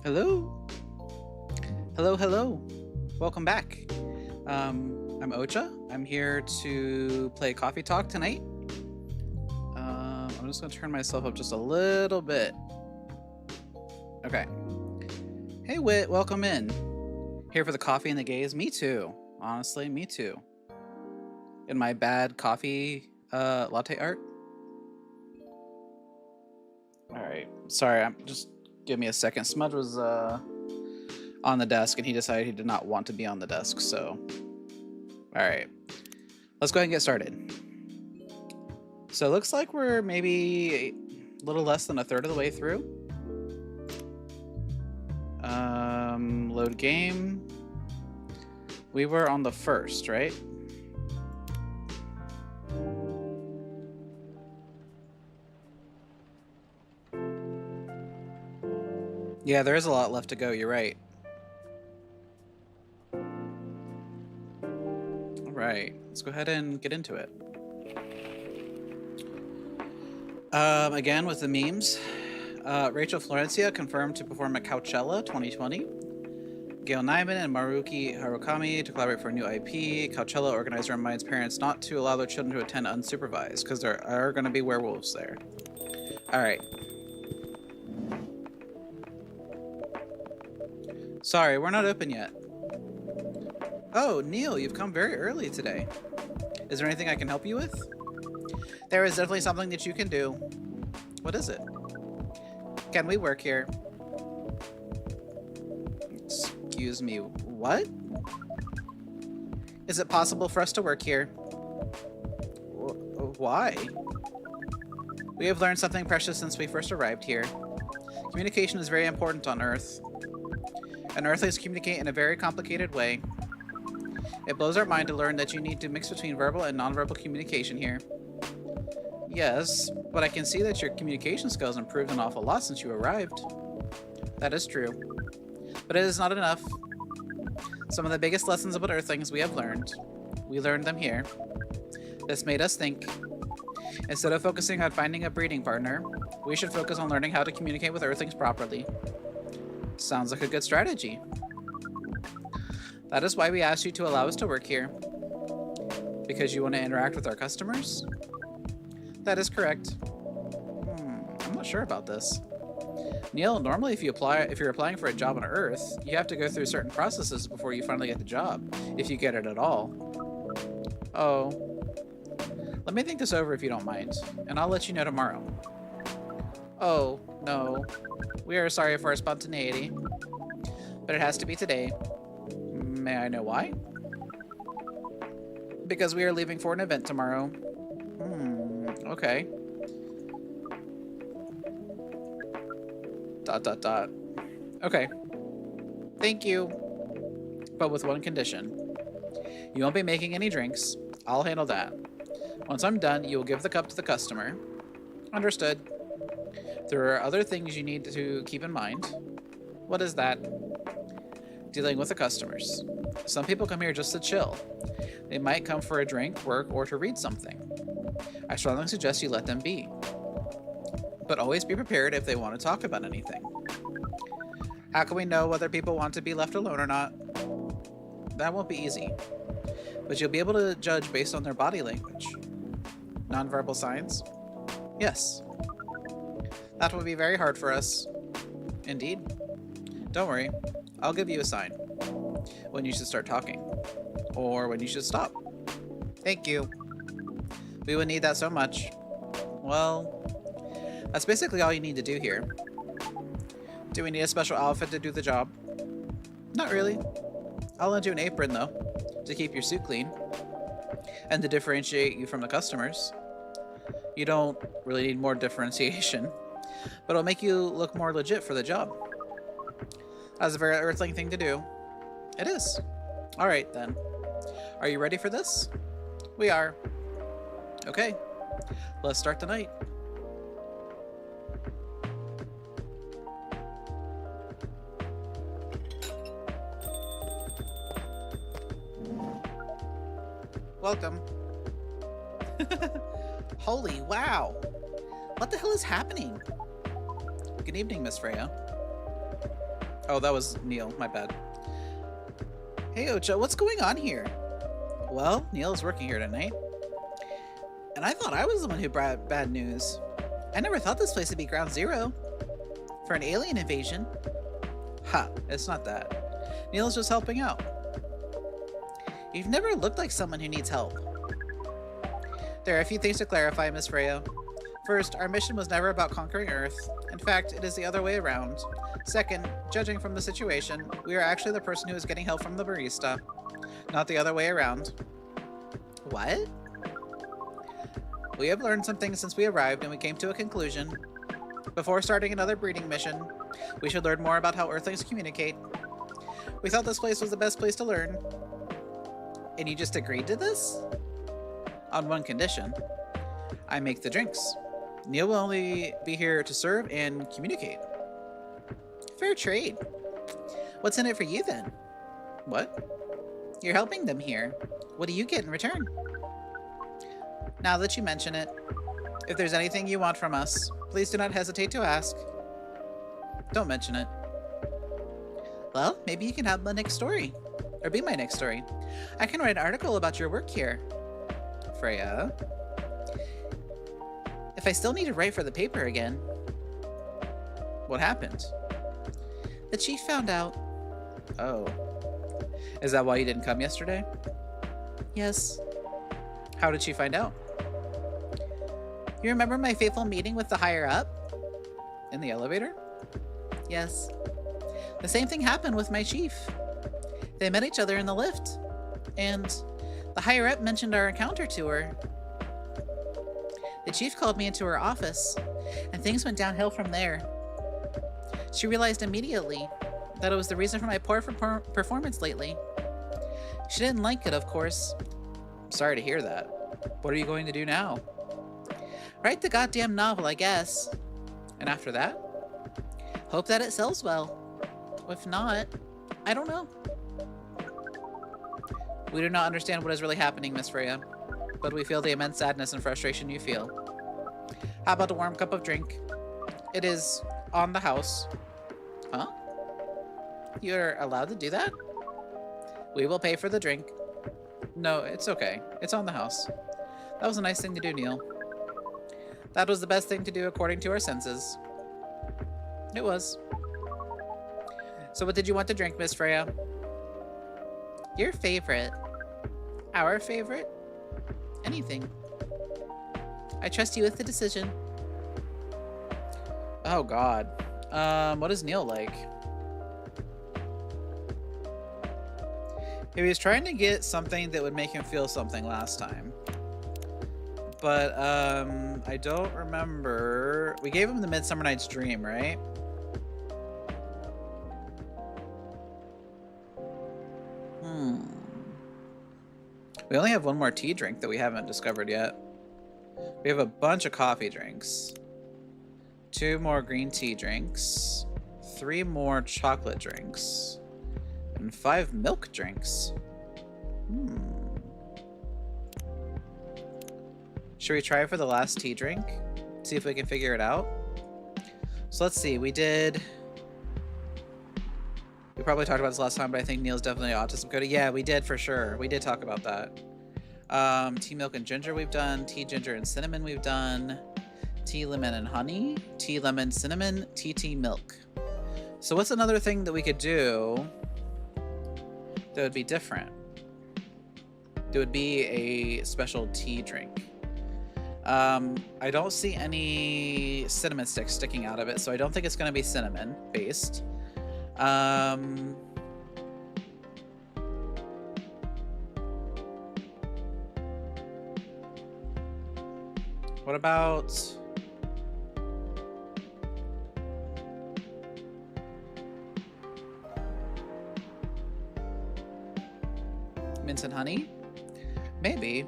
Hello. Hello, hello. Welcome back. I'm Ocha. I'm here to play Coffee Talk tonight. I'm just going to turn myself up just a little bit. Okay. Hey, Wit, welcome in. Here for the coffee and the gaze? Me too. Honestly, me too. In my bad coffee latte art. Alright. Sorry, just give me a second. Smudge was on the desk and he decided he did not want to be on the desk, so alright. Let's go ahead and get started. So it looks like we're maybe a little less than a third of the way through. Load game. We were on the first, right? Yeah, there is a lot left to go, you're right. Alright, let's go ahead and get into it. Again, with the memes. Rachel Florencia confirmed to perform at Coachella 2020. Gail Nyman and Maruki Harukami to collaborate for a new IP. Coachella organizer reminds parents not to allow their children to attend unsupervised, because there are going to be werewolves there. Alright. Sorry, we're not open yet. Oh, Neil, you've come very early today. Is there anything I can help you with? There is definitely something that you can do. What is it? Can we work here? Excuse me, what? Is it possible for us to work here? Why? We have learned something precious since we first arrived here. Communication is very important on Earth. And Earthlings communicate in a very complicated way. It blows our mind to learn that you need to mix between verbal and nonverbal communication here. Yes, but I can see that your communication skills improved an awful lot since you arrived. That is true. But it is not enough. Some of the biggest lessons about Earthlings we have learned. We learned them here. This made us think. Instead of focusing on finding a breeding partner, we should focus on learning how to communicate with Earthlings properly. Sounds like a good strategy. That is why we asked you to allow us to work here. Because you want to interact with our customers? That is correct. I'm not sure about this. Neil, normally if you're applying for a job on Earth, you have to go through certain processes before you finally get the job, if you get it at all. Oh. Let me think this over if you don't mind, and I'll let you know tomorrow. Oh, no. We are sorry for our spontaneity, but it has to be today. May I know why? Because we are leaving for an event tomorrow. Okay. ... Okay. Thank you. But with one condition. You won't be making any drinks. I'll handle that. Once I'm done, you will give the cup to the customer. Understood. There are other things you need to keep in mind. What is that? Dealing with the customers. Some people come here just to chill. They might come for a drink, work, or to read something. I strongly suggest you let them be. But always be prepared if they want to talk about anything. How can we know whether people want to be left alone or not? That won't be easy. But you'll be able to judge based on their body language. Nonverbal signs? Yes. That will be very hard for us. Indeed. Don't worry. I'll give you a sign. When you should start talking. Or when you should stop. Thank you. We would need that so much. Well, that's basically all you need to do here. Do we need a special outfit to do the job? Not really. I'll lend you an apron, though, to keep your suit clean. And to differentiate you from the customers. You don't really need more differentiation, but it'll make you look more legit for the job. That's a very Earthling thing to do. It is. Alright, then. Are you ready for this? We are. Okay. Let's start the night. Welcome. Holy wow! What the hell is happening? Good evening, Miss Freya. Oh, that was Neil. My bad. Hey, Ocha, what's going on here? Well, Neil is working here tonight. And I thought I was the one who brought bad news. I never thought this place would be ground zero for an alien invasion. Ha, it's not that. Neil's just helping out. You've never looked like someone who needs help. There are a few things to clarify, Miss Freya. First, our mission was never about conquering Earth. In fact, it is the other way around. Second, judging from the situation, we are actually the person who is getting help from the barista, not the other way around. What? We have learned some things since we arrived and we came to a conclusion. Before starting another breeding mission, we should learn more about how Earthlings communicate. We thought this place was the best place to learn. And you just agreed to this? On one condition. I make the drinks. Neil will only be here to serve and communicate. Fair trade. What's in it for you then? What? You're helping them here. What do you get in return? Now that you mention it, if there's anything you want from us, please do not hesitate to ask. Don't mention it. Well, maybe you can have my next story. Or be my next story. I can write an article about your work here. Freya. If I still need to write for the paper again. What happened? The chief found out. Oh. Is that why you didn't come yesterday? Yes. How did she find out? You remember my fateful meeting with the higher up? In the elevator? Yes. The same thing happened with my chief. They met each other in the lift, and the higher up mentioned our encounter to her. The chief called me into her office, and things went downhill from there. She realized immediately that it was the reason for my poor performance lately. She didn't like it, of course. I'm sorry to hear that. What are you going to do now? Write the goddamn novel, I guess. And after that? Hope that it sells well. If not, I don't know. We do not understand what is really happening, Miss Freya, but we feel the immense sadness and frustration you feel. How about a warm cup of drink? It is on the house. Huh? You're allowed to do that? We will pay for the drink. No, it's okay. It's on the house. That was a nice thing to do, Neil. That was the best thing to do according to our senses. It was. So what did you want to drink, Miss Freya? Your favorite. Our favorite? Anything. I trust you with the decision. Oh god. What is Neil like? He was trying to get something that would make him feel something last time. But, I don't remember. We gave him the Midsummer Night's Dream, right? We only have one more tea drink that we haven't discovered yet. We have a bunch of coffee drinks. 2 more green tea drinks. 3 more chocolate drinks. And 5 milk drinks. Should we try for the last tea drink? See if we can figure it out? So let's see, we probably talked about this last time, but I think Neil's definitely autism coded. Yeah, we did for sure. We did talk about that. Tea milk and ginger we've done. Tea ginger and cinnamon we've done. Tea lemon and honey. Tea lemon cinnamon. Tea milk. So what's another thing that we could do that would be different? It would be a special tea drink. I don't see any cinnamon sticks sticking out of it, so I don't think it's going to be cinnamon based. What about mint and honey? Maybe.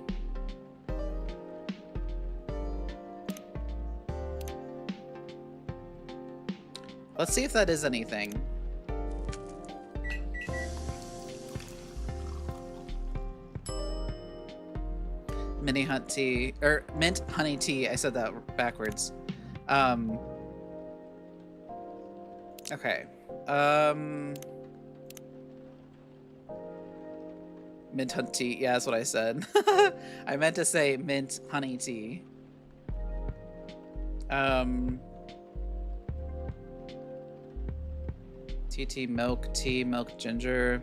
Let's see if that is anything. Mint honey tea. I said that backwards. Okay. Mint honey tea. Yeah, that's what I said. I meant to say mint honey tea. Tea, milk, ginger.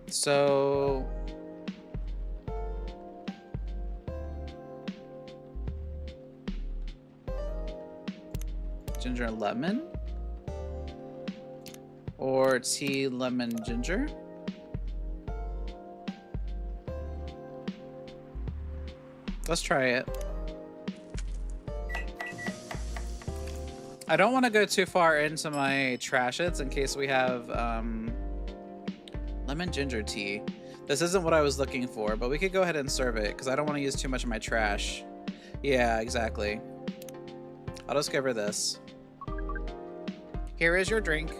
So... ginger and lemon? Or tea, lemon, ginger? Let's try it. I don't want to go too far into my trashits in case we have lemon ginger tea. This isn't what I was looking for, but we could go ahead and serve it because I don't want to use too much of my trash. Yeah, exactly. I'll just give her this. Here is your drink,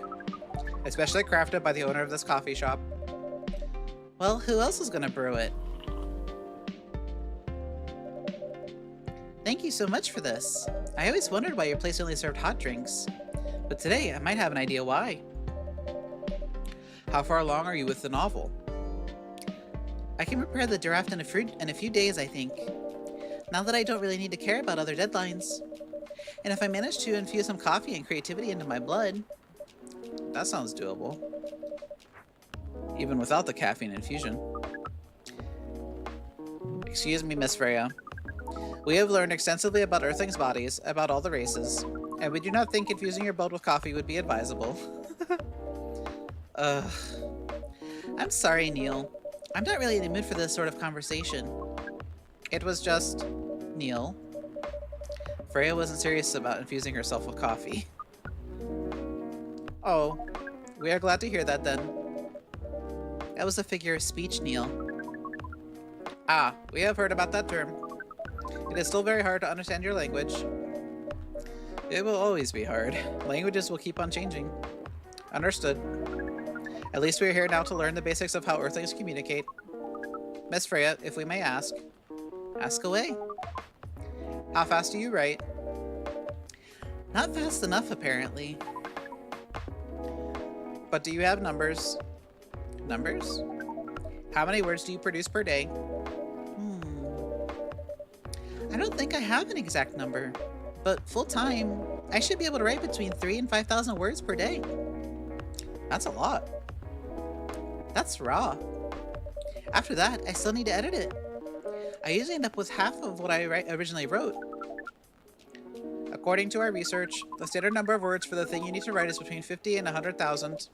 especially crafted by the owner of this coffee shop. Well, who else is gonna brew it? Thank you so much for this. I always wondered why your place only served hot drinks, but today I might have an idea why. How far along are you with the novel? I can prepare the draft in a few days, I think. Now that I don't really need to care about other deadlines. And if I manage to infuse some coffee and creativity into my blood, that sounds doable. Even without the caffeine infusion. Excuse me, Miss Freya. We have learned extensively about Earthlings' bodies, about all the races, and we do not think infusing your blood with coffee would be advisable. I'm sorry, Neil. I'm not really in the mood for this sort of conversation. It was just... Neil. Freya wasn't serious about infusing herself with coffee. Oh, we are glad to hear that then. That was a figure of speech, Neil. Ah, we have heard about that term. It is still very hard to understand your language. It will always be hard. Languages will keep on changing. Understood. At least we are here now to learn the basics of how Earthlings communicate. Miss Freya, if we may ask. Ask away. How fast do you write? Not fast enough, apparently. But do you have numbers? Numbers? How many words do you produce per day? I don't think I have an exact number, but full-time, I should be able to write between 3,000 and 5,000 words per day. That's a lot. That's raw. After that, I still need to edit it. I usually end up with half of what I originally wrote. According to our research, the standard number of words for the thing you need to write is between 50 and 100,000.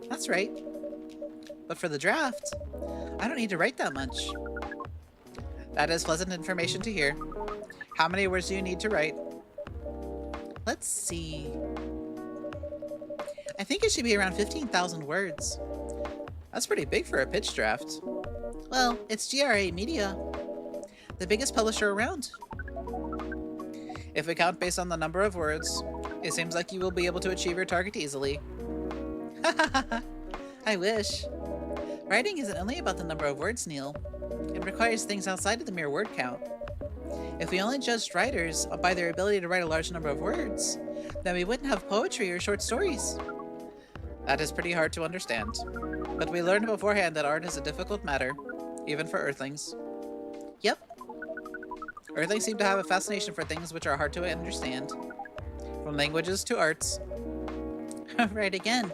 That's right. But for the draft, I don't need to write that much. That is pleasant information to hear. How many words do you need to write? Let's see. I think it should be around 15,000 words. That's pretty big for a pitch draft. Well, it's GRA Media, the biggest publisher around. If we count based on the number of words, it seems like you will be able to achieve your target easily. I wish. Writing isn't only about the number of words, Neil. It requires things outside of the mere word count. If we only judged writers by their ability to write a large number of words, then we wouldn't have poetry or short stories. That is pretty hard to understand. But we learned beforehand that art is a difficult matter, even for Earthlings. Yep. Earthlings seem to have a fascination for things which are hard to understand. From languages to arts. Right again.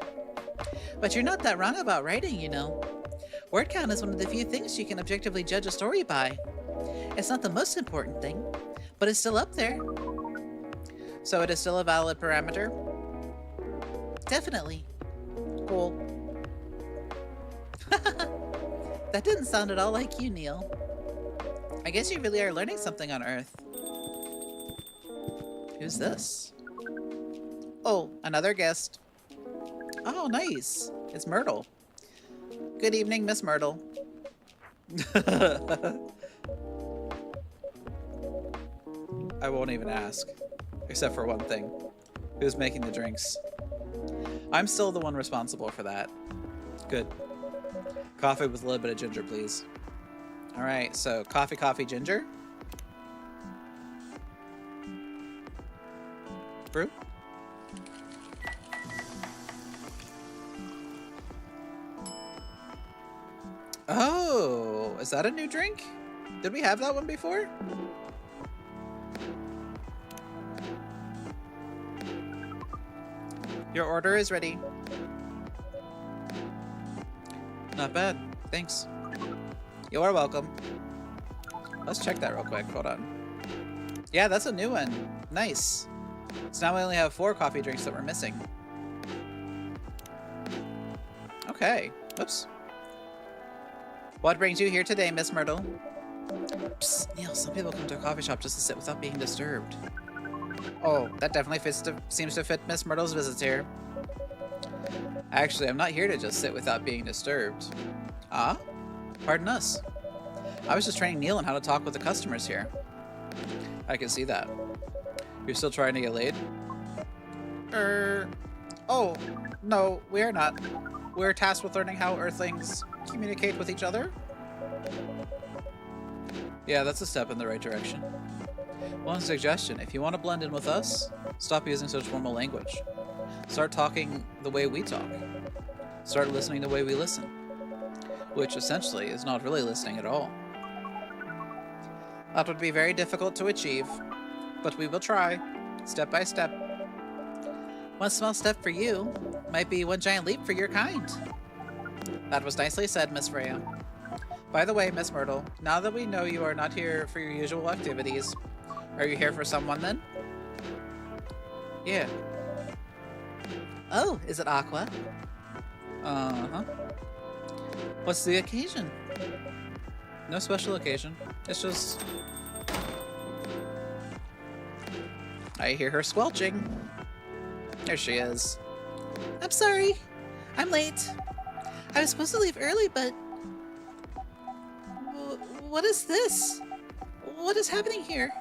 But you're not that wrong about writing, you know. Word count is one of the few things you can objectively judge a story by. It's not the most important thing, but it's still up there. So it is still a valid parameter? Definitely. Cool. That didn't sound at all like you, Neil. I guess you really are learning something on Earth. Who's this? Oh, another guest. Oh, nice. It's Myrtle. Good evening, Miss Myrtle. I won't even ask, except for one thing. Who's making the drinks? I'm still the one responsible for that. Good. Coffee with a little bit of ginger, please. Alright, so coffee, ginger. brew. Oh, is that a new drink? Did we have that one before? Your order is ready. Not bad. Thanks. You are welcome. Let's check that real quick. Hold on. Yeah, that's a new one. Nice. So now we only have 4 coffee drinks that we're missing. Okay. Oops. What brings you here today, Miss Myrtle? Psst, Neil, some people come to a coffee shop just to sit without being disturbed. Oh, that definitely seems to fit Miss Myrtle's visits here. Actually, I'm not here to just sit without being disturbed. Ah? Pardon us. I was just training Neil on how to talk with the customers here. I can see that. You're still trying to get laid? Oh, no, we are not. We're tasked with learning how Earthlings communicate with each other. Yeah, that's a step in the right direction. One suggestion, if you want to blend in with us, stop using such formal language. Start talking the way we talk. Start listening the way we listen. Which essentially is not really listening at all. That would be very difficult to achieve, but we will try, step by step. One small step for you might be one giant leap for your kind. That was nicely said, Miss Freya. By the way, Miss Myrtle, now that we know you are not here for your usual activities, are you here for someone then? Yeah. Oh, is it Aqua? Uh-huh. What's the occasion? No special occasion. It's just... I hear her squelching. There she is. I'm sorry. I'm late. I was supposed to leave early, but... What is this? What is happening here?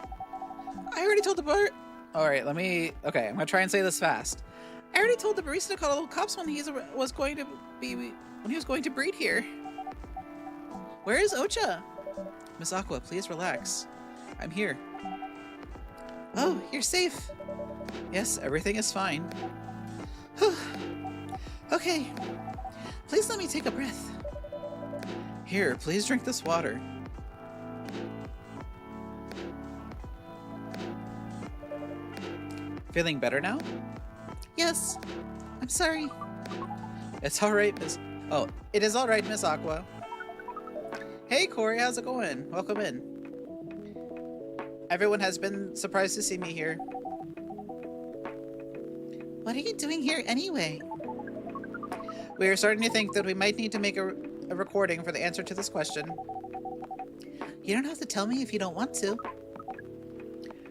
I already told the bar... Alright, let me... Okay, I'm gonna try and say this fast. I already told the barista to call the local cops when he was going to breed here. Where is Ocha? Miss Aqua, please relax. I'm here. Oh, you're safe. Yes, everything is fine. Whew. Okay. Please let me take a breath. Here, please drink this water. Feeling better now? Yes. I'm sorry. It's alright, Miss... Oh, it is alright, Miss Aqua. Hey, Corey, how's it going? Welcome in. Everyone has been surprised to see me here. What are you doing here anyway? We are starting to think that we might need to make a recording for the answer to this question. You don't have to tell me if you don't want to.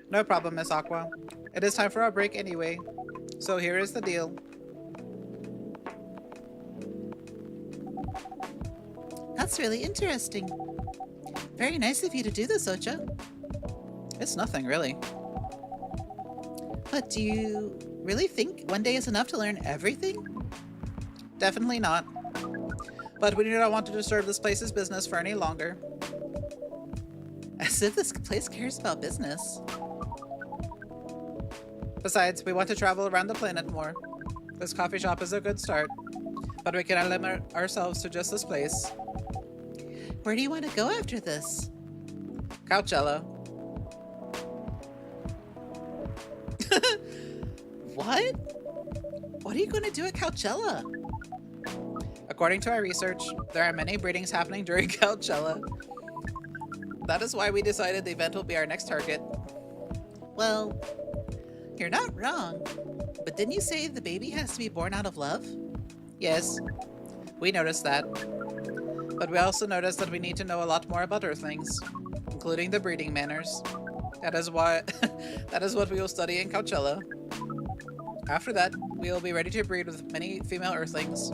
No problem, Miss Aqua. It is time for our break anyway. So here is the deal. That's really interesting. Very nice of you to do this, Ocha. It's nothing, really. But do you really think one day is enough to learn everything? Definitely not. But we do not want to disturb this place's business for any longer. As if this place cares about business. Besides, we want to travel around the planet more. This coffee shop is a good start, but we cannot limit ourselves to just this place. Where do you want to go after this? Coachella. What? What are you going to do at Coachella? According to our research, there are many breedings happening during Coachella. That is why we decided the event will be our next target. Well, you're not wrong. But didn't you say the baby has to be born out of love? Yes, we noticed that. But we also noticed that we need to know a lot more about Earthlings, including the breeding manners. That is what we will study in Coachella. After that, we will be ready to breed with many female Earthlings.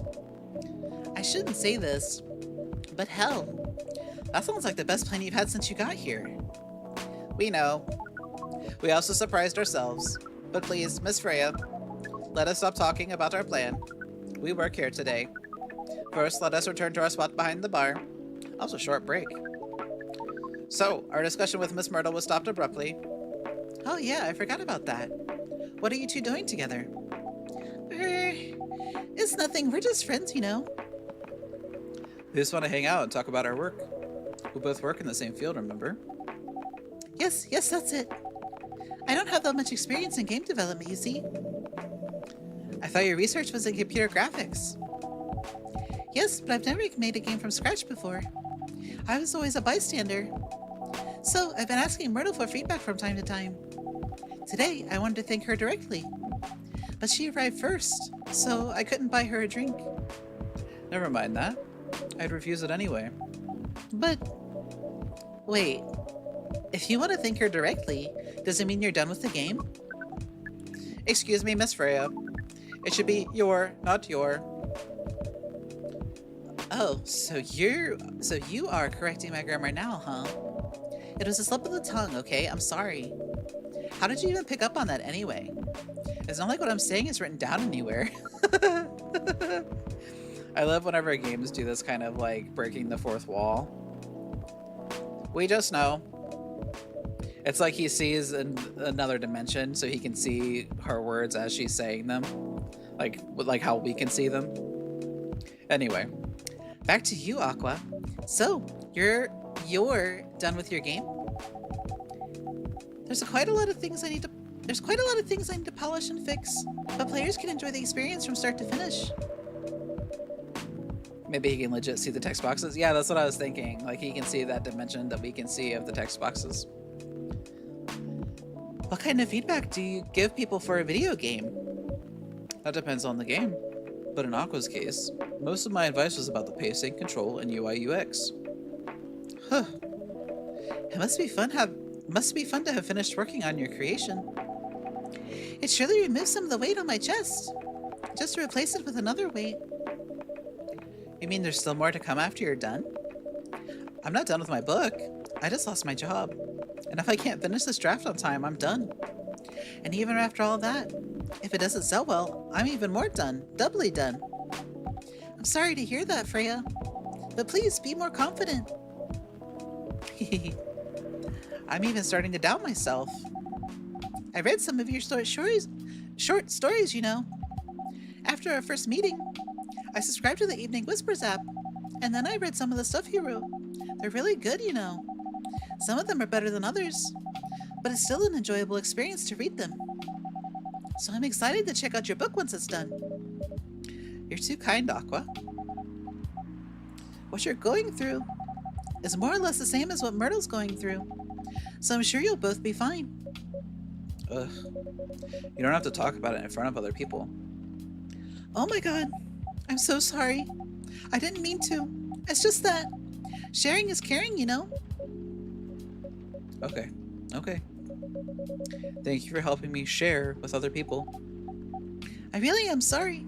I shouldn't say this, but hell, that sounds like the best plan you've had since you got here. We know. We also surprised ourselves. But please, Miss Freya, let us stop talking about our plan. We work here today. First, let us return to our spot behind the bar. That was a short break. So, our discussion with Miss Myrtle was stopped abruptly. Oh yeah, I forgot about that. What are you two doing together? It's nothing. We're just friends, you know. We just want to hang out and talk about our work. We both work in the same field, remember? Yes, that's it. I don't have that much experience in game development, you see. I thought your research was in computer graphics. Yes, but I've never made a game from scratch before. I was always a bystander. So, I've been asking Myrtle for feedback from time to time. Today, I wanted to thank her directly. But she arrived first, so I couldn't buy her a drink. Never mind that. I'd refuse it anyway. But... wait. If you want to thank her directly, does it mean you're done with the game? Excuse me, Miss Freya. It should be your, not your. Oh, so you are correcting my grammar now, huh? It was a slip of the tongue, okay? I'm sorry. How did you even pick up on that anyway? It's not like what I'm saying is written down anywhere. I love whenever games do this kind of like breaking the fourth wall. We just know. It's like he sees another dimension so he can see her words as she's saying them. Like how we can see them. Anyway, back to you, Aqua. So, you're done with your game? There's quite a lot of things I need to polish and fix, but players can enjoy the experience from start to finish. Maybe he can legit see the text boxes. Yeah, that's what I was thinking. Like he can see that dimension that we can see of the text boxes. What kind of feedback do you give people for a video game? That depends on the game. But in Aqua's case, most of my advice was about the pacing, control, and UI UX. Huh. It must be fun to have finished working on your creation. It surely removes some of the weight on my chest. Just to replace it with another weight. You mean there's still more to come after you're done? I'm not done with my book. I just lost my job. And if I can't finish this draft on time, I'm done. And even after all that, if it doesn't sell well, I'm even more done. Doubly done. I'm sorry to hear that, Freya. But please, be more confident. I'm even starting to doubt myself. I read some of your short stories, you know. After our first meeting, I subscribed to the Evening Whispers app, and then I read some of the stuff you wrote. They're really good, you know. Some of them are better than others, but it's still an enjoyable experience to read them. So I'm excited to check out your book once it's done. You're too kind, Aqua. What you're going through is more or less the same as what Myrtle's going through, so I'm sure you'll both be fine. Ugh. You don't have to talk about it in front of other people. Oh my god. I'm so sorry. I didn't mean to. It's just that sharing is caring, you know? Okay. Thank you for helping me share with other people. I really am sorry.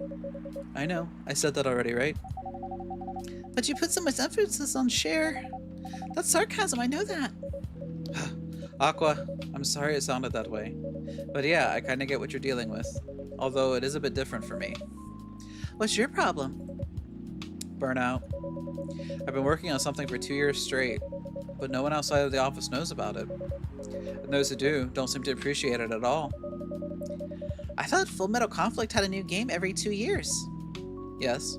I know. I said that already, right? But you put so much emphasis on share. That's sarcasm, I know that. Aqua, I'm sorry it sounded that way. But yeah, I kind of get what you're dealing with. Although it is a bit different for me. What's your problem? Burnout. I've been working on something for 2 years straight, but no one outside of the office knows about it. And those who do don't seem to appreciate it at all. I thought Full Metal Conflict had a new game every 2 years. Yes.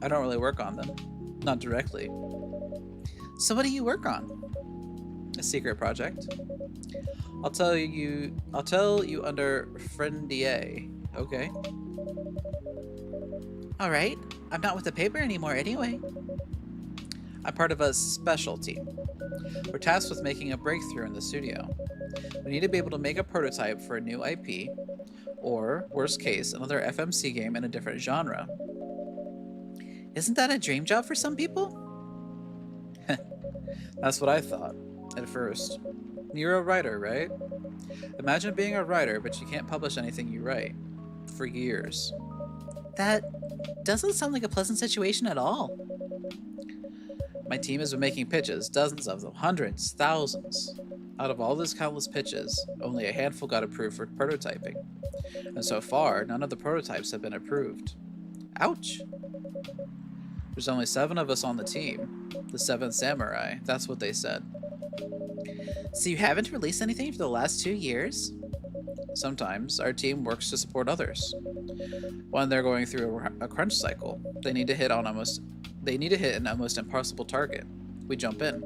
I don't really work on them. Not directly. So what do you work on? A secret project. I'll tell you under Friendier, okay? Alright, I'm not with the paper anymore anyway. I'm part of a special team. We're tasked with making a breakthrough in the studio. We need to be able to make a prototype for a new IP, or, worst case, another FMC game in a different genre. Isn't that a dream job for some people? That's what I thought, at first. You're a writer, right? Imagine being a writer, but you can't publish anything you write. For years. That doesn't sound like a pleasant situation at all. My team has been making pitches, dozens of them, hundreds, thousands. Out of all those countless pitches, only a handful got approved for prototyping. And so far, none of the prototypes have been approved. Ouch! There's only 7 of us on the team. The 7th Samurai, that's what they said. So you haven't released anything for the last 2 years? Sometimes our team works to support others. When they're going through a crunch cycle, they need to hit an almost impossible target. We jump in.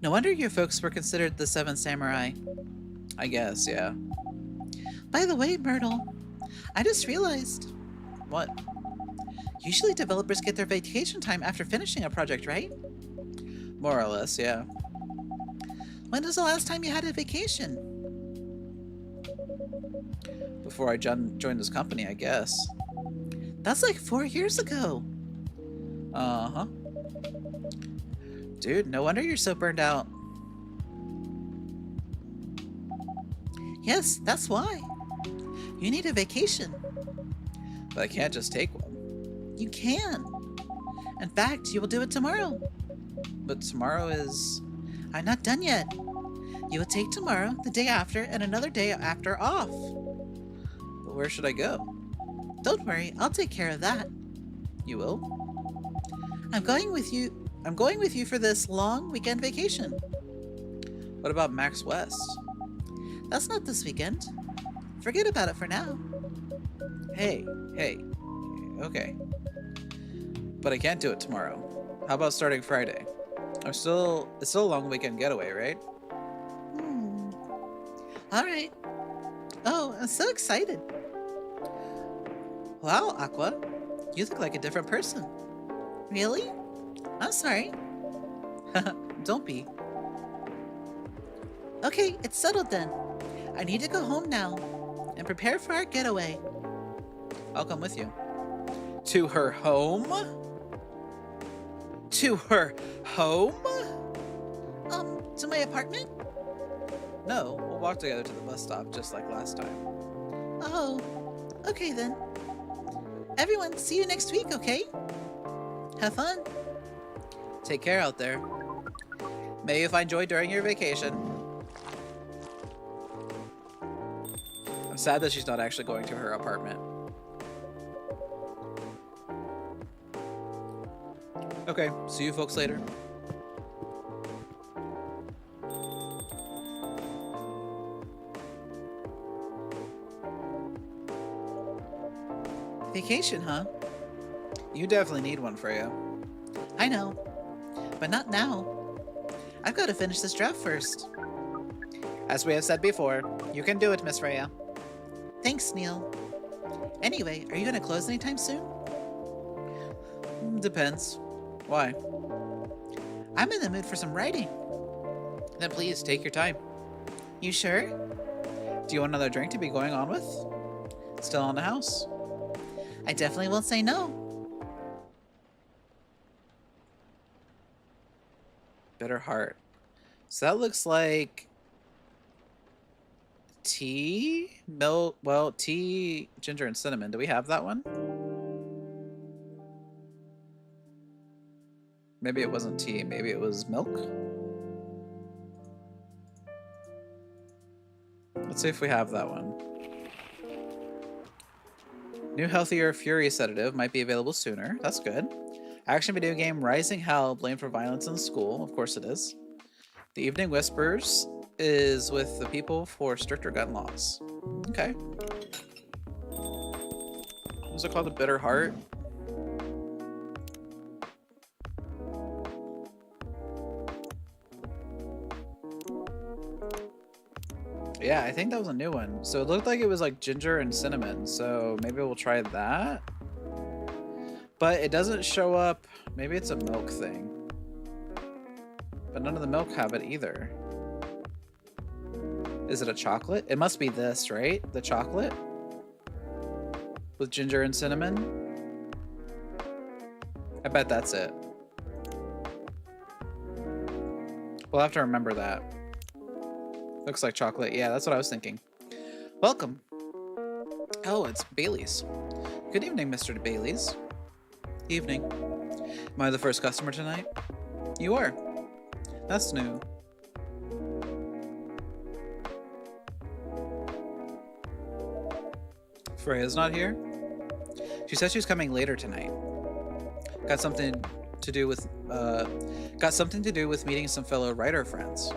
No wonder you folks were considered the Seven Samurai. I guess, yeah. By the way, Myrtle, I just realized. What? Usually developers get their vacation time after finishing a project, right? More or less, yeah. When was the last time you had a vacation? Before I joined this company, I guess. That's like 4 years ago. Uh-huh. Dude, no wonder you're so burned out. Yes, that's why. You need a vacation. But I can't just take one. You can. In fact, you will do it tomorrow. But tomorrow is... I'm not done yet. You will take tomorrow, the day after, and another day after off. But where should I go? Don't worry, I'll take care of that. You will? I'm going with you for this long weekend vacation. What about Max West? That's not this weekend. Forget about it for now. Hey. Okay. But I can't do it tomorrow. How about starting Friday? It's still a long weekend getaway, right? Alright. Oh, I'm so excited. Wow, Aqua. You look like a different person. Really? I'm sorry. Don't be. Okay, it's settled then. I need to go home now and prepare for our getaway. I'll come with you. To her home? To her home? To my apartment? No, we'll walk together to the bus stop just like last time. Oh, okay then. Everyone, see you next week, okay? Have fun. Take care out there. May you find joy during your vacation. I'm sad that she's not actually going to her apartment. Okay, see you folks later. Vacation, huh? You definitely need one, Freya. I know, but not now. I've got to finish this draft first. As we have said before, you can do it, Miss Freya. Thanks, Neil. Anyway, are you going to close anytime soon? Depends. Why? I'm in the mood for some writing. Then please, take your time. You sure? Do you want another drink to be going on with? Still on the house? I definitely won't say no. Bitter Heart. So that looks like tea, milk, well, tea, ginger, and cinnamon. Do we have that one? Maybe it wasn't tea, maybe it was milk. Let's see if we have that one. New healthier fury sedative might be available sooner. That's good. Action video game Rising Hell blamed for violence in school. Of course it is. The Evening Whispers is with the people for stricter gun laws. Okay. Was it called a Bitter Heart? Yeah, I think that was a new one. So it looked like it was like ginger and cinnamon. So maybe we'll try that. But it doesn't show up. Maybe it's a milk thing. But none of the milk have it either. Is it a chocolate? It must be this, right? The chocolate? With ginger and cinnamon? I bet that's it. We'll have to remember that. Looks like chocolate. Yeah, that's what I was thinking. Welcome. Oh, it's Bailey's. Good evening, Mr. Bailey's. Evening. Am I the first customer tonight? You are. That's new. Freya's not here? She said she's coming later tonight. Got something to do with meeting some fellow writer friends.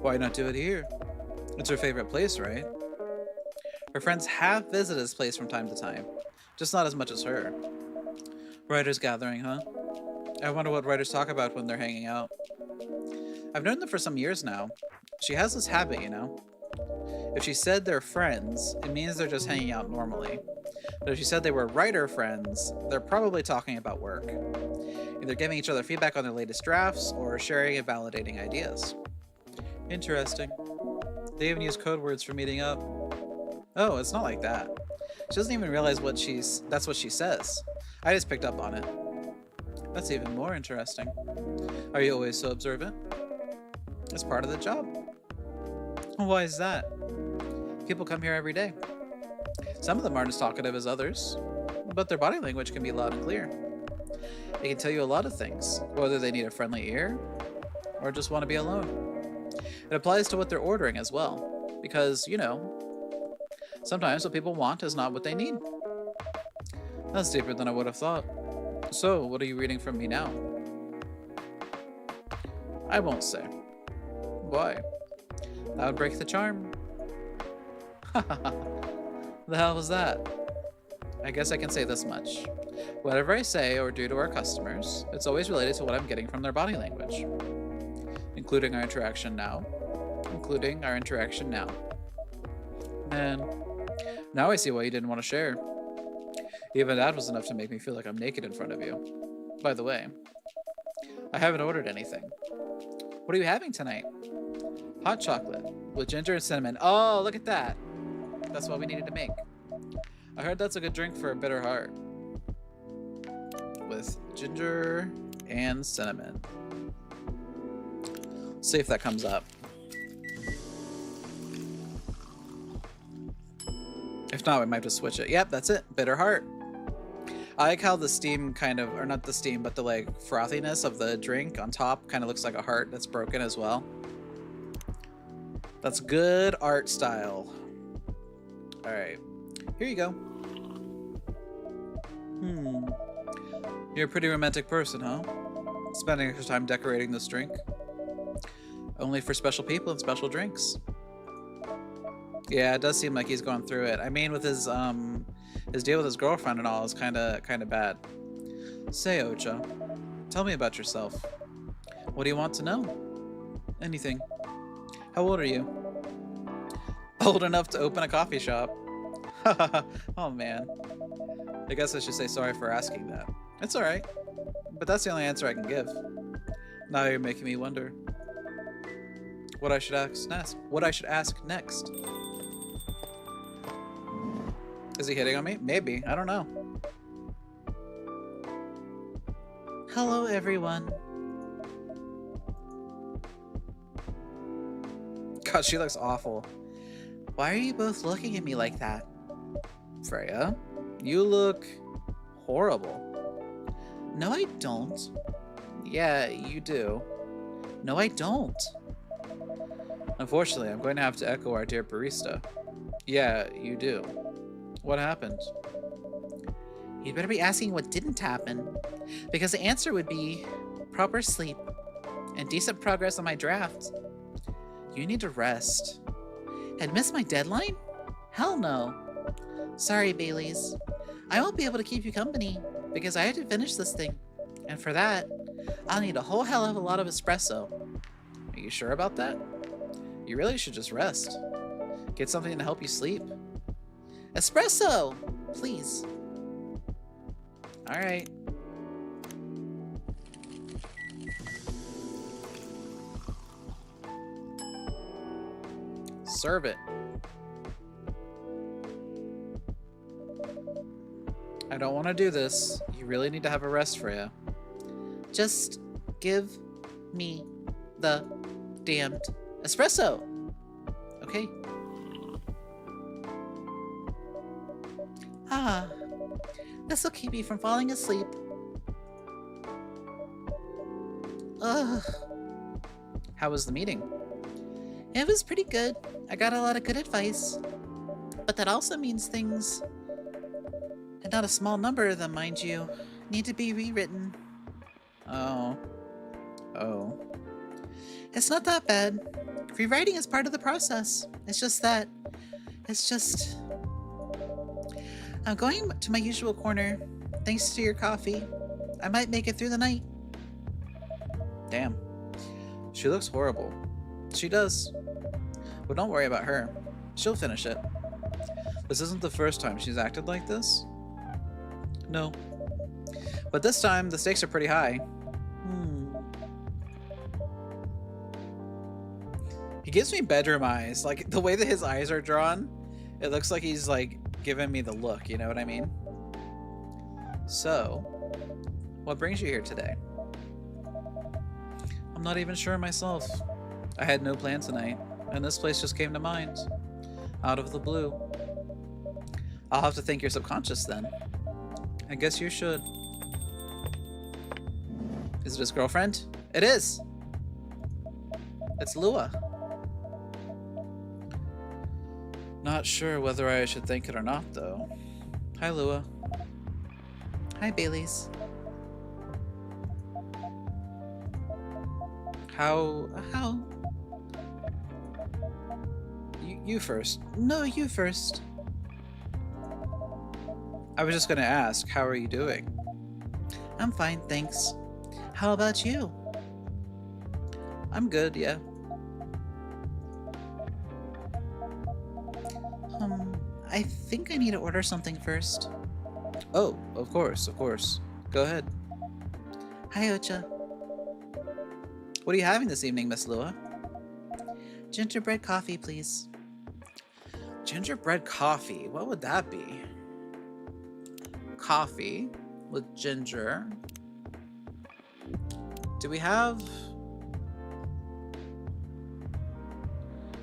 Why not do it here? It's her favorite place, right? Her friends have visited this place from time to time, just not as much as her. Writers gathering, huh? I wonder what writers talk about when they're hanging out. I've known them for some years now. She has this habit, you know? If she said they're friends, it means they're just hanging out normally. But if she said they were writer friends, they're probably talking about work. Either giving each other feedback on their latest drafts, or sharing and validating ideas. Interesting. They even use code words for meeting up. Oh, it's not like that. She doesn't even realize that's what she says. I just picked up on it. That's even more interesting. Are you always so observant? It's part of the job. Why is that? People come here every day. Some of them aren't as talkative as others, but their body language can be loud and clear. They can tell you a lot of things, whether they need a friendly ear or just want to be alone. It applies to what they're ordering as well, because, you know, sometimes what people want is not what they need. That's deeper than I would have thought. So, what are you reading from me now? I won't say. Why? That would break the charm. The hell was that? I guess I can say this much. Whatever I say or do to our customers, it's always related to what I'm getting from their body language. Including our interaction now. Man, now I see why you didn't want to share. Even that was enough to make me feel like I'm naked in front of you. By the way, I haven't ordered anything. What are you having tonight? Hot chocolate with ginger and cinnamon. Oh, look at that. That's what we needed to make. I heard that's a good drink for a bitter heart. With ginger and cinnamon. See if that comes up. If not, we might just switch it. Yep, that's it. Bitter heart. I like how the steam kind of, or not the steam, but the like frothiness of the drink on top kind of looks like a heart that's broken as well. That's good art style. All right, here you go. You're a pretty romantic person, huh? Spending extra time decorating this drink. Only for special people and special drinks. Yeah, it does seem like he's going through it. I mean, with his deal with his girlfriend and all is kind of bad. Say, Ocha, tell me about yourself. What do you want to know? Anything. How old are you? Old enough to open a coffee shop. Oh man. I guess I should say sorry for asking that. It's alright. But that's the only answer I can give. Now you're making me wonder what I should ask next. Is he hitting on me? Maybe. I don't know. Hello, everyone. God, she looks awful. Why are you both looking at me like that? Freya, you look horrible. No, I don't. Yeah, you do. No, I don't. Unfortunately, I'm going to have to echo our dear barista. Yeah, you do. What happened? You'd better be asking what didn't happen, because the answer would be proper sleep and decent progress on my draft. You need to rest. Had missed my deadline? Hell no. Sorry, Baileys. I won't be able to keep you company, because I have to finish this thing. And for that, I'll need a whole hell of a lot of espresso. Are you sure about that? You really should just rest. Get something to help you sleep. Espresso! Please. Alright. Serve it. I don't want to do this. You really need to have a rest, Freya. Just give me the damned espresso. Okay. Ah, this will keep me from falling asleep. Ugh. How was the meeting? It was pretty good. I got a lot of good advice. But that also means things, and not a small number of them, mind you, need to be rewritten. Oh. It's not that bad. Rewriting is part of the process. It's just... I'm going to my usual corner. Thanks to your coffee. I might make it through the night. Damn. She looks horrible. She does. But don't worry about her. She'll finish it. This isn't the first time she's acted like this. No. But this time, the stakes are pretty high. He gives me bedroom eyes. Like, the way that his eyes are drawn, it looks like he's, like, giving me the look, you know what I mean? So, what brings you here today? I'm not even sure myself. I had no plan tonight, and this place just came to mind. Out of the blue. I'll have to thank your subconscious then. I guess you should. Is it his girlfriend? It is! It's Lua. Not sure whether I should thank it or not, though. Hi, Lua. Hi, Baileys. How? You first. No, you first. I was just gonna ask, how are you doing? I'm fine, thanks. How about you? I'm good, yeah. I think I need to order something first. Oh, of course. Go ahead. Hi, Ocha. What are you having this evening, Miss Lua? Gingerbread coffee, please. Gingerbread coffee? What would that be? Coffee with ginger. Do we have...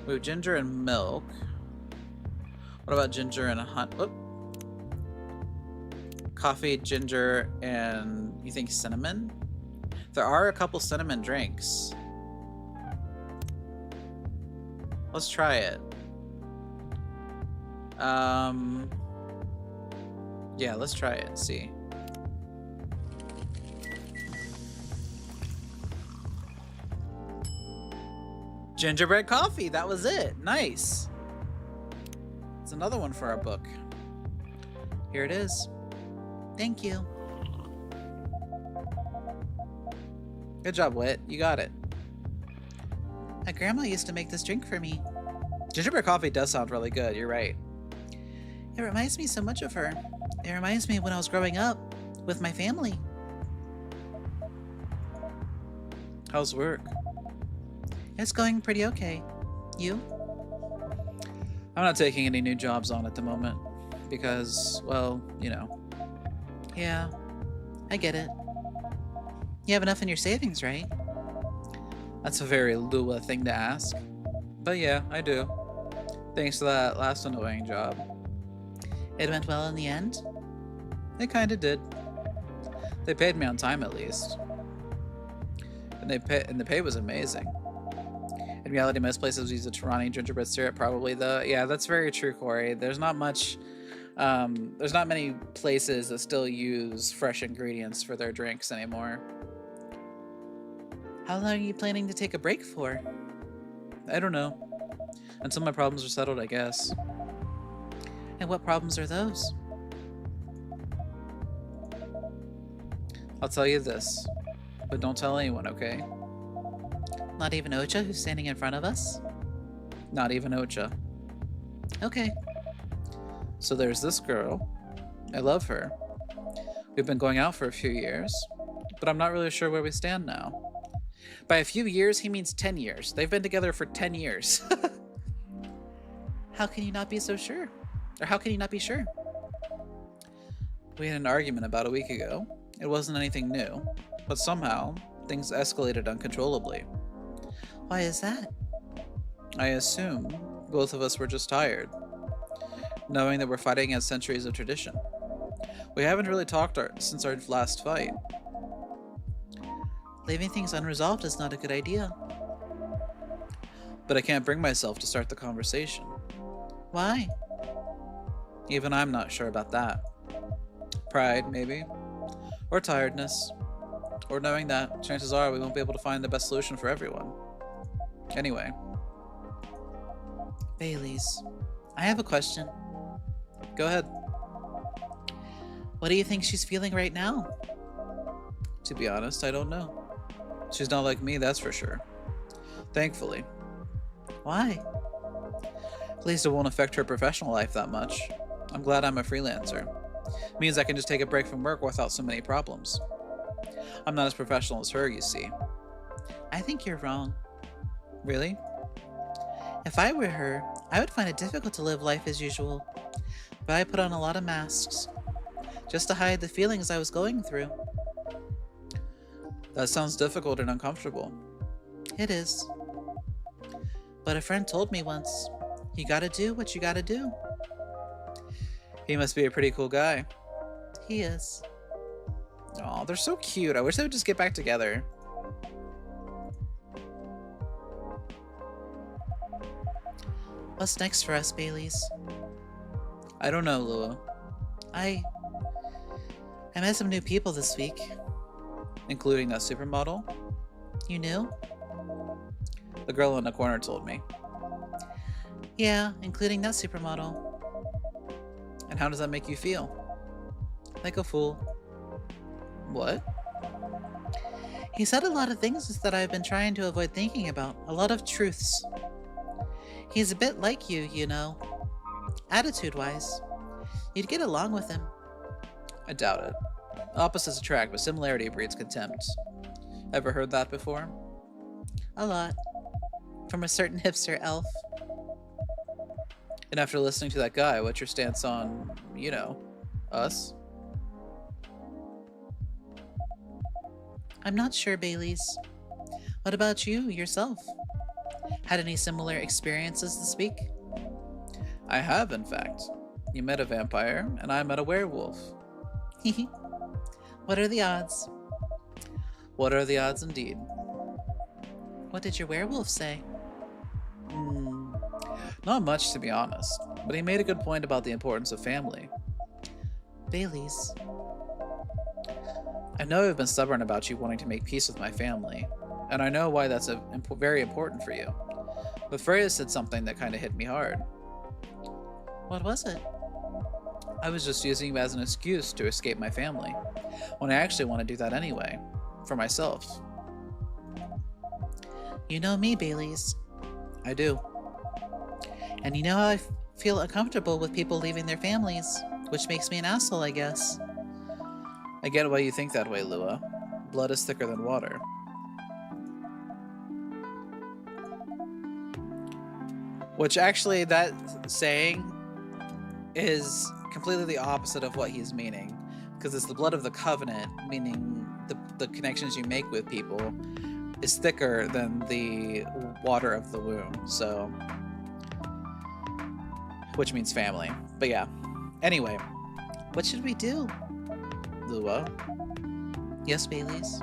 We have ginger and milk. What about ginger and honey? Coffee, ginger, and you think cinnamon? There are a couple cinnamon drinks. Let's try it. Yeah, let's try it and see. Gingerbread coffee, that was it. Nice. It's another one for our book. Here it is. Thank you. Good job, Wit. You got it. My grandma used to make this drink for me. Gingerbread coffee does sound really good. You're right. It reminds me so much of her. It reminds me of when I was growing up with my family. How's work? It's going pretty okay. You? I'm not taking any new jobs on at the moment because, well, you know. Yeah, I get it. You have enough in your savings, right? That's a very Lua thing to ask. But yeah, I do. Thanks to that last annoying job. It went well in the end? It kinda did. They paid me on time at least. And the pay was amazing. In reality, most places use a Torani gingerbread syrup, probably though. Yeah, that's very true, Corey. There's not many places that still use fresh ingredients for their drinks anymore. How long are you planning to take a break for? I don't know. Until my problems are settled, I guess. And what problems are those? I'll tell you this, but don't tell anyone, okay? Not even Ocha, who's standing in front of us? Not even Ocha. Okay. So there's this girl. I love her. We've been going out for a few years, but I'm not really sure where we stand now. By a few years, he means 10 years. They've been together for 10 years. How can you not be so sure? Or how can you not be sure? We had an argument about a week ago. It wasn't anything new, but somehow things escalated uncontrollably. Why is that? I assume both of us were just tired, knowing that we're fighting against centuries of tradition. We haven't really talked since our last fight. Leaving things unresolved is not a good idea. But I can't bring myself to start the conversation. Why? Even I'm not sure about that. Pride, maybe. Or tiredness. Or knowing that chances are we won't be able to find the best solution for everyone. Anyway. Baileys, I have a question. Go ahead. What do you think she's feeling right now? To be honest, I don't know. She's not like me, that's for sure. Thankfully. Why? At least it won't affect her professional life that much. I'm glad I'm a freelancer. It means I can just take a break from work without so many problems. I'm not as professional as her, you see. I think you're wrong. Really? If I were her, I would find it difficult to live life as usual. But I put on a lot of masks, just to hide the feelings I was going through. That sounds difficult and uncomfortable. It is. But a friend told me once, you gotta do what you gotta do. He must be a pretty cool guy. He is. Aw, they're so cute. I wish they would just get back together. What's next for us, Baileys? I don't know, Lua. I met some new people this week. Including that supermodel? You knew? The girl in the corner told me. Yeah, including that supermodel. And how does that make you feel? Like a fool. What? He said a lot of things that I've been trying to avoid thinking about. A lot of truths. He's a bit like you, you know. Attitude-wise. You'd get along with him. I doubt it. Opposites attract, but similarity breeds contempt. Ever heard that before? A lot. From a certain hipster elf. And after listening to that guy, what's your stance on, you know, us? I'm not sure, Baileys. What about you, yourself? Had any similar experiences this week? I have, in fact. You met a vampire, and I met a werewolf. Hehe. What are the odds? What are the odds indeed? What did your werewolf say? Not much, to be honest, but he made a good point about the importance of family. Baileys. I know I've been stubborn about you wanting to make peace with my family, and I know why that's very important for you. But Freya said something that kind of hit me hard. What was it? I was just using you as an excuse to escape my family, when I actually want to do that anyway, for myself. You know me, Baileys. I do. And you know how I feel uncomfortable with people leaving their families, which makes me an asshole, I guess. I get why you think that way, Lua. Blood is thicker than water. Which actually, that saying is completely the opposite of what he's meaning. Because it's the blood of the covenant, meaning the connections you make with people is thicker than the water of the womb, so... Which means family. But yeah. Anyway. What should we do? Lua, Yes, Baileys.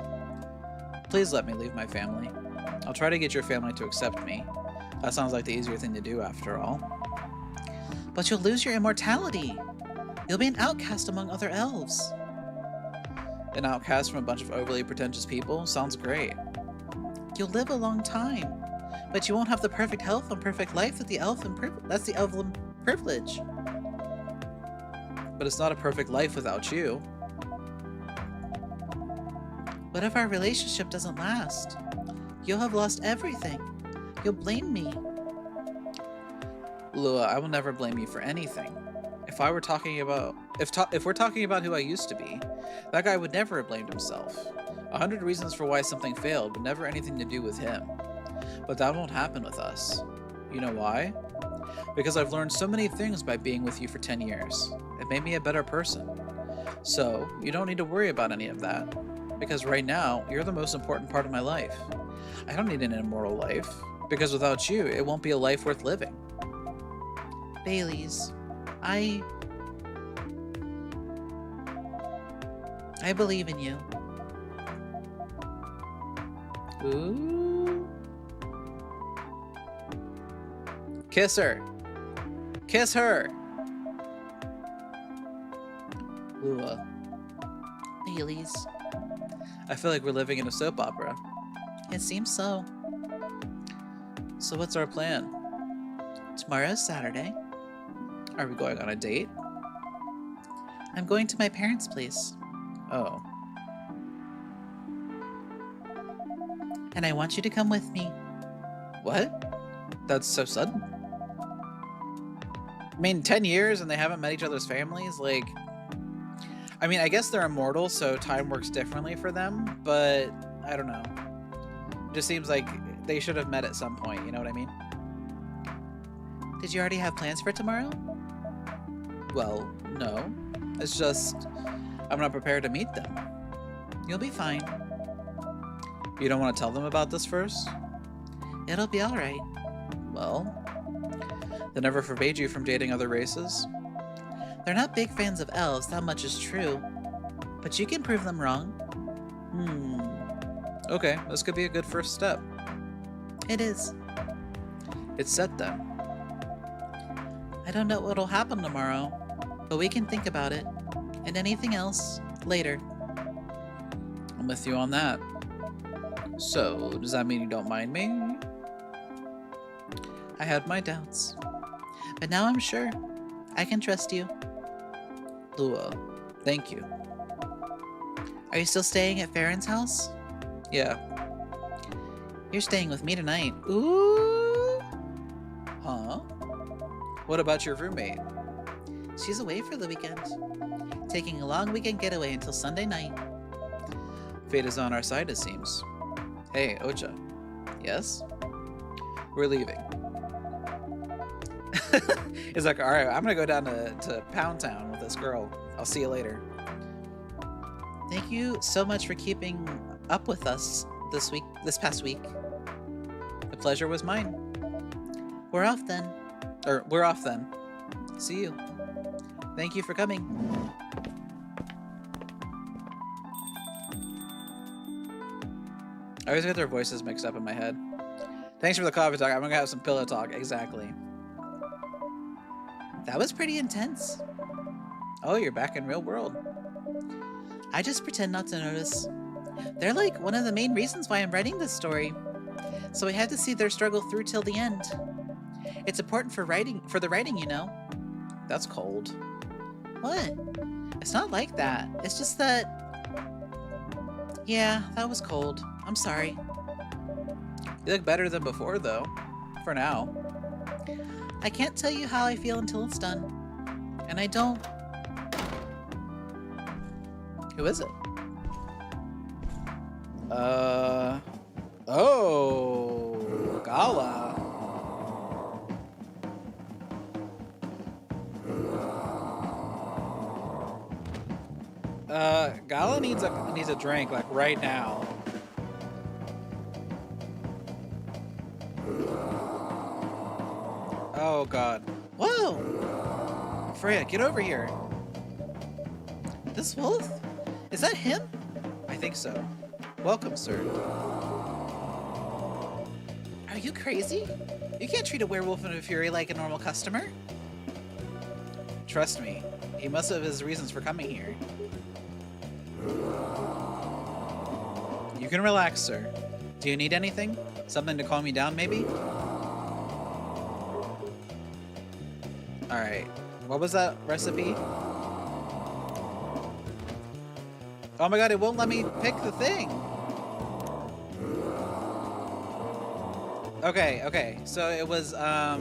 please let me leave my family. I'll try to get your family to accept me. That sounds like the easier thing to do, after all. But you'll lose your immortality. You'll be an outcast among other elves. An outcast from a bunch of overly pretentious people? Sounds great. You'll live a long time, but you won't have the perfect health and perfect life that the elfin that's the elven privilege. But it's not a perfect life without you. What if our relationship doesn't last? You'll have lost everything. You'll blame me. Lua, I will never blame you for anything. If we're talking about who I used to be, that guy would never have blamed himself. 100 reasons for why something failed, but never anything to do with him. But that won't happen with us. You know why? Because I've learned so many things by being with you for 10 years. It made me a better person. So, you don't need to worry about any of that. Because right now, you're the most important part of my life. I don't need an immortal life. Because without you, it won't be a life worth living. Baileys, I believe in you. Ooh. Kiss her. Kiss her. Lua. Baileys, I feel like we're living in a soap opera. it seems so. So what's our plan? Tomorrow's Saturday. Are we going on a date? I'm going to my parents' place, Oh. and I want you to come with me. What? That's so sudden. I mean, 10 years and they haven't met each other's families? Like, I mean, I guess they're immortal, so time works differently for them, but I don't know. It just seems like they should have met at some point, you know what I mean? Did you already have plans for tomorrow? Well, no. It's just, I'm not prepared to meet them. You'll be fine. You don't want to tell them about this first? It'll be alright. Well, they never forbade you from dating other races? They're not big fans of elves, that much is true. But you can prove them wrong. Okay, this could be a good first step. It is. It's set then. I don't know what'll happen tomorrow, but we can think about it. And anything else, later. I'm with you on that. So, does that mean you don't mind me? I had my doubts. But now I'm sure. I can trust you. Lua, thank you. Are you still staying at Farron's house? Yeah. You're staying with me tonight. Ooh! Huh? What about your roommate? She's away for the weekend. Taking a long weekend getaway until Sunday night. Fate is on our side, it seems. Hey, Ocha. Yes? We're leaving. He's like, alright, I'm gonna go down to Pound Town with this girl. I'll see you later. Thank you so much for keeping up with us this past week. The pleasure was mine. We're off then. We're off then. See you. Thank you for coming. I always get their voices mixed up in my head. Thanks for the coffee talk. I'm gonna have some pillow talk. Exactly. That was pretty intense. Oh, you're back in real world. I just pretend not to notice. They're like one of the main reasons why I'm writing this story. So I had to see their struggle through till the end. It's important for the writing, you know. That's cold. What? It's not like that. It's just that... Yeah, that was cold. I'm sorry. You look better than before, though. For now. I can't tell you how I feel until it's done. And I don't... Who is it? Oh... Gala. Gala needs a drink, like, right now. Oh, God. Whoa! Freya, get over here. This wolf? Is that him? I think so. Welcome, sir. Are you crazy? You can't treat a werewolf in a fury like a normal customer. Trust me, he must have his reasons for coming here. You can relax, sir. Do you need anything? Something to calm you down, maybe? Alright. What was that recipe? Oh my god, it won't let me pick the thing! Okay. So it was, oh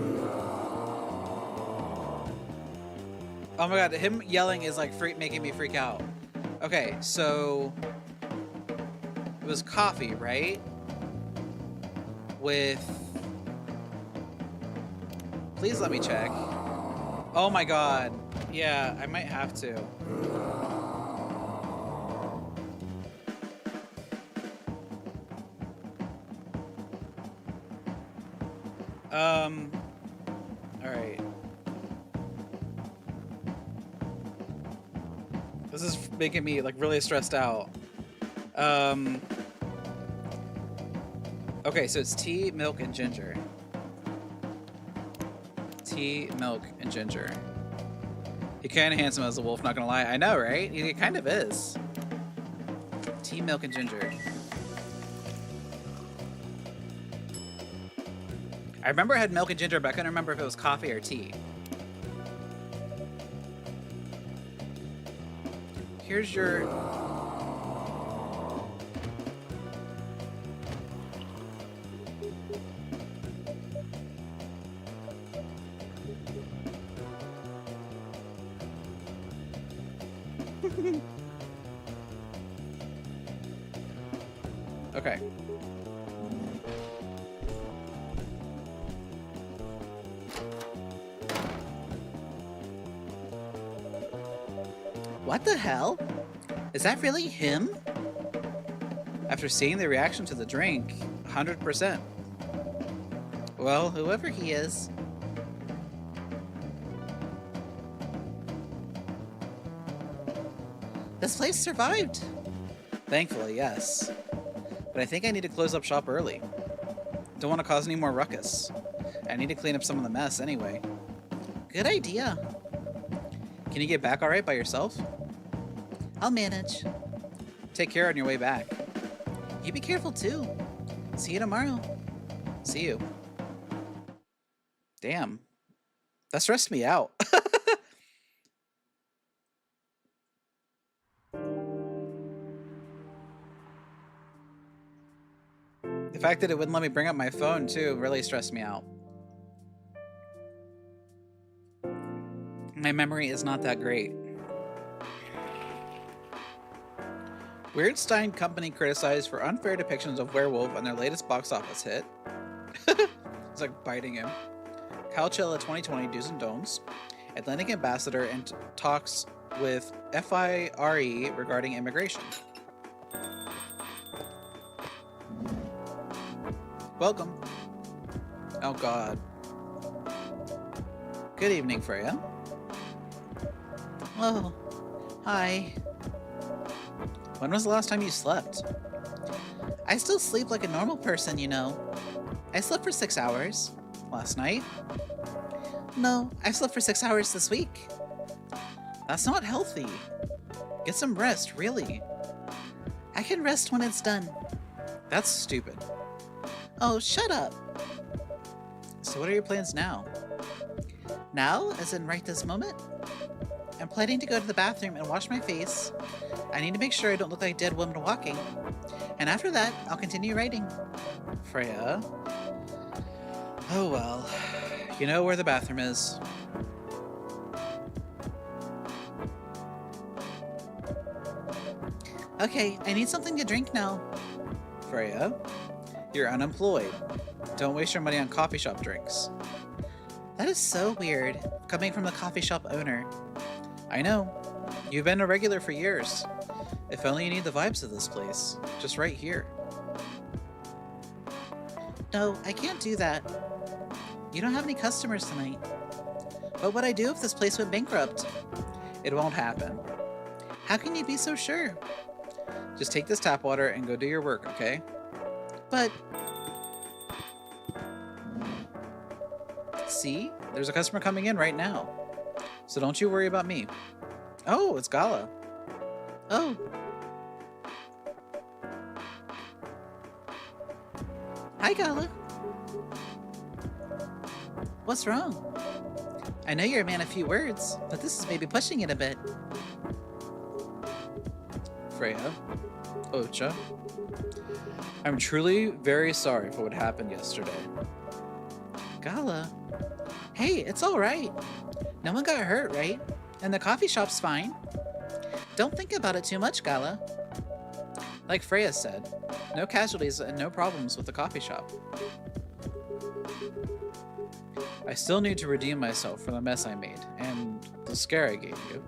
my god, him yelling is like making me freak out. Okay, so it was coffee, right? With... Please let me check. Oh my god. Yeah, I might have to. Alright. This is making me, like, really stressed out. Okay, so it's tea, milk, and ginger. Tea, milk, and ginger. He kind of handsome as a wolf, not gonna lie. I know, right? He kind of is. Tea, milk, and ginger. I remember I had milk and ginger, but I couldn't remember if it was coffee or tea. Here's your... Okay. What the hell? Is that really him? After seeing the reaction to the drink, 100%. Well, whoever he is. This place survived. Thankfully, yes. But I think I need to close up shop early. Don't want to cause any more ruckus. I need to clean up some of the mess anyway. Good idea. Can you get back alright by yourself? I'll manage. Take care on your way back. You be careful too. See you tomorrow. See you. Damn. That stressed me out. The fact that it wouldn't let me bring up my phone too really stressed me out. My memory is not that great. Weirdstein Company criticized for unfair depictions of werewolf on their latest box office hit. It's like biting him. Coachella 2020 Do's and Don'ts. Atlantic Ambassador and talks with FIRE regarding immigration. Welcome. Oh god. Good evening, Freya. Oh, hi. When was the last time you slept? I still sleep like a normal person, you know. I slept for 6 hours. Last night? No, I slept for 6 hours this week. That's not healthy. Get some rest, really. I can rest when it's done. That's stupid. Oh, shut up. So what are your plans now? Now, as in right this moment? I'm planning to go to the bathroom and wash my face. I need to make sure I don't look like a dead woman walking. And after that, I'll continue writing. Freya? Oh well. You know where the bathroom is. Okay, I need something to drink now. Freya? You're unemployed. Don't waste your money on coffee shop drinks. That is so weird, coming from the coffee shop owner. I know. You've been a regular for years. If only you need the vibes of this place. Just right here. No, I can't do that. You don't have any customers tonight. What would I do if this place went bankrupt? It won't happen. How can you be so sure? Just take this tap water and go do your work, okay? But... See? There's a customer coming in right now. So don't you worry about me. Oh, it's Gala. Oh. Hi, Gala. What's wrong? I know you're a man of few words, but this is maybe pushing it a bit. Freya. Ocha. I'm truly very sorry for what happened yesterday. Gala. Hey, it's alright. No one got hurt, right? And the coffee shop's fine. Don't think about it too much, Gala. Like Freya said, no casualties and no problems with the coffee shop. I still need to redeem myself for the mess I made and the scare I gave you.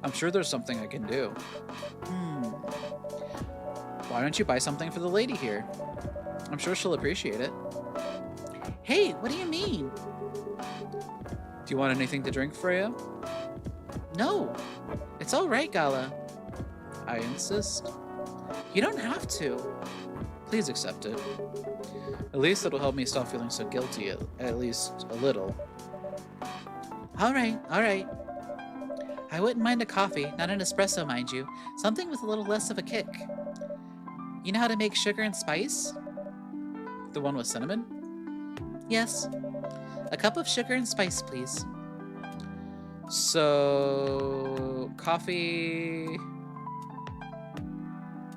I'm sure there's something I can do. Why don't you buy something for the lady here? I'm sure she'll appreciate it. Hey, what do you mean? Do you want anything to drink, Freya? No. It's alright, Gala. I insist. You don't have to. Please accept it. At least it'll help me stop feeling so guilty, at least a little. Alright, alright. I wouldn't mind a coffee, not an espresso, mind you. Something with a little less of a kick. You know how to make sugar and spice? The one with cinnamon? Yes. A cup of sugar and spice, please. So, coffee,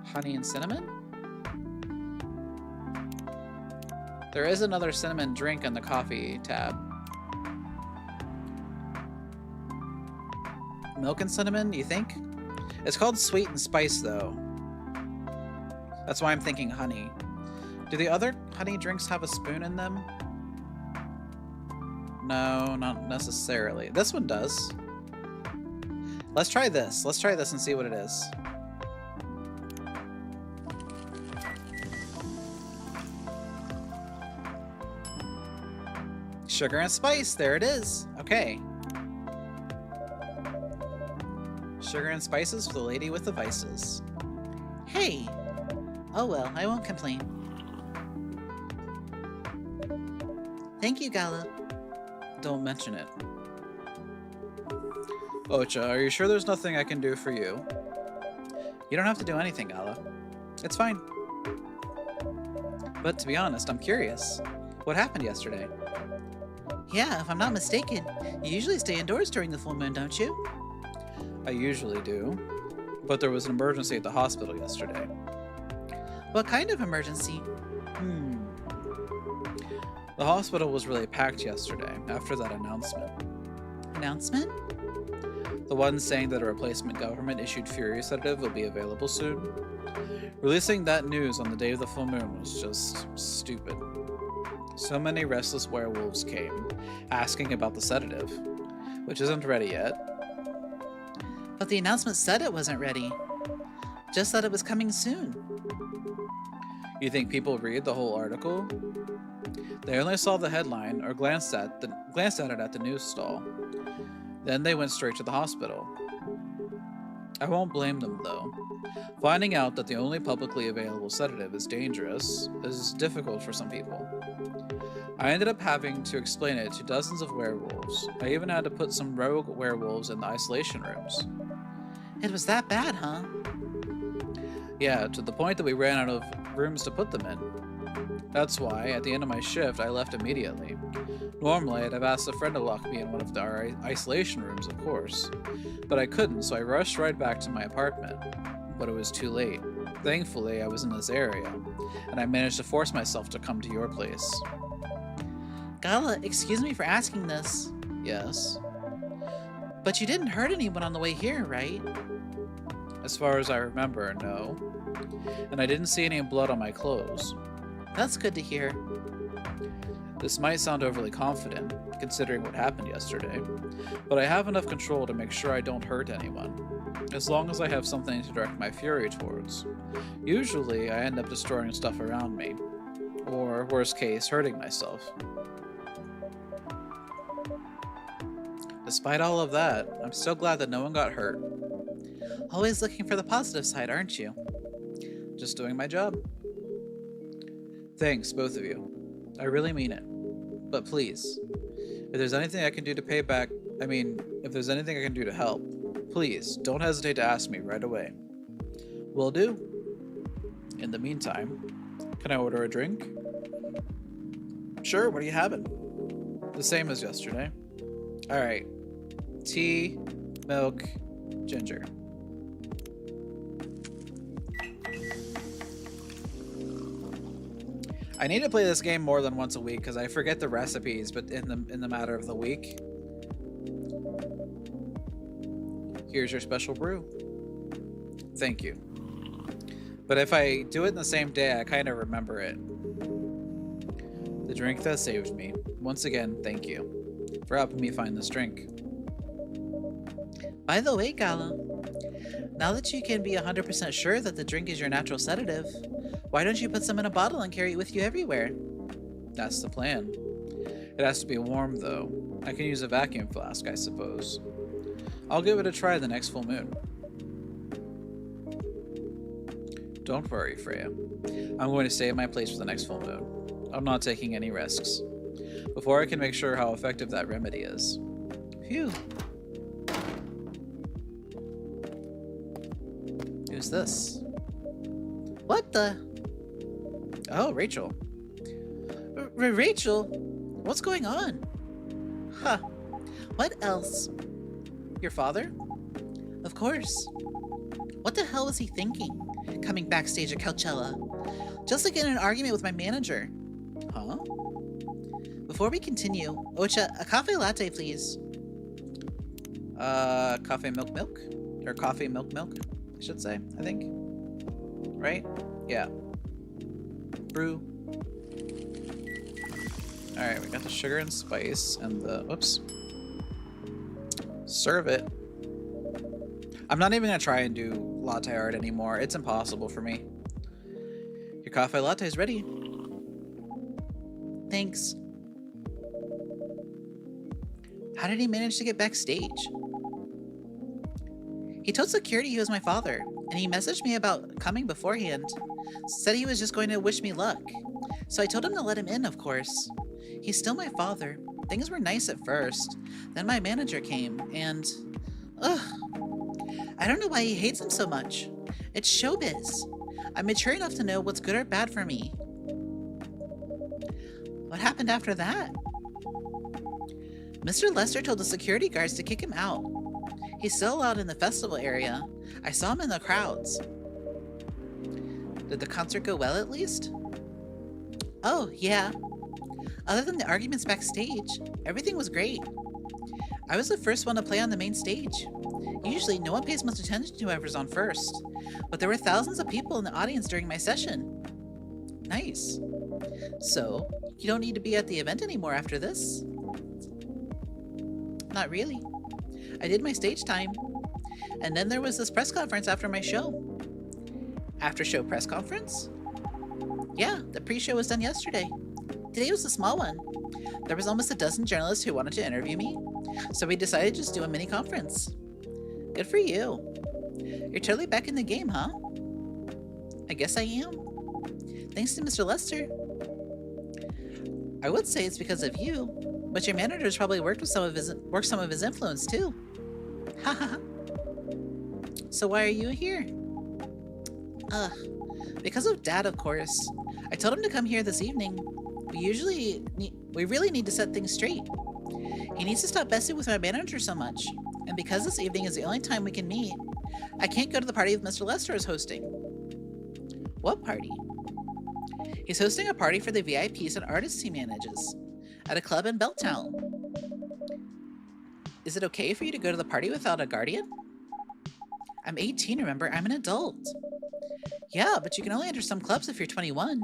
honey, and cinnamon? There is another cinnamon drink in the coffee tab. Milk and cinnamon, you think? It's called sweet and spice, though. That's why I'm thinking honey. Do the other honey drinks have a spoon in them? No, not necessarily. This one does. Let's try this. Let's try this and see what it is. Sugar and spice, there it is. Okay. Sugar and spices for the lady with the vices. Hey! Oh well, I won't complain. Thank you, Gala. Don't mention it. Ocha, are you sure there's nothing I can do for you? You don't have to do anything, Gala. It's fine. But to be honest, I'm curious. What happened yesterday? Yeah, if I'm not mistaken, you usually stay indoors during the full moon, don't you? I usually do. But there was an emergency at the hospital yesterday. What kind of emergency? The hospital was really packed yesterday after that announcement. Announcement? The one saying that a replacement government-issued Fury sedative will be available soon. Releasing that news on the day of the full moon was just stupid. So many restless werewolves came, asking about the sedative, which isn't ready yet. But the announcement said it wasn't ready. Just that it was coming soon. You think people read the whole article? They only saw the headline or glanced at it at the news stall. Then they went straight to the hospital. I won't blame them, though. Finding out that the only publicly available sedative is dangerous is difficult for some people. I ended up having to explain it to dozens of werewolves. I even had to put some rogue werewolves in the isolation rooms. It was that bad, huh? Yeah, to the point that we ran out of rooms to put them in. That's why, at the end of my shift, I left immediately. Normally, I'd have asked a friend to lock me in one of our isolation rooms, of course. But I couldn't, so I rushed right back to my apartment. But it was too late. Thankfully, I was in this area, and I managed to force myself to come to your place. Gala, excuse me for asking this. Yes? But you didn't hurt anyone on the way here, right? As far as I remember, no. And I didn't see any blood on my clothes. That's good to hear. This might sound overly confident, considering what happened yesterday, but I have enough control to make sure I don't hurt anyone, as long as I have something to direct my fury towards. Usually, I end up destroying stuff around me, or, worst case, hurting myself. Despite all of that, I'm so glad that no one got hurt. Always looking for the positive side, aren't you? Just doing my job. Thanks, both of you. I really mean it. But please, if there's anything I can do to pay back, if there's anything I can do to help, please don't hesitate to ask me right away. Will do. In the meantime, can I order a drink? Sure, what are you having? The same as yesterday. Alright. Tea, milk, ginger. I need to play this game more than once a week because I forget the recipes, but in the matter of the week. Here's your special brew. Thank you. But if I do it in the same day, I kind of remember it. The drink that saved me. Once again, thank you for helping me find this drink. By the way, Gala, now that you can be 100% sure that the drink is your natural sedative, why don't you put some in a bottle and carry it with you everywhere? That's the plan. It has to be warm, though. I can use a vacuum flask, I suppose. I'll give it a try the next full moon. Don't worry, Freya. I'm going to stay at my place for the next full moon. I'm not taking any risks. Before I can make sure how effective that remedy is. Phew. Who's this? What the? Oh, Rachel. Rachel? What's going on? Huh. What else? Your father? Of course. What the hell was he thinking, coming backstage at Coachella? Just to get in an argument with my manager. Huh? Before we continue, Ocha, a cafe latte, please. Coffee milk milk? Or coffee milk milk, I should say, I think. Right? Yeah. Brew. Alright, we got the sugar and spice and the... Whoops. Serve it. I'm not even gonna try and do latte art anymore. It's impossible for me. Your coffee latte is ready. Thanks. How did he manage to get backstage? He told security he was my father, and he messaged me about coming beforehand. Said he was just going to wish me luck. So I told him to let him in, of course. He's still my father. Things were nice at first. Then my manager came, and... Ugh. I don't know why he hates him so much. It's showbiz. I'm mature enough to know what's good or bad for me. What happened after that? Mr. Lester told the security guards to kick him out. He's still allowed in the festival area. I saw him in the crowds. Did the concert go well at least? Oh, yeah. Other than the arguments backstage, everything was great. I was the first one to play on the main stage. Usually, no one pays much attention to whoever's on first, but there were thousands of people in the audience during my session. Nice. So, you don't need to be at the event anymore after this? Not really. I did my stage time. And then there was this press conference after my show. After-show press conference? Yeah, the pre-show was done yesterday. Today was a small one. There was almost a dozen journalists who wanted to interview me, so we decided to just do a mini conference. Good for you. You're totally back in the game, huh? I guess I am. Thanks to Mr. Lester. I would say it's because of you, but your manager's probably worked some of his influence too. Haha. So why are you here? Because of Dad, of course. I told him to come here this evening. We really need to set things straight. He needs to stop messing with my manager so much. And because this evening is the only time we can meet, I can't go to the party Mr. Lester is hosting. What party? He's hosting a party for the VIPs and artists he manages at a club in Belltown. Is it okay for you to go to the party without a guardian? I'm 18, remember? I'm an adult. Yeah, but you can only enter some clubs if you're 21.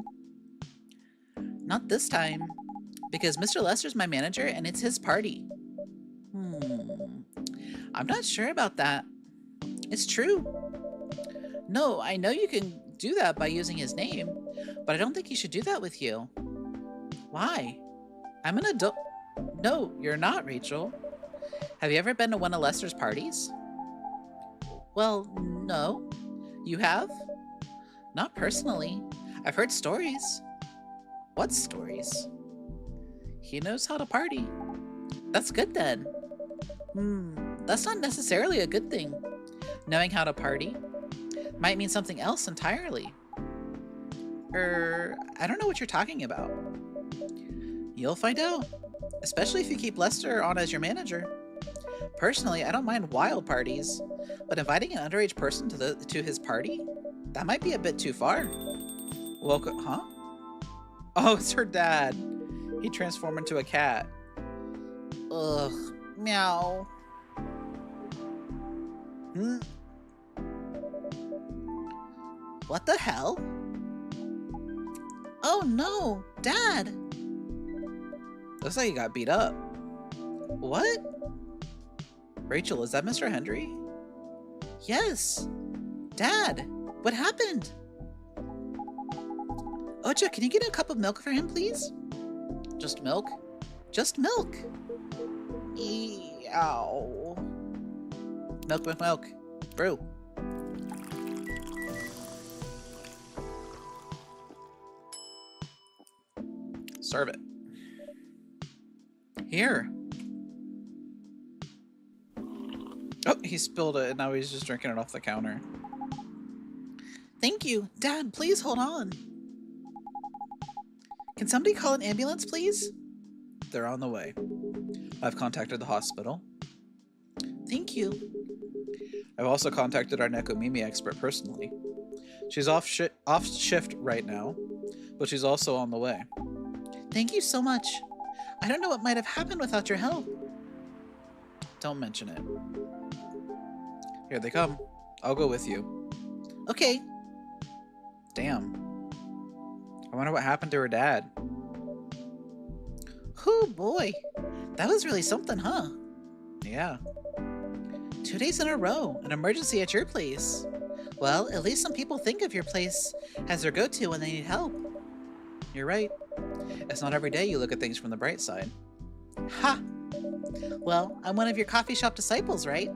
Not this time, because Mr. Lester's my manager and it's his party. I'm not sure about that. It's true. No, I know you can do that by using his name, but I don't think he should do that with you. Why? I'm an adult. No, you're not, Rachel. Have you ever been to one of Lester's parties? Well, no. You have? Not personally. I've heard stories. What stories? He knows how to party. That's good then. That's not necessarily a good thing. Knowing how to party might mean something else entirely. I don't know what you're talking about. You'll find out. Especially if you keep Lester on as your manager. Personally, I don't mind wild parties, but inviting an underage person to his party? That might be a bit too far. Welcome, huh? Oh, it's her dad. He transformed into a cat. Ugh, meow. What the hell? Oh no, Dad! Looks like he got beat up. What? Rachel, is that Mr. Hendry? Yes. Dad, what happened? Ocha, can you get a cup of milk for him, please? Just milk? Just milk. Ow. Milk with milk. Brew. Serve it. Here. Oh, he spilled it and now he's just drinking it off the counter. Thank you. Dad, please hold on. Can somebody call an ambulance, please? They're on the way. I've contacted the hospital. Thank you. I've also contacted our Nekomimi expert personally. She's off shift right now, but she's also on the way. Thank you so much. I don't know what might have happened without your help. Don't mention it. Here they come. I'll go with you. Okay. Damn. I wonder what happened to her dad. Oh boy. That was really something, huh? Yeah. 2 days in a row, an emergency at your place. Well, at least some people think of your place as their go-to when they need help. You're right. It's not every day you look at things from the bright side. Ha! Well, I'm one of your coffee shop disciples, right?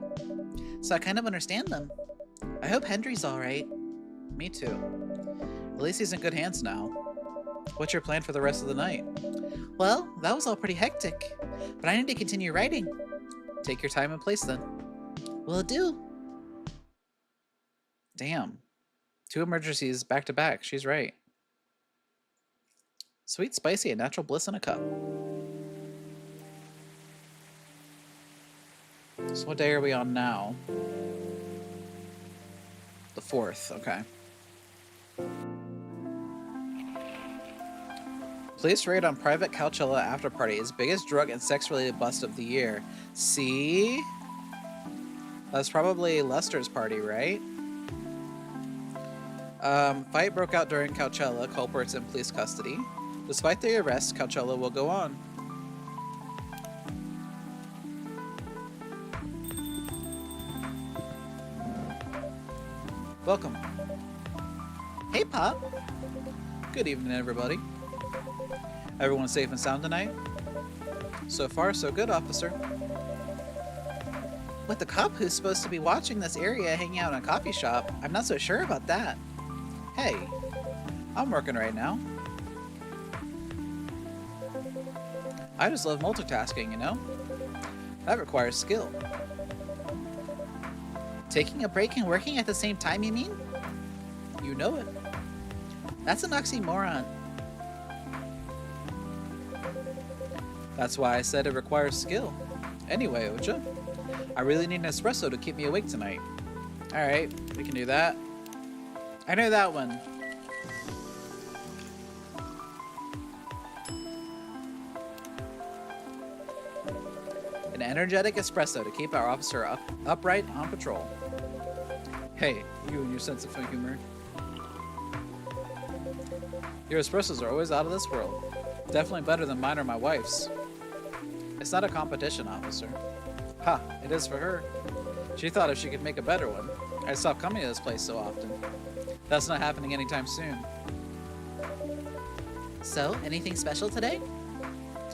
So I kind of understand them. I hope Henry's alright. Me too. At least he's in good hands now. What's your plan for the rest of the night? Well, that was all pretty hectic, but I need to continue writing. Take your time and place then. Will do. Damn. 2 emergencies back to back. She's right. Sweet, spicy, and natural bliss in a cup. So what day are we on now? The 4th, okay. Police raid on private Coachella after party is biggest drug and sex-related bust of the year. See? That's probably Lester's party, right? Fight broke out during Coachella, culprits in police custody. Despite the arrest, Coachella will go on. Welcome. Hey, Pop. Good evening, everybody. Everyone safe and sound tonight? So far, so good, officer. With the cop who's supposed to be watching this area hanging out in a coffee shop, I'm not so sure about that. Hey, I'm working right now. I just love multitasking, you know? That requires skill. Taking a break and working at the same time, you mean? You know it. That's an oxymoron. That's why I said it requires skill. Anyway, Ocha, I really need an espresso to keep me awake tonight. Alright, we can do that. I know that one. An energetic espresso to keep our officer upright on patrol. Hey, you and your sense of humor. Your espressos are always out of this world. Definitely better than mine or my wife's. It's not a competition, officer. Ha, it is for her. She thought if she could make a better one, I'd stop coming to this place so often. That's not happening anytime soon. So, anything special today?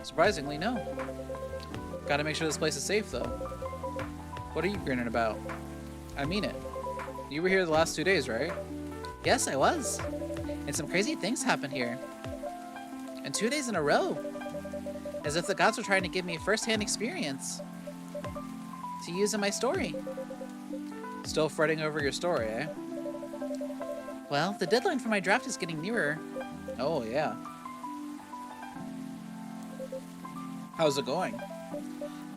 Surprisingly, no. Gotta make sure this place is safe, though. What are you grinning about? I mean it. You were here the last 2 days, right? Yes, I was. And some crazy things happened here. And 2 days in a row. As if the gods were trying to give me first-hand experience to use in my story. Still fretting over your story, eh? Well, the deadline for my draft is getting nearer. Oh, yeah. How's it going?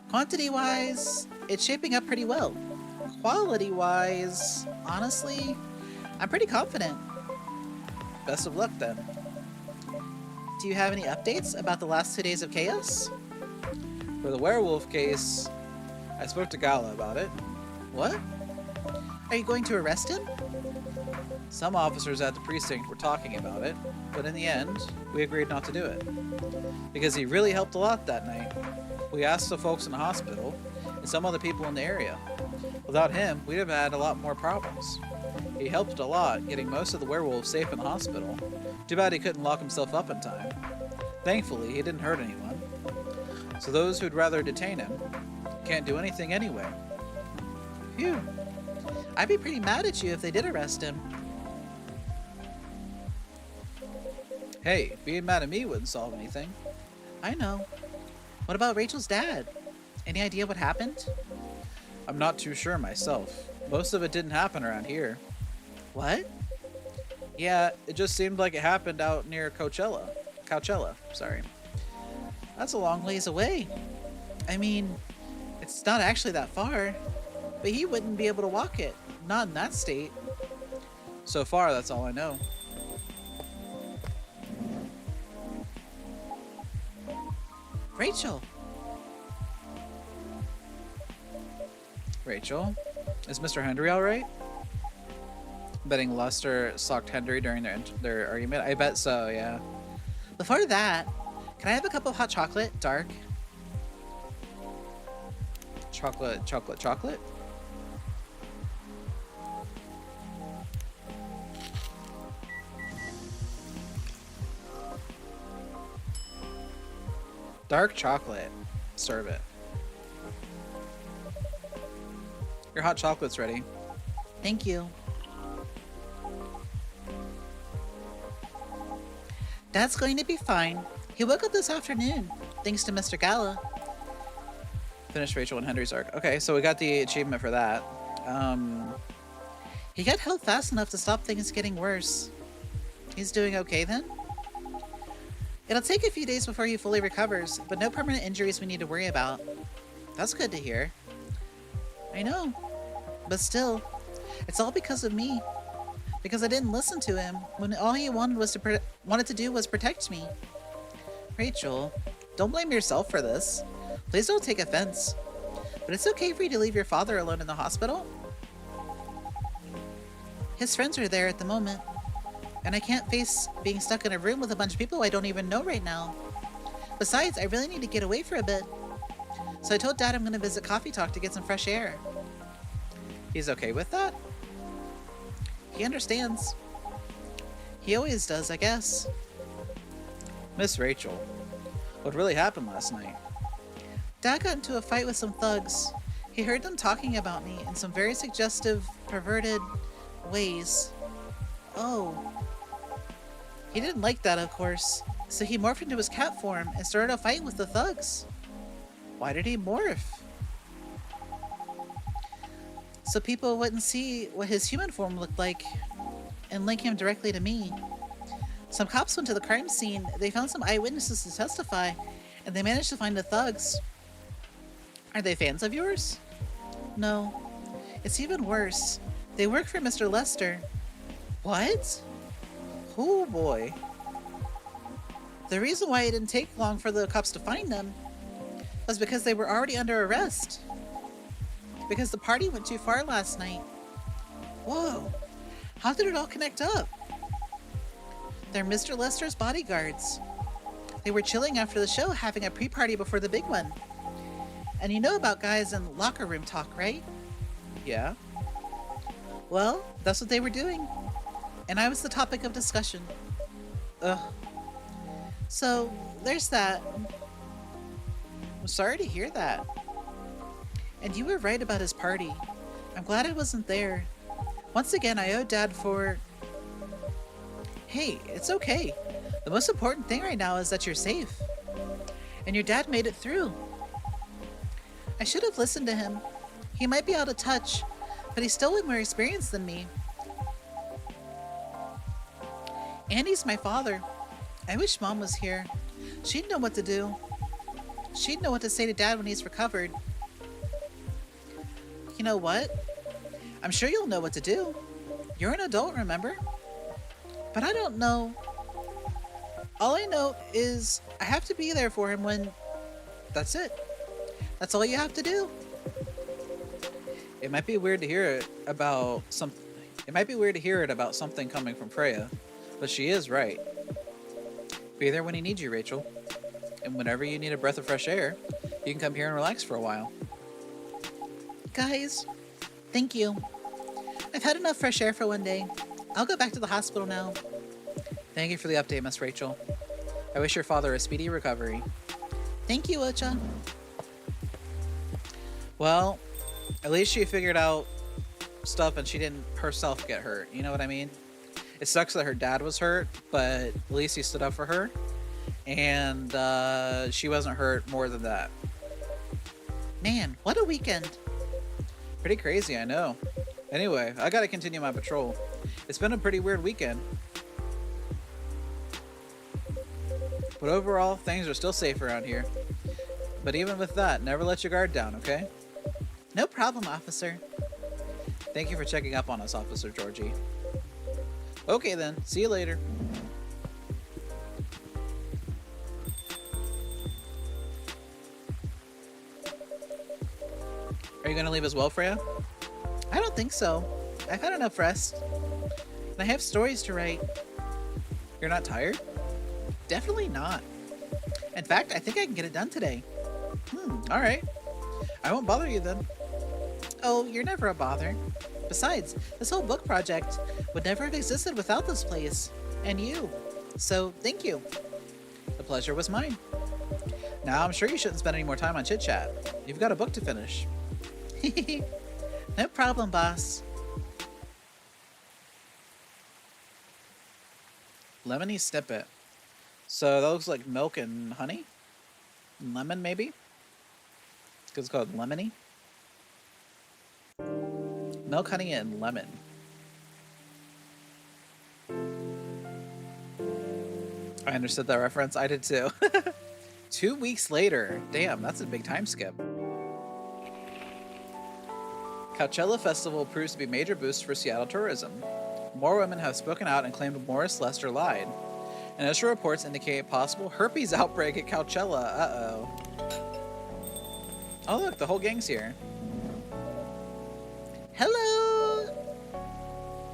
Quantity-wise, it's shaping up pretty well. Quality-wise, honestly, I'm pretty confident. Best of luck, then. Do you have any updates about the last 2 days of chaos? For the werewolf case, I spoke to Gala about it. What? Are you going to arrest him? Some officers at the precinct were talking about it, but in the end, we agreed not to do it. Because he really helped a lot that night. We asked the folks in the hospital, and some other people in the area. Without him, we'd have had a lot more problems. He helped a lot, getting most of the werewolves safe in the hospital. Too bad he couldn't lock himself up in time. Thankfully, he didn't hurt anyone. So those who'd rather detain him can't do anything anyway. Phew. I'd be pretty mad at you if they did arrest him. Hey, being mad at me wouldn't solve anything. I know. What about Rachel's dad? Any idea what happened? I'm not too sure myself. Most of it didn't happen around here. What? Yeah, it just seemed like it happened out near Coachella, sorry. That's a long ways away. I mean, it's not actually that far, but he wouldn't be able to walk it. Not in that state. So far, that's all I know. Rachel. Rachel? Is Mr. Henry alright? Betting Lester socked Henry during their argument? I bet so, yeah. Before that, can I have a cup of hot chocolate, dark? Chocolate, chocolate, chocolate? Dark chocolate. Serve it. Your hot chocolate's ready. Thank you. Dad's going to be fine. He woke up this afternoon, thanks to Mr. Gala. Finished Rachel and Henry's arc. Okay, so we got the achievement for that. He got healed fast enough to stop things getting worse. He's doing okay then? It'll take a few days before he fully recovers, but no permanent injuries we need to worry about. That's good to hear. I know, but still, it's all because of me. Because I didn't listen to him when all he wanted to do was protect me. Rachel, don't blame yourself for this. Please don't take offense. But it's okay for you to leave your father alone in the hospital. His friends are there at the moment, and I can't face being stuck in a room with a bunch of people I don't even know right now. Besides, I really need to get away for a bit. So I told Dad I'm going to visit Coffee Talk to get some fresh air. He's okay with that? He understands. He always does, I guess. Miss Rachel, what really happened last night? Dad got into a fight with some thugs. He heard them talking about me in some very suggestive, perverted ways. Oh. He didn't like that, of course, so he morphed into his cat form and started a fight with the thugs. Why did he morph? So people wouldn't see what his human form looked like and link him directly to me. Some cops went to the crime scene, they found some eyewitnesses to testify, and they managed to find the thugs. Are they fans of yours? No. It's even worse. They work for Mr. Lester. What? Oh boy. The reason why it didn't take long for the cops to find them was because they were already under arrest. Because the party went too far last night. Whoa. How did it all connect up? They're Mr. Lester's bodyguards. They were chilling after the show, having a pre-party before the big one. And you know about guys in locker room talk, right? Yeah. Well, that's what they were doing. And I was the topic of discussion. Ugh. So, there's that. I'm sorry to hear that. And you were right about his party. I'm glad I wasn't there. Once again, I owe Dad for... Hey, it's okay. The most important thing right now is that you're safe. And your dad made it through. I should have listened to him. He might be out of touch, but he's still way more experienced than me. Andy's my father. I wish Mom was here. She'd know what to do. She'd know what to say to Dad when he's recovered. You know what? I'm sure you'll know what to do. You're an adult, remember? But I don't know. All I know is I have to be there for him when... That's it. That's all you have to do. It might be weird to hear it about some. It might be weird to hear it about something coming from Freya, but she is right. Be there when he needs you, Rachel. And whenever you need a breath of fresh air, you can come here and relax for a while. Guys, thank you. I've had enough fresh air for one day. I'll go back to the hospital now. Thank you for the update, Miss Rachel. I wish your father a speedy recovery. Thank you, Ocha. Well, at least she figured out stuff and she didn't herself get hurt. You know what I mean? It sucks that her dad was hurt, but at least he stood up for her. And she wasn't hurt more than that. Man, what a weekend. Pretty crazy, I know. Anyway, I gotta continue my patrol. It's been a pretty weird weekend. But overall, things are still safe around here. But even with that, never let your guard down, okay? No problem, officer. Thank you for checking up on us, Officer Georgie. Okay then, see you later. Are you gonna leave as well, Freya? I don't think so. I've had enough rest. And I have stories to write. You're not tired? Definitely not. In fact, I think I can get it done today. Alright. I won't bother you then. Oh, you're never a bother. Besides, this whole book project would never have existed without this place. And you. So, thank you. The pleasure was mine. Now, I'm sure you shouldn't spend any more time on chit-chat. You've got a book to finish. No problem, boss. Lemony Snippet. So that looks like milk and honey? Lemon, maybe? Because it's called Lemony? Milk, honey, and lemon. I understood that reference. I did too. 2 weeks later. Damn, that's a big time skip. Coachella Festival proves to be a major boost for Seattle tourism. More women have spoken out and claimed Morris Lester lied. Initial reports indicate a possible herpes outbreak at Coachella. Uh-oh. Oh look, the whole gang's here. Hello!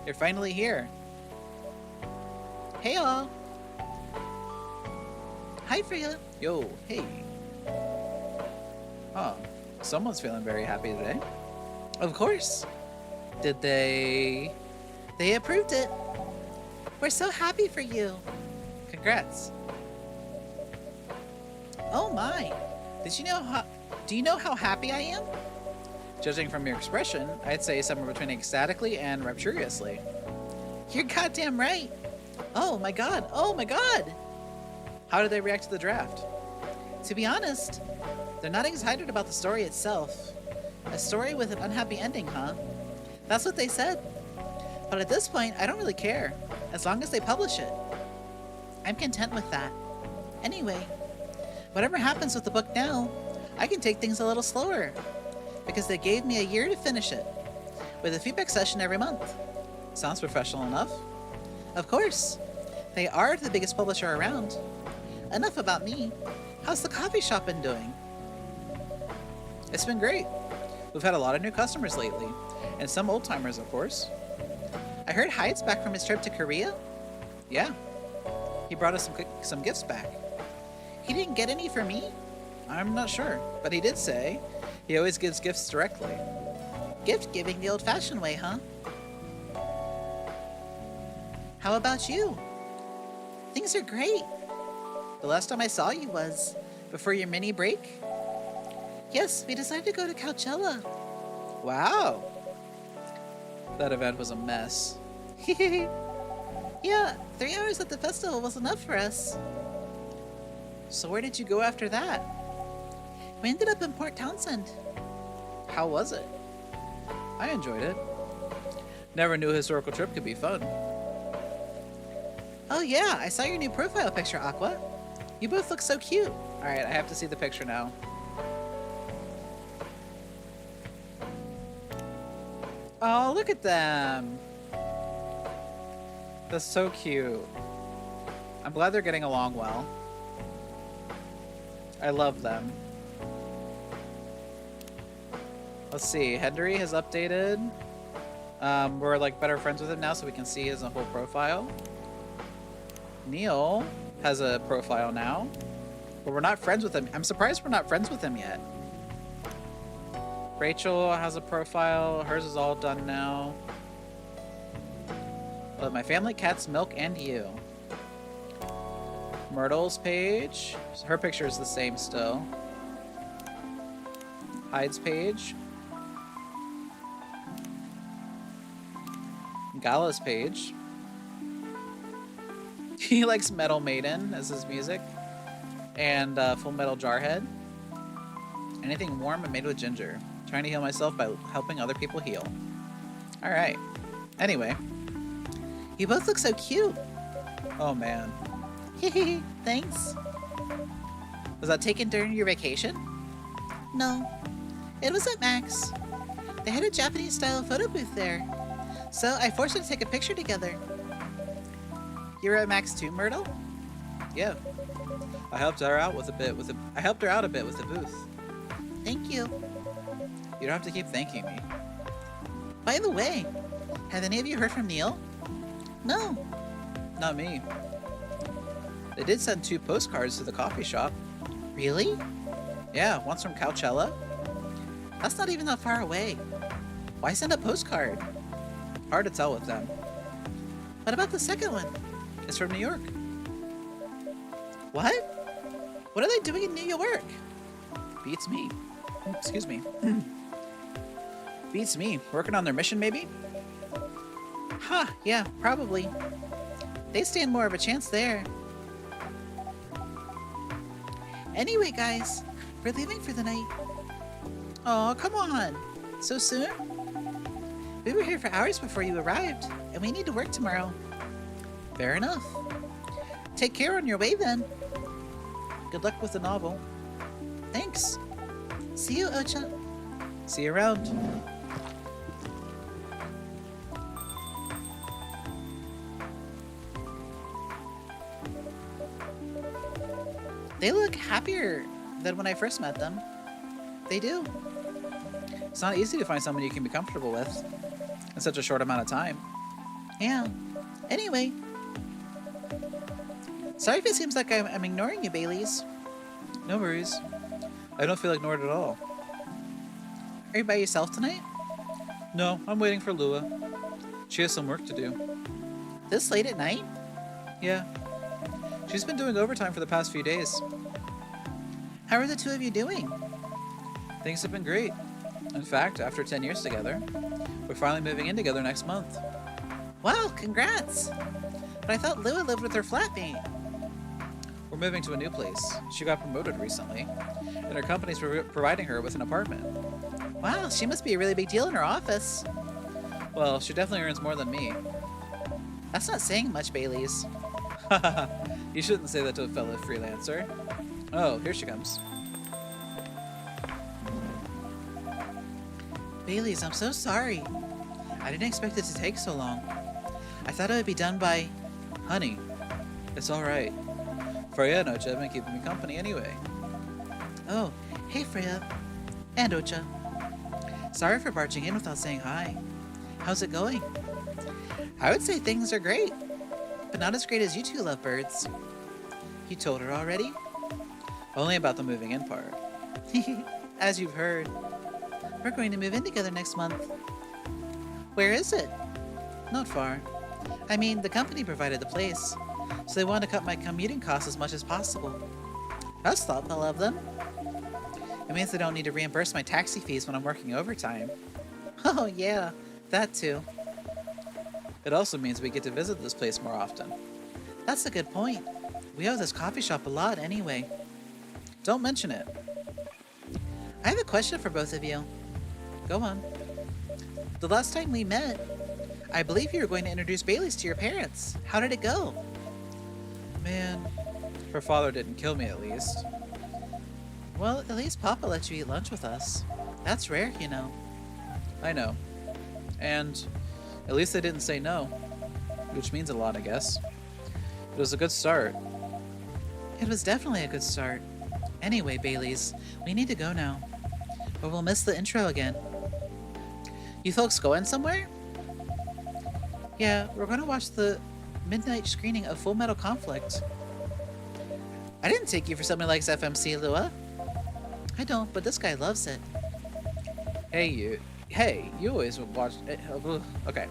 You're finally here. Hey all. Hi, Freya. Yo, hey. Oh, someone's feeling very happy today. Of course. Did they... They approved it. We're so happy for you. Congrats. Oh my. Do you know how happy I am? Judging from your expression, I'd say somewhere between ecstatically and rapturously. You're goddamn right. Oh my god. Oh my god. How did they react to the draft? To be honest, they're not excited about the story itself. A story with an unhappy ending, huh? That's what they said. But at this point, I don't really care, as long as they publish it. I'm content with that. Anyway, whatever happens with the book now, I can take things a little slower, because they gave me a year to finish it, with a feedback session every month. Sounds professional enough. Of course. They are the biggest publisher around. Enough about me. How's the coffee shop been doing? It's been great. We've had a lot of new customers lately, and some old-timers, of course. I heard Hyde's back from his trip to Korea. Yeah. He brought us some gifts back. He didn't get any for me? I'm not sure, but he did say he always gives gifts directly. Gift giving the old-fashioned way, huh? How about you? Things are great. The last time I saw you was before your mini break. Yes, we decided to go to Coachella. Wow. That event was a mess. Yeah, 3 hours at the festival was enough for us. So where did you go after that? We ended up in Port Townsend. How was it? I enjoyed it. Never knew a historical trip could be fun. Oh yeah, I saw your new profile picture, Aqua. You both look so cute. Alright, I have to see the picture now. Oh, look at them. That's so cute. I'm glad they're getting along well. I love them. Let's see. Henry has updated. We're like better friends with him now, so we can see his whole profile. Neil has a profile now, but we're not friends with him. I'm surprised we're not friends with him yet. Rachel has a profile. Hers is all done now. But my family, cats, milk, and you. Myrtle's page. Her picture is the same still. Hyde's page. Gala's page. He likes Metal Maiden as his music. And Full Metal Jarhead. Anything warm and made with ginger. Trying to heal myself by helping other people heal. Alright. Anyway. You both look so cute. Oh man. Thanks. Was that taken during your vacation? No, it was at Max. They had a Japanese-style photo booth there, so I forced her to take a picture together. You were at Max too, Myrtle? Yeah. I helped her out a bit with the booth. Thank you. You don't have to keep thanking me. By the way, have any of you heard from Neil? No. Not me. They did send 2 postcards to the coffee shop. Really? Yeah, one's from Coachella. That's not even that far away. Why send a postcard? Hard to tell with them. What about the second one? It's from New York. What? What are they doing in New York? Beats me. Excuse me. Beats me. Working on their mission, maybe? Huh, yeah, probably. They stand more of a chance there. Anyway, guys, we're leaving for the night. Oh, come on. So soon? We were here for hours before you arrived, and we need to work tomorrow. Fair enough. Take care on your way, then. Good luck with the novel. Thanks. See you, Ocha. See you around. They look happier than when I first met them. They do. It's not easy to find someone you can be comfortable with in such a short amount of time. Yeah. Anyway. Sorry if it seems like I'm ignoring you, Baileys. No worries. I don't feel ignored at all. Are you by yourself tonight? No, I'm waiting for Lua. She has some work to do. This late at night? Yeah. She's been doing overtime for the past few days. How are the two of you doing? Things have been great. In fact, after 10 years together, we're finally moving in together next month. Wow, congrats! But I thought Lua lived with her flatmate. We're moving to a new place. She got promoted recently, and her company's providing her with an apartment. Wow, she must be a really big deal in her office. Well, she definitely earns more than me. That's not saying much, Baileys. You shouldn't say that to a fellow freelancer. Oh, here she comes. Baileys, I'm so sorry. I didn't expect it to take so long. I thought it would be done by... Honey, it's alright. Freya and Ocha have been keeping me company anyway. Oh, hey Freya. And Ocha. Sorry for barging in without saying hi. How's it going? I would say things are great, but not as great as you two lovebirds. You told her already? Only about the moving in part. As you've heard. We're going to move in together next month. Where is it? Not far. I mean, the company provided the place, so they want to cut my commuting costs as much as possible. That's thoughtful of them. It means they don't need to reimburse my taxi fees when I'm working overtime. Oh yeah, that too. It also means we get to visit this place more often. That's a good point. We owe this coffee shop a lot anyway. Don't mention it. I have a question for both of you. Go on. The last time we met, I believe you were going to introduce Baileys to your parents. How did it go? Man, her father didn't kill me at least. Well, at least Papa let you eat lunch with us. That's rare, you know. I know. And at least they didn't say no, which means a lot, I guess. It was a good start. It was definitely a good start. Anyway, Baileys, we need to go now, or we'll miss the intro again. You folks going somewhere? Yeah, we're going to watch the midnight screening of Full Metal Conflict. I didn't take you for something like FMC, Lua. I don't, but this guy loves it. Hey, you always watched. Okay.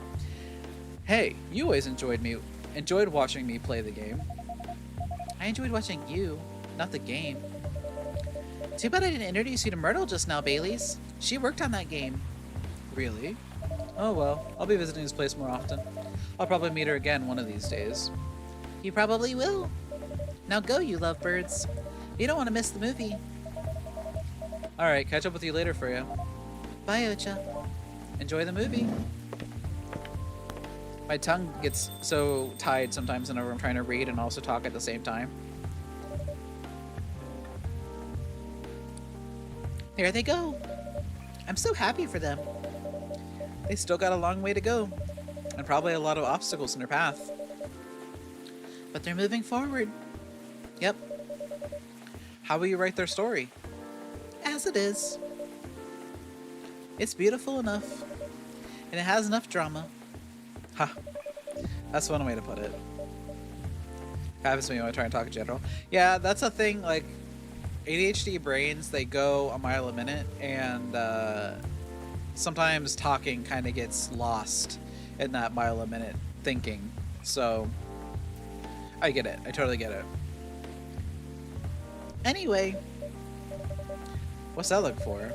Hey, you always enjoyed watching me play the game. I enjoyed watching you, not the game. Too bad I didn't introduce you to Myrtle just now, Baileys. She worked on that game. Really? Oh well, I'll be visiting this place more often. I'll probably meet her again one of these days. You probably will. Now go, you lovebirds. You don't want to miss the movie. Alright, catch up with you later, Freya. Bye, Ocha. Enjoy the movie. My tongue gets so tied sometimes whenever I'm trying to read and also talk at the same time. There they go. I'm so happy for them. They still got a long way to go, and probably a lot of obstacles in their path. But they're moving forward. Yep. How will you write their story? As it is. It's beautiful enough. And it has enough drama. Ha. That's one way to put it. Happens to me when I try and talk in general. Yeah, that's a thing, like, ADHD brains, they go a mile a minute, and sometimes talking kind of gets lost in that mile a minute thinking. So, I get it. I totally get it. Anyway, What's that look for?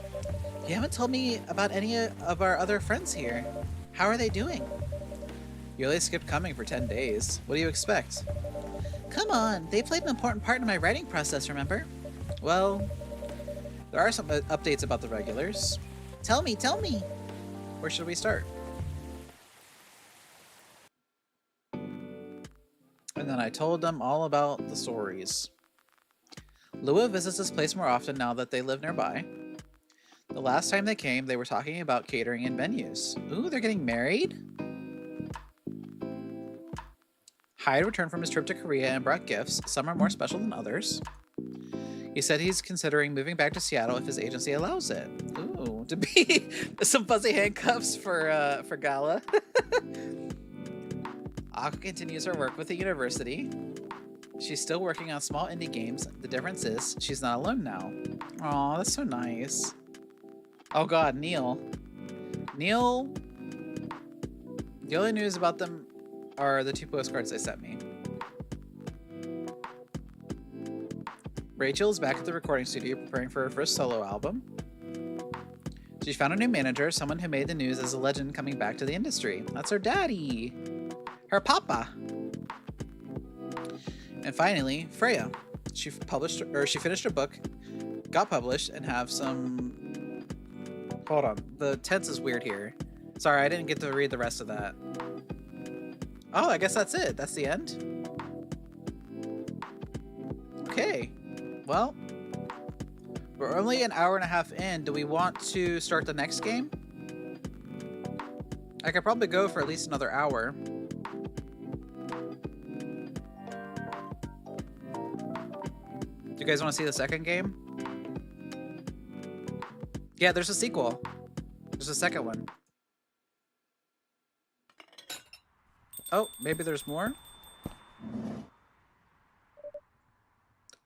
you haven't told me about any of our other friends here. How are they doing? You only skipped coming for 10 days. What do you expect? Come on, they played an important part in my writing process, remember? Well, there are some updates about the regulars. Tell me. Where should we start? And then I told them all about the stories. Lua visits this place more often now that they live nearby. The last time they came, they were talking about catering and venues. Ooh, they're getting married? Hyde returned from his trip to Korea and brought gifts. Some are more special than others. He said he's considering moving back to Seattle if his agency allows it. Ooh, to be some fuzzy handcuffs for Gala. Aqua continues her work with the university. She's still working on small indie games. The difference is she's not alone now. Aw, that's so nice. Oh god, Neil. Neil... The only news about them are the 2 postcards they sent me. Rachel is back at the recording studio preparing for her first solo album. She found a new manager, someone who made the news as a legend coming back to the industry. That's her daddy. Her papa. And finally, Freya. She finished her book, got published, and have some... Hold on. The tense is weird here. Sorry, I didn't get to read the rest of that. Oh, I guess that's it. That's the end? Okay. Well, we're only an hour and a half in. Do we want to start the next game? I could probably go for at least another hour. Do you guys want to see the second game? Yeah, there's a sequel. There's a second one. Oh, maybe there's more?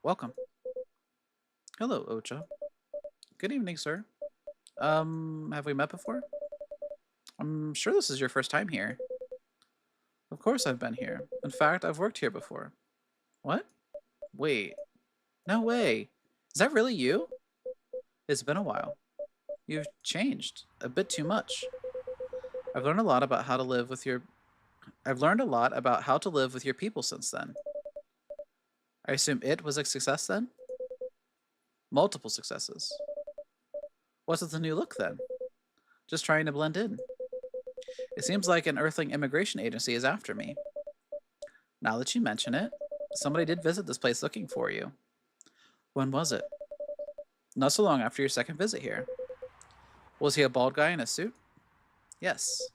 Welcome. Hello, Ocha. Good evening, sir. Have we met before? I'm sure this is your first time here. Of course I've been here. In fact, I've worked here before. What? Wait. No way. Is that really you? It's been a while. You've changed. A bit too much. I've learned a lot about how to live with your people since then. I assume it was a success then? Multiple successes. What's with the new look then? Just trying to blend in. It seems like an Earthling immigration agency is after me. Now that you mention it, somebody did visit this place looking for you. When was it? Not so long after your second visit here. Was he a bald guy in a suit? Yes.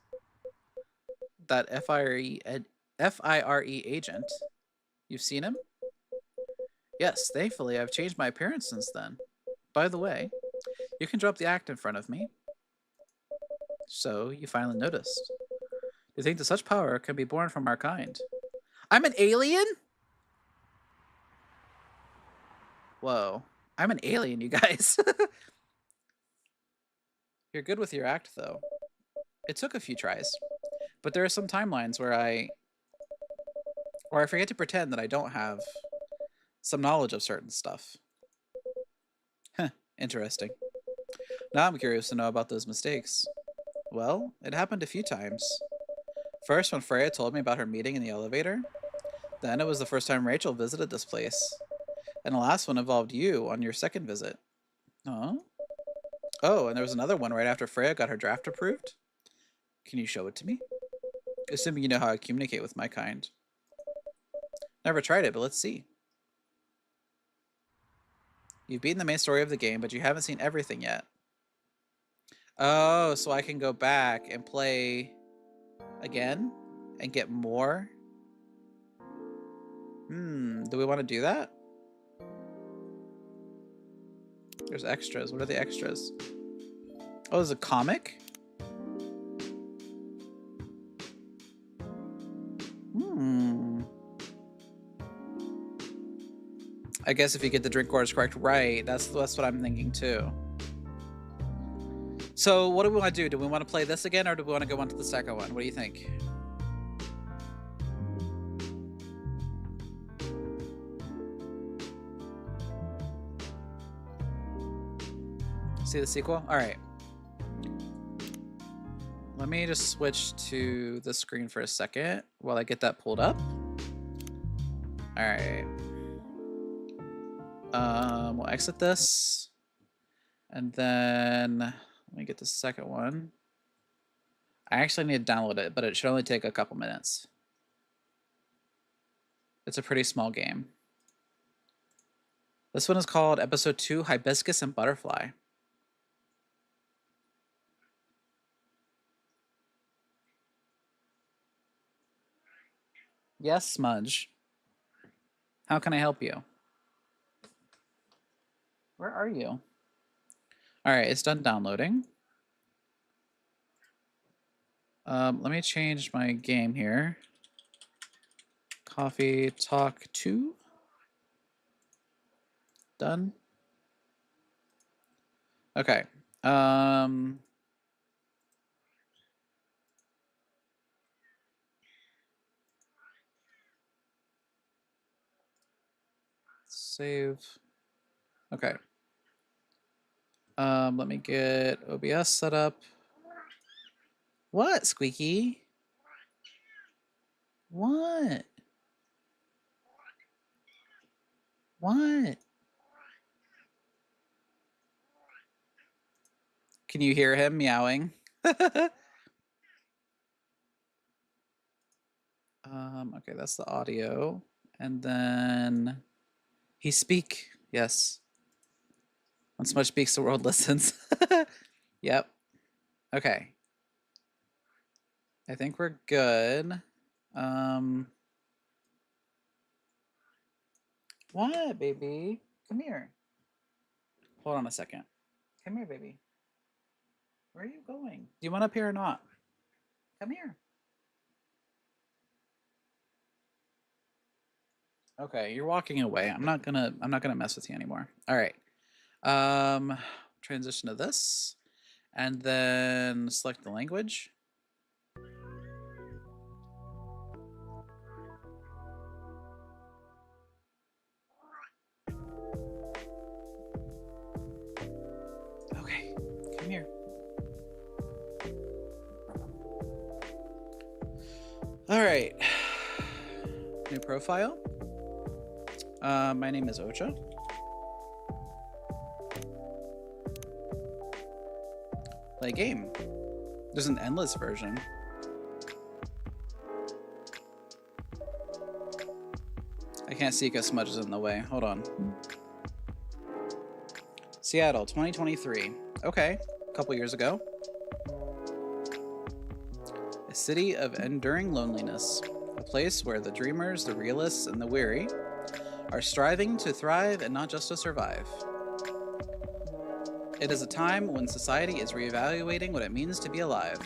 That FIRE agent. You've seen him? Yes, thankfully I've changed my appearance since then. By the way, you can drop the act in front of me. So, you finally noticed. Do you think that such power can be born from our kind? I'm an alien? Whoa. I'm an alien, you guys. You're good with your act, though. It took a few tries. But there are some timelines where I forget to pretend that I don't have some knowledge of certain stuff. Huh, interesting. Now I'm curious to know about those mistakes. Well, it happened a few times. First, when Freya told me about her meeting in the elevator. Then it was the first time Rachel visited this place. And the last one involved you on your second visit. Oh? Oh, and there was another one right after Freya got her draft approved. Can you show it to me? Assuming you know how I communicate with my kind. Never tried it, but let's see. You've beaten the main story of the game, but you haven't seen everything yet. Oh, so I can go back and play again and get more? Do we want to do that? There's extras. What are the extras? Oh, there's a comic? I guess if you get the drink orders correct, right? That's what I'm thinking too. So what do we want to do? Do we want to play this again, or do we want to go on to the second one? What do you think? See the sequel? All right. Let me just switch to the screen for a second while I get that pulled up. All right. We'll exit this, and then let me get the second one. I actually need to download it, but it should only take a couple minutes. It's a pretty small game. This one is called Episode 2, Hibiscus and Butterfly. Yes, Smudge. How can I help you? Where are you? All right, it's done downloading. Let me change my game here. Coffee Talk 2. Done. Okay. Save. Okay. Let me get OBS set up. What, Squeaky? What? What? Can you hear him meowing? Okay, that's the audio. And then he speak. Yes. When Smudge speaks, the world listens. Yep. Okay. I think we're good. What, baby? Come here. Hold on a second. Come here, baby. Where are you going? Do you want up here or not? Come here. Okay, you're walking away. I'm not gonna mess with you anymore. All right. Transition to this, and then select the language. Okay, come here. All right. New profile. My name is Ocha. Play game. There's an endless version. I can't see because Smudge is in the way. Hold on. Seattle, 2023. Okay, a couple years ago. A city of enduring loneliness. A place where the dreamers, the realists, and the weary are striving to thrive and not just to survive. It is a time when society is reevaluating what it means to be alive.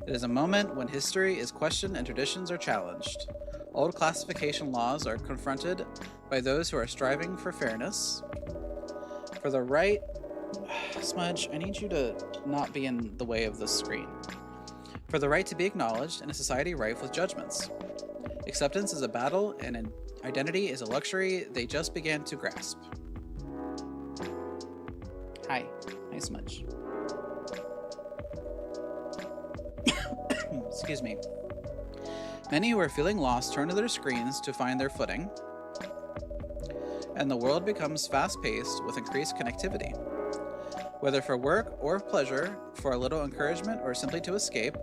It is a moment when history is questioned and traditions are challenged. Old classification laws are confronted by those who are striving for fairness. For the right... Smudge, I need you to not be in the way of the screen. For the right to be acknowledged in a society rife with judgments. Acceptance is a battle, and an identity is a luxury they just began to grasp. Hi. Hi, Smudge. Excuse me. Many who are feeling lost turn to their screens to find their footing, and the world becomes fast-paced with increased connectivity. Whether for work or pleasure, for a little encouragement, or simply to escape,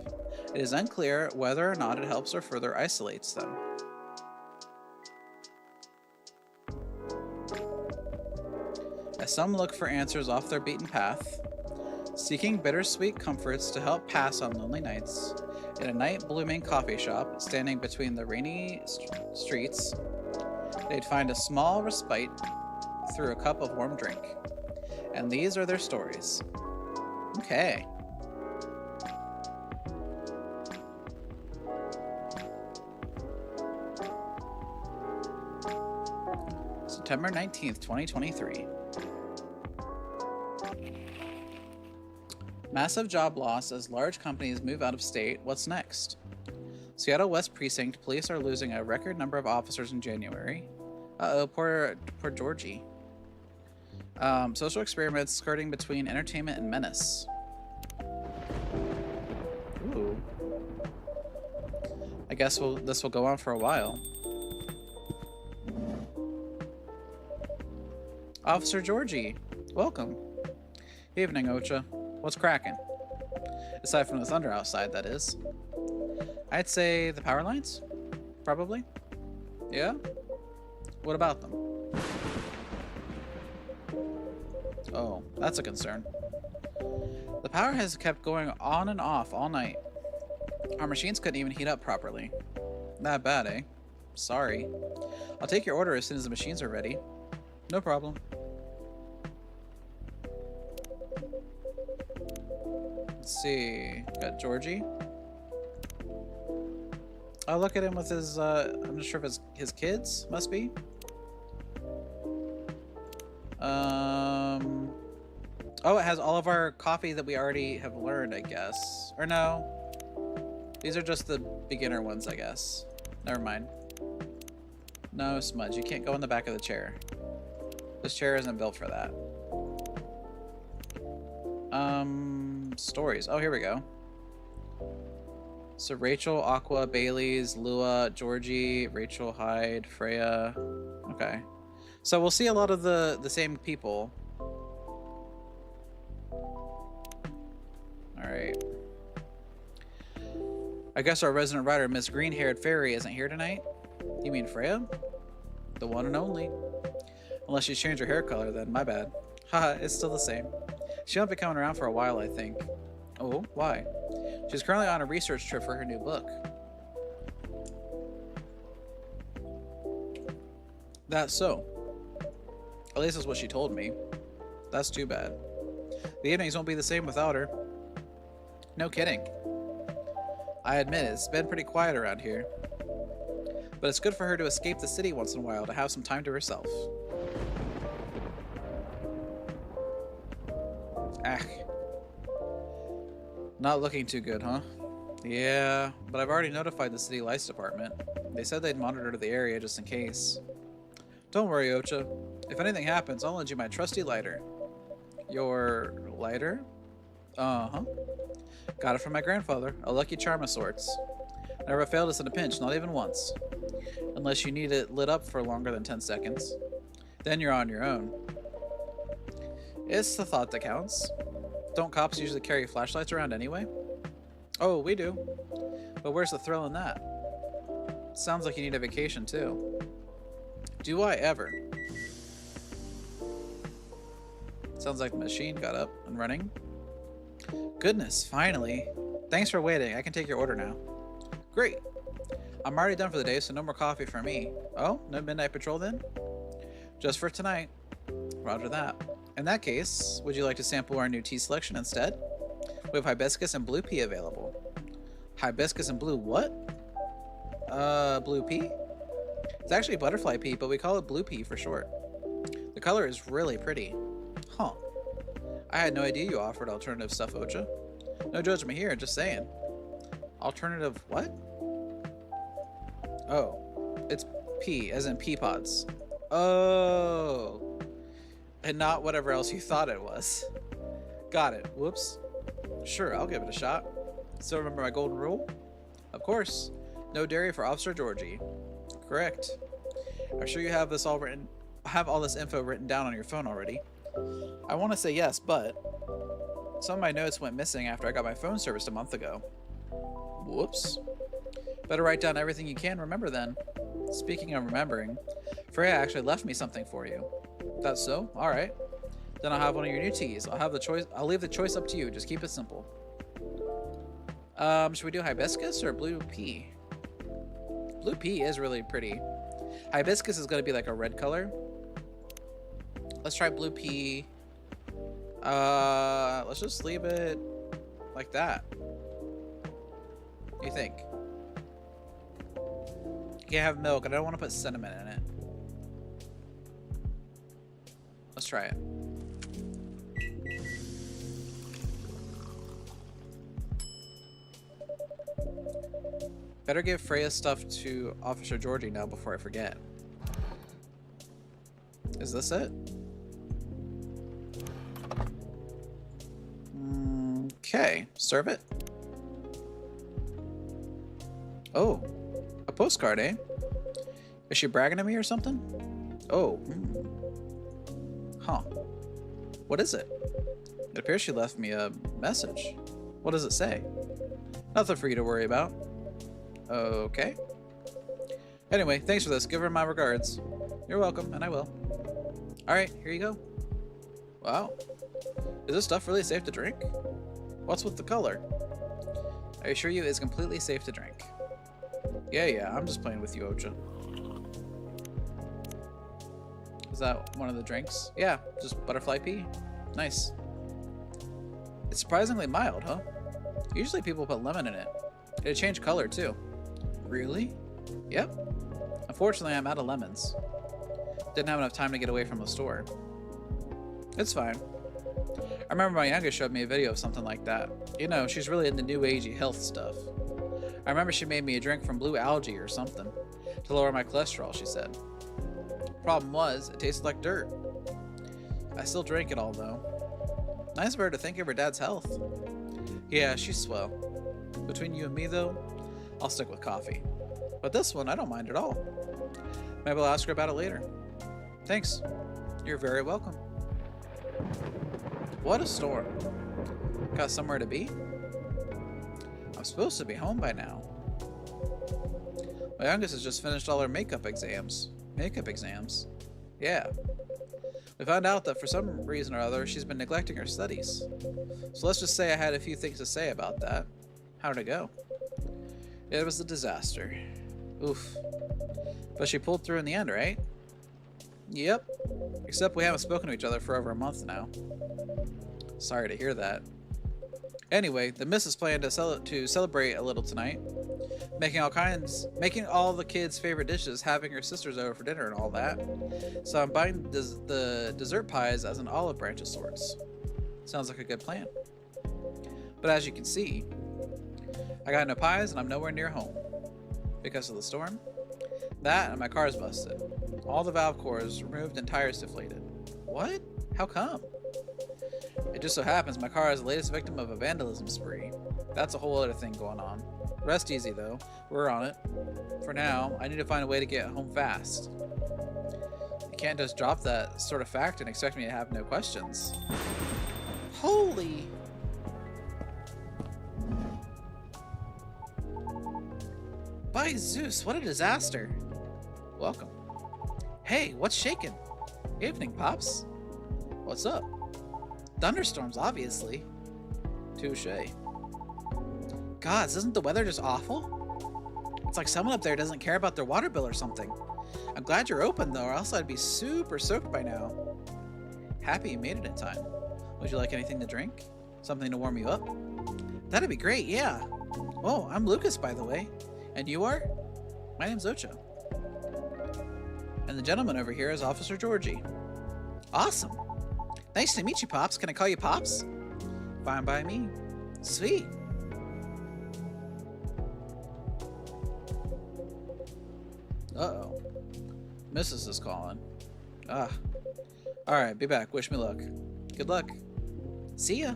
it is unclear whether or not it helps or further isolates them. As some look for answers off their beaten path, seeking bittersweet comforts to help pass on lonely nights, in a night-blooming coffee shop standing between the rainy streets, they'd find a small respite through a cup of warm drink. And these are their stories. Okay. September 19th, 2023. Massive job loss as large companies move out of state. What's next? Seattle West Precinct police are losing a record number of officers in January. Uh-oh, poor Georgie. Social experiments skirting between entertainment and menace. Ooh. I guess this will go on for a while. Officer Georgie, welcome. Evening, Ocha. What's cracking? Aside from the thunder outside, that is. I'd say the power lines? Probably. Yeah? What about them? Oh, that's a concern. The power has kept going on and off all night. Our machines couldn't even heat up properly. That bad, eh? Sorry. I'll take your order as soon as the machines are ready. No problem. Let's see. Got Georgie. Oh, look at him with his, I'm not sure if it's his kids. Must be. Oh, it has all of our coffee that we already have learned, I guess. Or no. These are just the beginner ones, I guess. Never mind. No, Smudge, you can't go in the back of the chair. This chair isn't built for that. Stories. Oh, here we go. So Rachel, Aqua, Bailey's, Lua, Georgie, Rachel, Hyde, Freya. Okay. So we'll see a lot of the same people. Alright. I guess our resident writer, Miss Green-Haired Fairy, isn't here tonight? You mean Freya? The one and only. Unless she's changed her hair color, then my bad. Haha, it's still the same. She won't be coming around for a while, I think. Oh, why? She's currently on a research trip for her new book. That's so. At least that's what she told me. That's too bad. The evenings won't be the same without her. No kidding. I admit it's been pretty quiet around here. But it's good for her to escape the city once in a while to have some time to herself. Ah. Not looking too good, huh? Yeah, but I've already notified the city lights department. They said they'd monitor the area just in case. Don't worry, Ocha. If anything happens, I'll lend you my trusty lighter. Your lighter? Uh-huh. Got it from my grandfather, a lucky charm of sorts. Never failed us in a pinch, not even once. Unless you need it lit up for longer than 10 seconds. Then you're on your own. It's the thought that counts. Don't cops usually carry flashlights around anyway? Oh, we do. But where's the thrill in that? Sounds like you need a vacation too. Do I ever? Sounds like the machine got up and running. Goodness, finally. Thanks for waiting. I can take your order now. Great. I'm already done for the day, so no more coffee for me. Oh, no midnight patrol then? Just for tonight. Roger that. In that case, would you like to sample our new tea selection instead? We have hibiscus and blue pea available. Hibiscus and blue what? Blue pea? It's actually butterfly pea, but we call it blue pea for short. The color is really pretty. Huh. I had no idea you offered alternative stuff, Ocha. No judgment here, just saying. Alternative what? Oh. It's pea, as in pea pods. Oh. And not whatever else you thought it was. Got it. Whoops. Sure, I'll give it a shot. Still remember my golden rule? Of course. No dairy for Officer Georgie. Correct. I'm sure you have all this info written down on your phone already. I want to say yes, but some of my notes went missing after I got my phone serviced a month ago. Whoops. Better write down everything you can remember then. Speaking of remembering, Freya actually left me something for you. That's so? Alright. Then I'll have one of your new teas. I'll leave the choice up to you. Just keep it simple. Should we do hibiscus or blue pea? Blue pea is really pretty. Hibiscus is going to be like a red color. Let's try blue pea. Let's just leave it like that. What do you think? You can't have milk, and I don't want to put cinnamon in it. Let's try it. Better give Freya's stuff to Officer Georgie now before I forget. Is this it? Okay, serve it. Oh, a postcard, eh? Is she bragging to me or something? Oh, huh. What is it? It appears she left me a message. What does it say? Nothing for you to worry about. Okay. Anyway, thanks for this. Give her my regards. You're welcome, and I will. Alright, here you go. Wow. Is this stuff really safe to drink? What's with the color? I assure you it's completely safe to drink. Yeah, I'm just playing with you, Ocha. Is that one of the drinks? Yeah, just butterfly pea. Nice. It's surprisingly mild, huh? Usually people put lemon in it. It'd change color, too. Really? Yep. Unfortunately, I'm out of lemons. Didn't have enough time to get away from the store. It's fine. I remember my youngest showed me a video of something like that. You know, she's really into new agey health stuff. I remember she made me a drink from blue algae or something to lower my cholesterol, she said. Problem was, it tasted like dirt. I still drink it all, though. Nice of her to think of her dad's health. Yeah, she's swell. Between you and me, though, I'll stick with coffee. But this one, I don't mind at all. Maybe I'll ask her about it later. Thanks. You're very welcome. What a storm. Got somewhere to be? I'm supposed to be home by now. My youngest has just finished all her makeup exams. Makeup exams? Yeah. We found out that for some reason or other, she's been neglecting her studies. So let's just say I had a few things to say about that. How did it go? It was a disaster. Oof. But she pulled through in the end, right? Yep. Except we haven't spoken to each other for over a month now. Sorry to hear that. Anyway, the missus planned to celebrate a little tonight, making all the kids' favorite dishes, having her sisters over for dinner and all that. So I'm buying the dessert pies as an olive branch of sorts. Sounds like a good plan. But as you can see, I got no pies and I'm nowhere near home. Because of the storm? That and my car's busted. All the valve cores removed and tires deflated. What? How come? It just so happens my car is the latest victim of a vandalism spree. That's a whole other thing going on. Rest easy though. We're on it. For now, I need to find a way to get home fast. You can't just drop that sort of fact and expect me to have no questions. Holy... By Zeus, what a disaster. Welcome. Hey, what's shaking? Evening, Pops. What's up? Thunderstorms, obviously. Touché. Gods, isn't the weather just awful? It's like someone up there doesn't care about their water bill or something. I'm glad you're open, though, or else I'd be super soaked by now. Happy you made it in time. Would you like anything to drink? Something to warm you up? That'd be great, yeah. Oh, I'm Lucas, by the way. And you are? My name's Ocha. And the gentleman over here is Officer Georgie. Awesome. Nice to meet you, Pops. Can I call you Pops? Fine by me. Sweet. Uh-oh. Mrs. is calling. Ah. Alright, be back. Wish me luck. Good luck. See ya.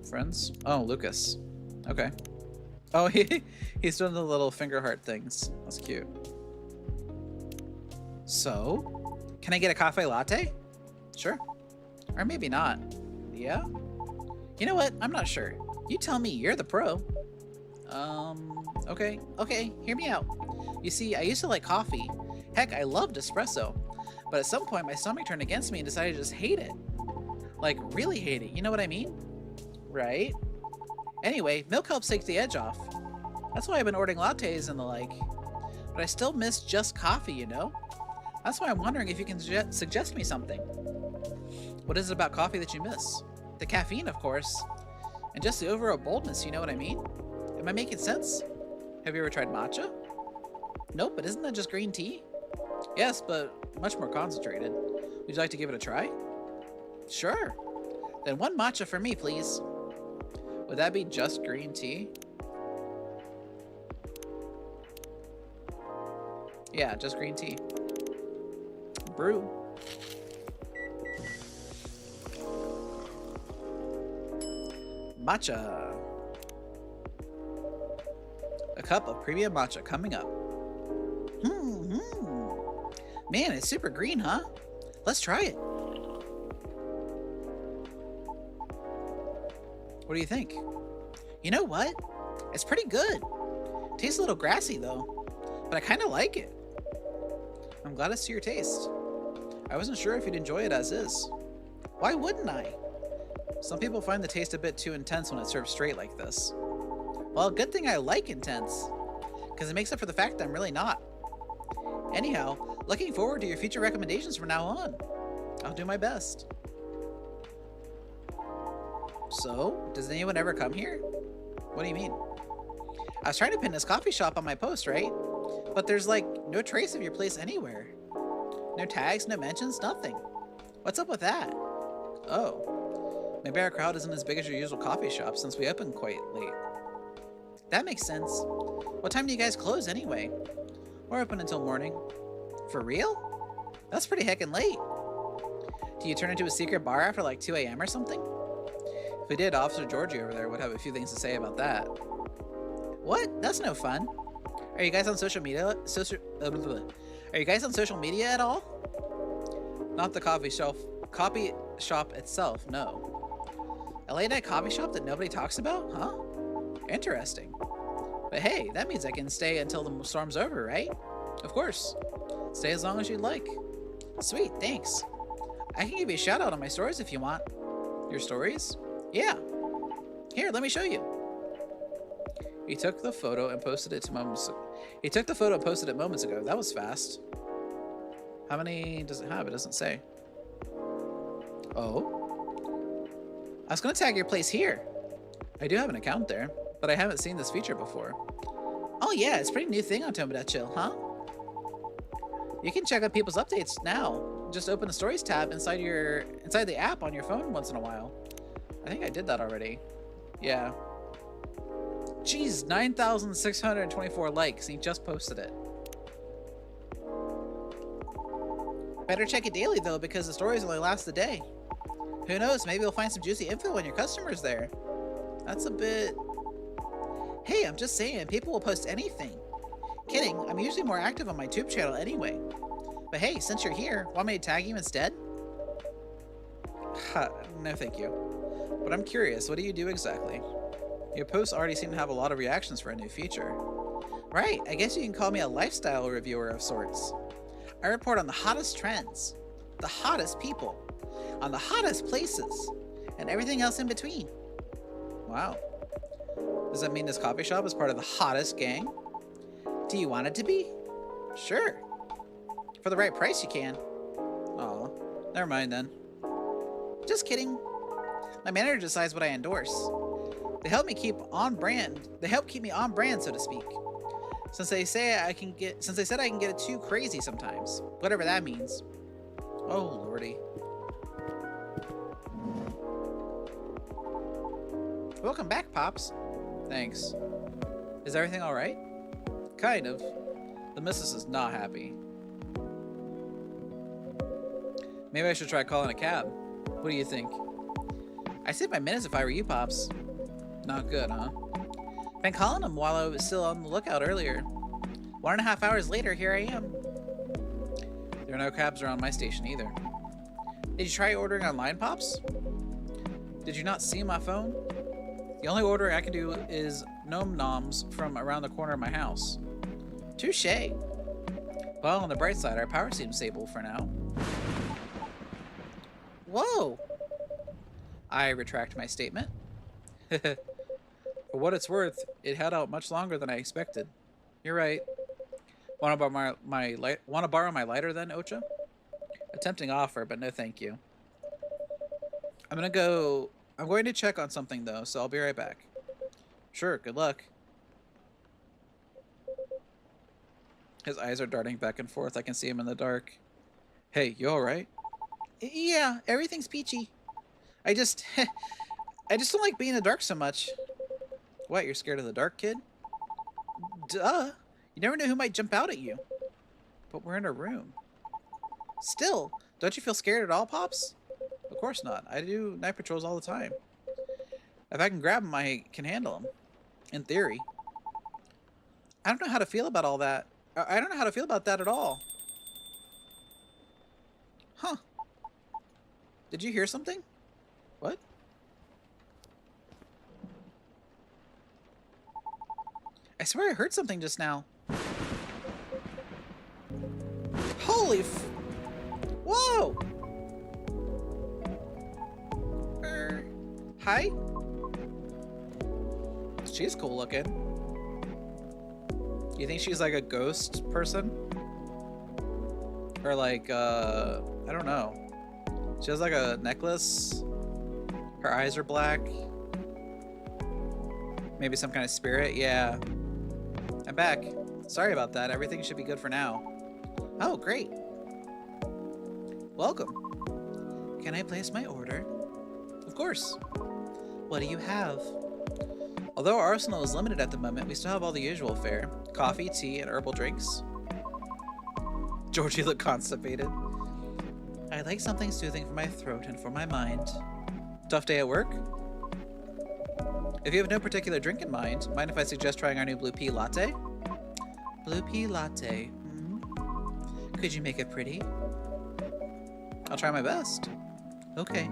Friends? Oh, Lucas. Okay. Oh, he's doing the little finger heart things. That's cute. So, can I get a cafe latte? Sure. Or maybe not. Yeah? You know what? I'm not sure. You tell me. You're the pro. Okay. Okay, hear me out. You see, I used to like coffee. Heck, I loved espresso. But at some point, my stomach turned against me and decided to just hate it. Like, really hate it. You know what I mean? Right? Anyway, milk helps take the edge off. That's why I've been ordering lattes and the like. But I still miss just coffee, you know? That's why I'm wondering if you can suggest me something. What is it about coffee that you miss? The caffeine, of course. And just the overall boldness, you know what I mean? Am I making sense? Have you ever tried matcha? Nope, but isn't that just green tea? Yes, but much more concentrated. Would you like to give it a try? Sure. Then one matcha for me, please. Would that be just green tea? Yeah, just green tea. Brew. Matcha. A cup of premium matcha coming up. Man, it's super green, huh? Let's try it. What do you think? You know what? It's pretty good. Tastes a little grassy though, but I kind of like it. I'm glad it's to your taste. I wasn't sure if you'd enjoy it as is. Why wouldn't I? Some people find the taste a bit too intense when it's served straight like this. Well, good thing I like intense, because it makes up for the fact that I'm really not. Anyhow, looking forward to your future recommendations from now on. I'll do my best. So, does anyone ever come here? What do you mean? I was trying to pin this coffee shop on my post, right? But there's like no trace of your place anywhere. No tags, no mentions, nothing. What's up with that? Oh, maybe our crowd isn't as big as your usual coffee shop since we open quite late. That makes sense. What time do you guys close anyway? We're open until morning. For real? That's pretty heckin' late. Do you turn into a secret bar after like 2 a.m. or something? If we did, Officer Georgie over there would have a few things to say about that. What? That's no fun. Are you guys on social media? Are you guys on social media at all? Not the coffee shop itself, no. A late night coffee shop that nobody talks about? Huh? Interesting. But hey, that means I can stay until the storm's over, right? Of course. Stay as long as you'd like. Sweet, thanks. I can give you a shout out on my stories if you want. Your stories? Yeah. Here, let me show you. He took the photo and posted it moments ago. That was fast. How many does it have? It doesn't say. Oh. I was gonna tag your place here. I do have an account there, but I haven't seen this feature before. Oh yeah, it's a pretty new thing on Tomodachi, huh? You can check out people's updates now. Just open the stories tab inside the app on your phone once in a while. I think I did that already. Yeah. Jeez, 9,624 likes. He just posted it. Better check it daily though, because the stories only last a day. Who knows? Maybe you'll find some juicy info on your customers there. That's a bit... Hey, I'm just saying, people will post anything. Kidding, I'm usually more active on my tube channel anyway. But hey, since you're here, want me to tag you instead? No thank you. But I'm curious, what do you do exactly? Your posts already seem to have a lot of reactions for a new feature. Right, I guess you can call me a lifestyle reviewer of sorts. I report on the hottest trends, the hottest people, on the hottest places, and everything else in between. Wow. Does that mean this coffee shop is part of the hottest gang? Do you want it to be? Sure. For the right price, you can. Aw, never mind then. Just kidding. My manager decides what I endorse. They help me keep on brand. They help keep me on brand, so to speak. Since they said I can get it too crazy sometimes, whatever that means. Oh lordy. Welcome back, Pops. Thanks. Is everything all right? Kind of. The missus is not happy. Maybe I should try calling a cab. What do you think? I saved my minutes if I were you, Pops. Not good, huh? Been calling him while I was still on the lookout earlier. 1.5 hours later, here I am. There are no cabs around my station either. Did you try ordering online, Pops? Did you not see my phone? The only ordering I can do is Nom Noms from around the corner of my house. Touché. Well, on the bright side, our power seems stable for now. Whoa! I retract my statement. For what it's worth, it held out much longer than I expected. You're right. Want to borrow my lighter then, Ocha? A tempting offer, but no thank you. I'm going to check on something though, so I'll be right back. Sure, good luck. His eyes are darting back and forth. I can see him in the dark. Hey, you alright? Yeah, everything's peachy. I just don't like being in the dark so much. What, you're scared of the dark, kid? Duh. You never know who might jump out at you. But we're in a room. Still, don't you feel scared at all, Pops? Of course not. I do night patrols all the time. If I can grab him, I can handle him. In theory. I don't know how to feel about all that. I don't know how to feel about that at all. Huh. Did you hear something? What? I swear I heard something just now. Holy f... Whoa! Hi? She's cool looking. Do you think she's like a ghost person? Or like, I don't know. She has like a necklace. Her eyes are black. Maybe some kind of spirit? Yeah. I'm back. Sorry about that. Everything should be good for now. Oh, great. Welcome. Can I place my order? Of course. What do you have? Although our arsenal is limited at the moment, we still have all the usual fare. Coffee, tea, and herbal drinks. Georgie looked constipated. I'd like something soothing for my throat and for my mind. Tough day at work? If you have no particular drink in mind if I suggest trying our new blue pea latte? Blue pea latte. Hmm? Could you make it pretty? I'll try my best. Okay.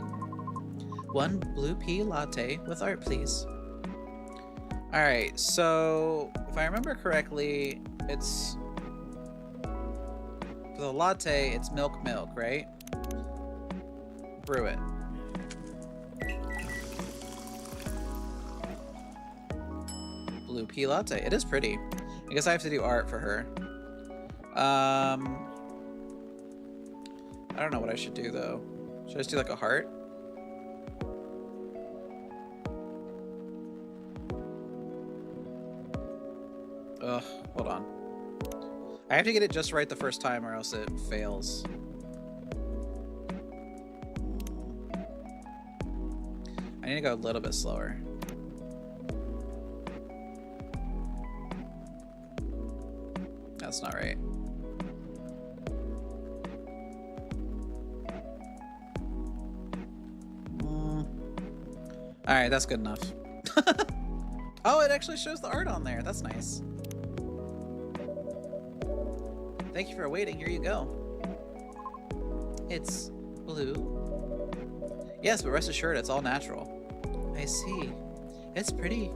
1 blue pea latte with art, please. Alright, so if I remember correctly, it's... For the latte, it's milk, right? Brew it. Blue pea latte. It is pretty. I guess I have to do art for her. I don't know what I should do though. Should I just do like a heart? Ugh, hold on. I have to get it just right the first time or else it fails. I need to go a little bit slower. That's not right. Alright, that's good enough. Oh, it actually shows the art on there. That's nice. Thank you for waiting. Here you go. It's blue. Yes, but rest assured, it's all natural. I see. It's pretty.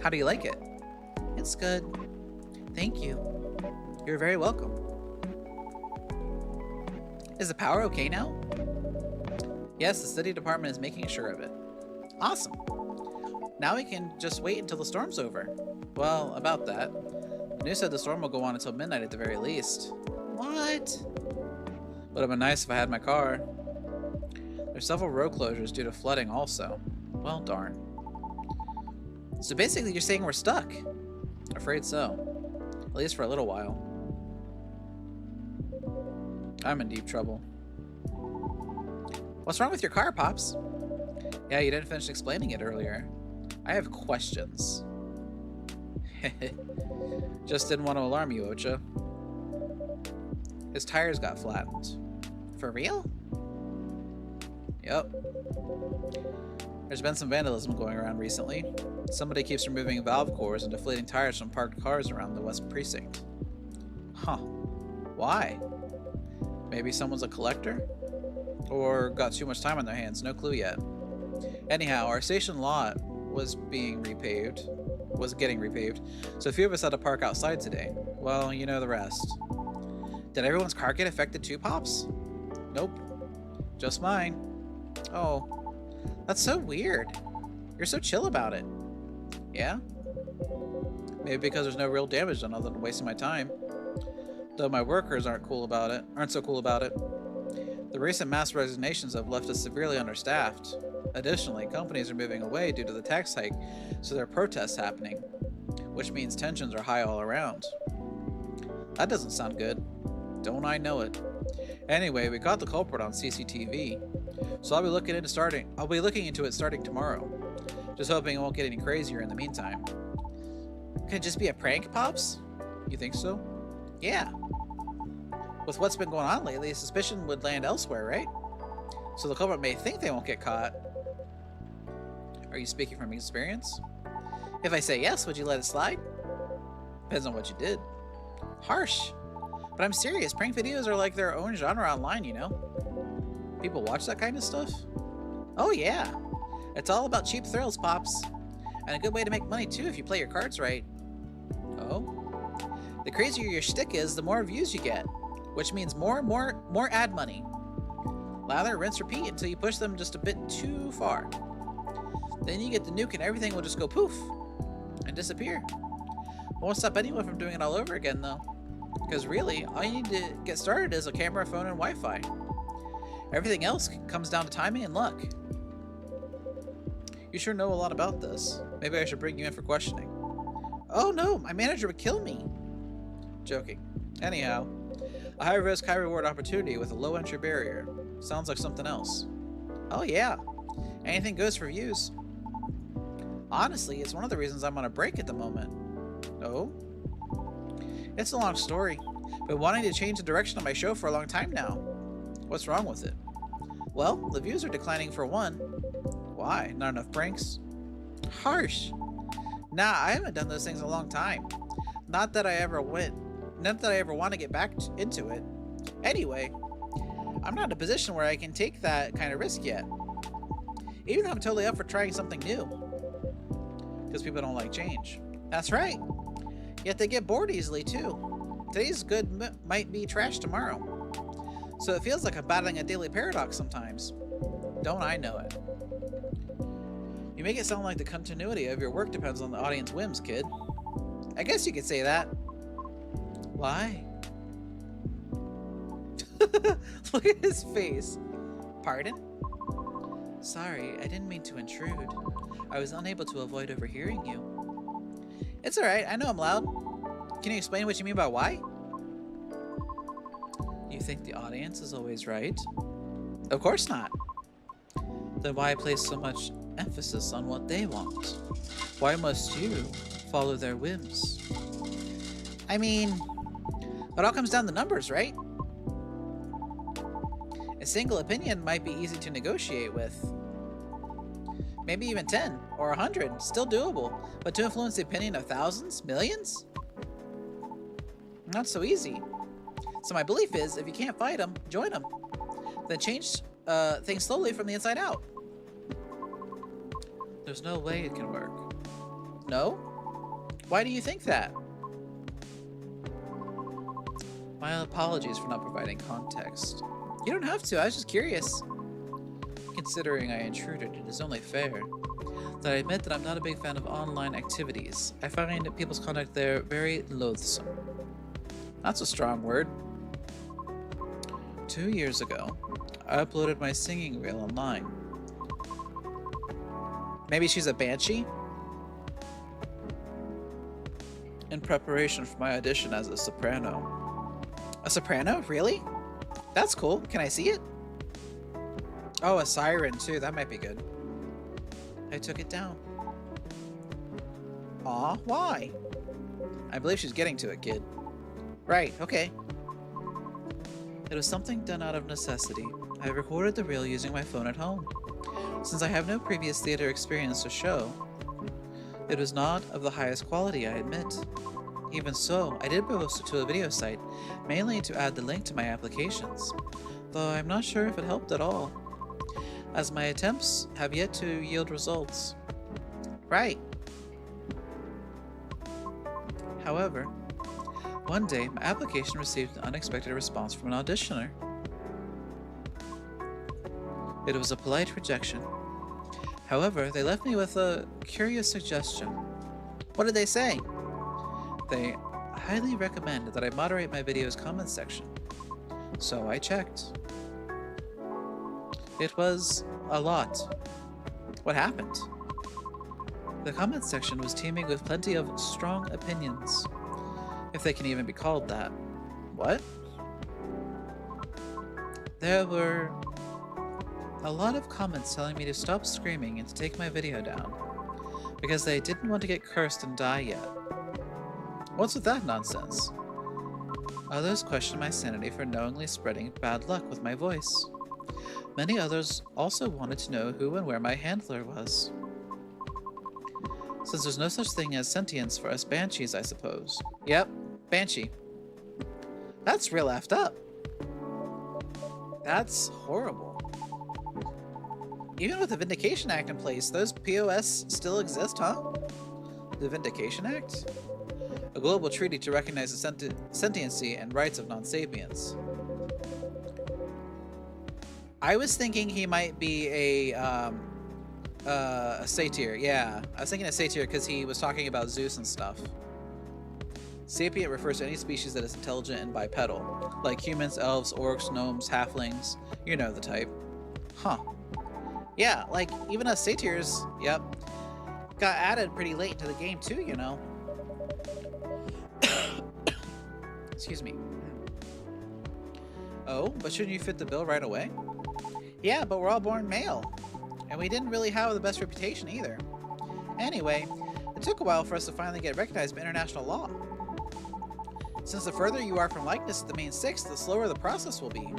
How do you like it? It's good. Thank you. You're very welcome. Is the power okay now? Yes, the city department is making sure of it. Awesome. Now we can just wait until the storm's over. Well, about that. The news said the storm will go on until midnight at the very least. What? Would have been nice if I had my car. There's several road closures due to flooding also. Well, darn. So basically you're saying we're stuck? Afraid so. At least for a little while. I'm in deep trouble. What's wrong with your car, Pops? Yeah, you didn't finish explaining it earlier. I have questions. Just didn't want to alarm you, Ocha. His tires got flattened. For real? Yep. There's been some vandalism going around recently. Somebody keeps removing valve cores and deflating tires from parked cars around the West Precinct. Huh. Why? Maybe someone's a collector? Or got too much time on their hands, no clue yet. Anyhow, our station lot was getting repaved, so a few of us had to park outside today. Well, you know the rest. Did everyone's car get affected too, Pops? Nope. Just mine. Oh, that's so weird. You're so chill about it. Yeah? Maybe because there's no real damage done other than wasting my time. Though my workers aren't so cool about it. The recent mass resignations have left us severely understaffed. Additionally, companies are moving away due to the tax hike, so there are protests happening, which means tensions are high all around. That doesn't sound good. Don't I know it? Anyway, we got the culprit on CCTV, so I'll be looking into it starting tomorrow. Just hoping it won't get any crazier in the meantime. Can it just be a prank, Pops? You think so? Yeah. With what's been going on lately, suspicion would land elsewhere, right? So the culprit may think they won't get caught. Are you speaking from experience? If I say yes, would you let it slide? Depends on what you did. Harsh. But I'm serious, prank videos are like their own genre online, you know? People watch that kind of stuff? Oh yeah. It's all about cheap thrills, Pops. And a good way to make money too if you play your cards right. Oh? The crazier your shtick is, the more views you get. Which means more ad money. Lather, rinse, repeat until you push them just a bit too far. Then you get the nuke and everything will just go poof and disappear. Won't stop anyone from doing it all over again though. Because really, all you need to get started is a camera, phone, and Wi-Fi. Everything else comes down to timing and luck. You sure know a lot about this. Maybe I should bring you in for questioning. Oh no, my manager would kill me. Joking. Anyhow, a high risk, high reward opportunity with a low entry barrier. Sounds like something else. Oh yeah. Anything goes for views. Honestly, it's one of the reasons I'm on a break at the moment. Oh? It's a long story. Been wanting to change the direction of my show for a long time now. What's wrong with it? Well, the views are declining for one. Why? Not enough pranks? Harsh. Nah, I haven't done those things in a long time. Not that I ever want to get back into it. Anyway, I'm not in a position where I can take that kind of risk yet. Even though I'm totally up for trying something new. Because people don't like change. That's right. Yet they get bored easily too. Today's good might be trash tomorrow. So it feels like I'm battling a daily paradox sometimes. Don't I know it? You make it sound like the continuity of your work depends on the audience whims, kid. I guess you could say that. Why? Look at his face. Pardon? Sorry, I didn't mean to intrude. I was unable to avoid overhearing you. It's alright, I know I'm loud. Can you explain what you mean by why? You think the audience is always right? Of course not. Then why place so much emphasis on what they want? Why must you follow their whims? I mean, it all comes down to numbers, right? A single opinion might be easy to negotiate with. Maybe even 10 or 100, still doable. But to influence the opinion of thousands, millions? Not so easy. So my belief is, if you can't fight them, join them. Then change things slowly from the inside out. There's no way it can work. No? Why do you think that? My apologies for not providing context. You don't have to, I was just curious. Considering I intruded, it is only fair that I admit that I'm not a big fan of online activities. I find people's conduct there very loathsome. That's a strong word. 2 years ago, I uploaded my singing reel online. Maybe she's a banshee? In preparation for my audition as a soprano. A soprano? Really? That's cool. Can I see it? Oh, a siren too. That might be good. I took it down. Aw, why? I believe she's getting to it, kid. Right, okay. It was something done out of necessity. I recorded the reel using my phone at home. Since I have no previous theater experience to show, it was not of the highest quality, I admit. Even so, I did post it to a video site, mainly to add the link to my applications, though I'm not sure if it helped at all, as my attempts have yet to yield results. Right. However, one day my application received an unexpected response from an auditioner. It was a polite rejection. However, they left me with a curious suggestion. What did they say? They highly recommend that I moderate my video's comment section. So I checked. It was a lot. What happened? The comment section was teeming with plenty of strong opinions, if they can even be called that. What? There were a lot of comments telling me to stop screaming and to take my video down, because they didn't want to get cursed and die yet. What's with that nonsense? Others questioned my sanity for knowingly spreading bad luck with my voice. Many others also wanted to know who and where my handler was. Since there's no such thing as sentience for us banshees, I suppose. Yep, banshee. That's real effed up. That's horrible. Even with the Vindication Act in place, those POS still exist, huh? The Vindication Act? A global treaty to recognize the sentiency and rights of non-sapiens. I was thinking he might be a satyr. Yeah, I was thinking a satyr because he was talking about Zeus and stuff. Sapient refers to any species that is intelligent and bipedal, like humans, elves, orcs, gnomes, halflings. You know the type. Huh. Yeah, like even us satyrs, yep, got added pretty late into the game too, you know. Excuse me. Oh, but shouldn't you fit the bill right away? Yeah, but we're all born male. And we didn't really have the best reputation either. Anyway, it took a while for us to finally get recognized by international law. Since the further you are from likeness to the main six, the slower the process will be.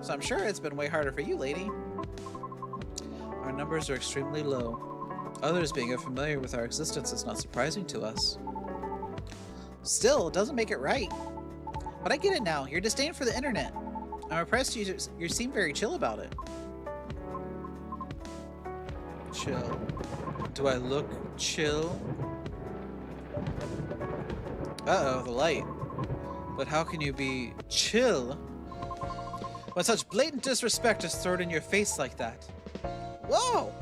So I'm sure it's been way harder for you, lady. Our numbers are extremely low. Others being unfamiliar with our existence is not surprising to us. Still, it doesn't make it right. But I get it now. Your disdain for the internet. I'm impressed you seem very chill about it. Chill. Do I look chill? Uh-oh, the light. But how can you be chill when such blatant disrespect is thrown in your face like that? Whoa!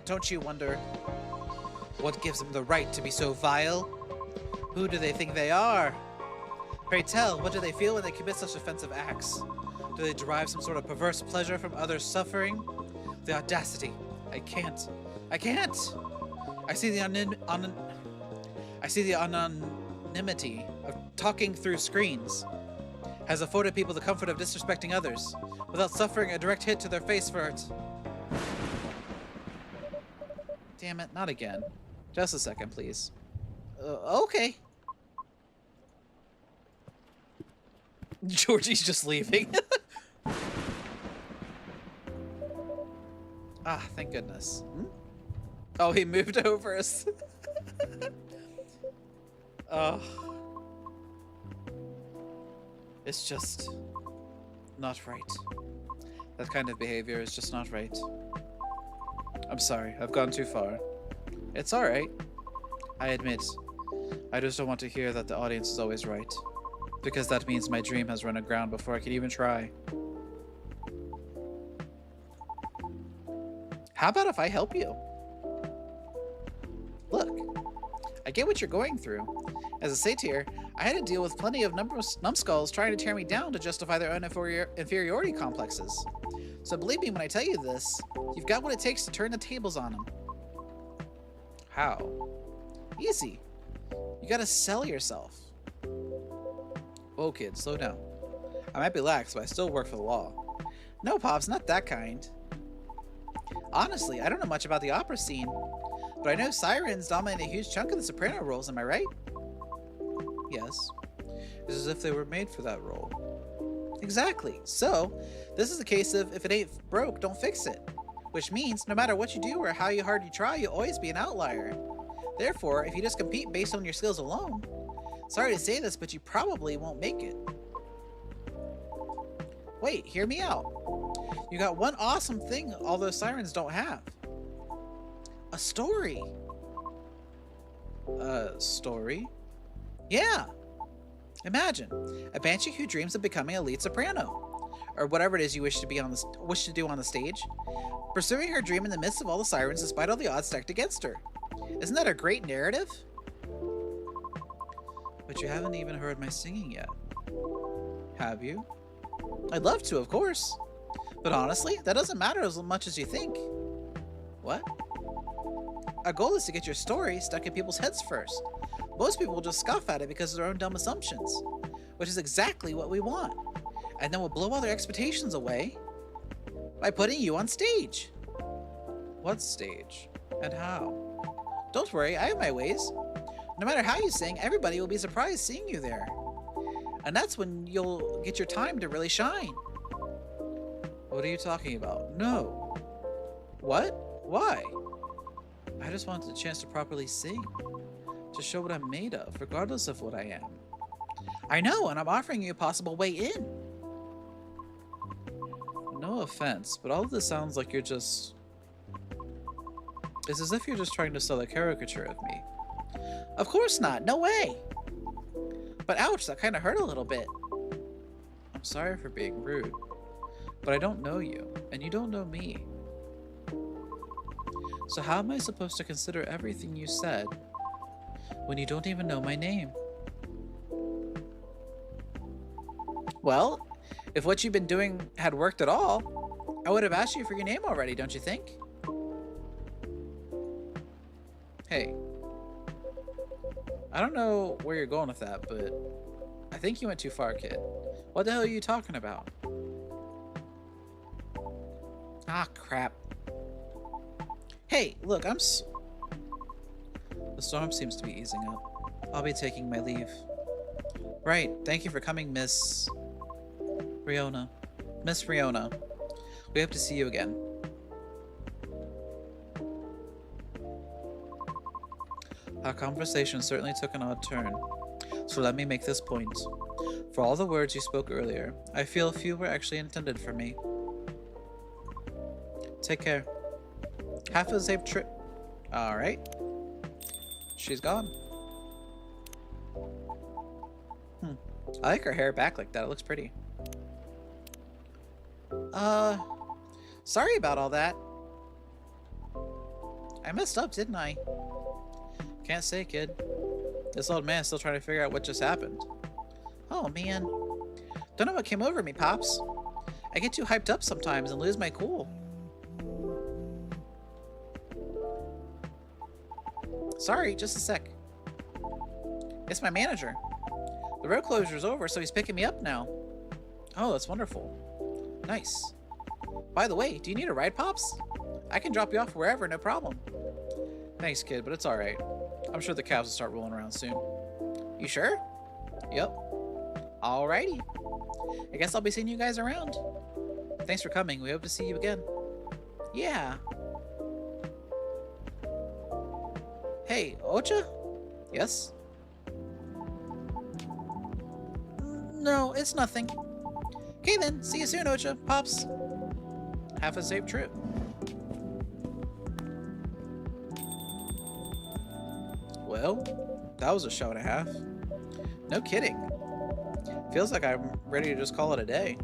Don't you wonder what gives them the right to be so vile? Who do they think they are? Pray tell, what do they feel when they commit such offensive acts? Do they derive some sort of perverse pleasure from others' suffering? The audacity. I can't. I can't! I see the anonymity of talking through screens has afforded people the comfort of disrespecting others without suffering a direct hit to their face for it. Damn it, not again. Just a second, please. Okay. Georgie's just leaving. Ah, thank goodness. Hmm? Oh, he moved over us. Oh. It's just not right. That kind of behavior is just not right. I'm sorry, I've gone too far. It's alright. I admit, I just don't want to hear that the audience is always right. Because that means my dream has run aground before I can even try. How about if I help you? Look, I get what you're going through. As a satyr, I had to deal with plenty of numbskulls trying to tear me down to justify their own inferiority complexes. So believe me when I tell you this, you've got what it takes to turn the tables on them. How? Easy. You gotta sell yourself. Whoa, kid, slow down. I might be lax, but I still work for the law. No, Pops, not that kind. Honestly, I don't know much about the opera scene, but I know sirens dominate a huge chunk of the soprano roles, am I right? Yes. It's as if they were made for that role. Exactly. So, this is a case of if it ain't broke, don't fix it. Which means no matter what you do or how hard you try, you'll always be an outlier. Therefore, if you just compete based on your skills alone, sorry to say this, but you probably won't make it. Wait, hear me out. You got one awesome thing all those sirens don't have. A story. A story? Yeah. Imagine a banshee who dreams of becoming a lead soprano, or whatever it is you wish to do on the stage, pursuing her dream in the midst of all the sirens despite all the odds stacked against her. Isn't that a great narrative? But you haven't even heard my singing yet. Have you? I'd love to, of course. But honestly, that doesn't matter as much as you think. What? Our goal is to get your story stuck in people's heads first. Most people will just scoff at it because of their own dumb assumptions, which is exactly what we want. And then we'll blow all their expectations away by putting you on stage. What stage? And how? Don't worry, I have my ways. No matter how you sing, everybody will be surprised seeing you there. And that's when you'll get your time to really shine. What are you talking about? No. What? Why? I just wanted a chance to properly sing. To show what I'm made of, regardless of what I am. I know, and I'm offering you a possible way in. No offense, but all of this sounds like you're just... It's as if you're just trying to sell a caricature of me. Of course not, no way! But ouch, that kind of hurt a little bit. I'm sorry for being rude, but I don't know you, and you don't know me. So how am I supposed to consider everything you said when you don't even know my name? Well, if what you've been doing had worked at all, I would have asked you for your name already, don't you think? Hey. I don't know where you're going with that, but I think you went too far, kid. What the hell are you talking about? Ah, crap. Hey, look, The storm seems to be easing up. I'll be taking my leave. Right, thank you for coming, Miss Riona. Miss Riona. We hope to see you again. Our conversation certainly took an odd turn, so let me make this point. For all the words you spoke earlier, I feel few were actually intended for me. Take care. Have a safe trip. Alright. She's gone. I like her hair back like that. It looks pretty. Sorry about all that. I messed up, didn't I? Can't say, kid. This old man's still trying to figure out what just happened. Oh, man. Don't know what came over me, Pops. I get too hyped up sometimes and lose my cool. Sorry, just a sec. It's my manager. The road closure's over, so he's picking me up now. Oh, that's wonderful. Nice. By the way, do you need a ride, Pops? I can drop you off wherever, no problem. Thanks, kid, but it's alright. I'm sure the cabs will start rolling around soon. You sure? Yep. Alrighty. I guess I'll be seeing you guys around. Thanks for coming. We hope to see you again. Yeah. Hey, Ocha? Yes? No, it's nothing. Okay then, see you soon, Ocha. Pops. Have a safe trip. Well, that was a show and a half. No kidding. Feels like I'm ready to just call it a day.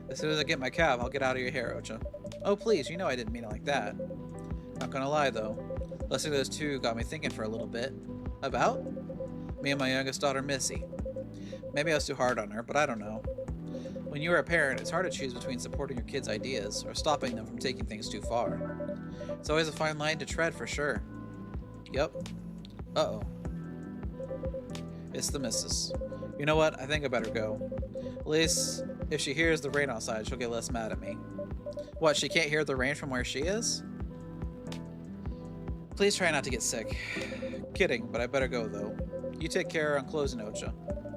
As soon as I get my cab, I'll get out of your hair, Ocha. Oh please, you know I didn't mean it like that. Not gonna lie though, listening to those two got me thinking for a little bit. About? Me and my youngest daughter, Missy. Maybe I was too hard on her, but I don't know. When you're a parent, it's hard to choose between supporting your kids' ideas or stopping them from taking things too far. It's always a fine line to tread for sure. Yep. Uh-oh. It's the missus. You know what? I think I better go. At least, if she hears the rain outside, she'll get less mad at me. What, she can't hear the rain from where she is? Please try not to get sick. Kidding, but I better go, though. You take care on closing, Ocha.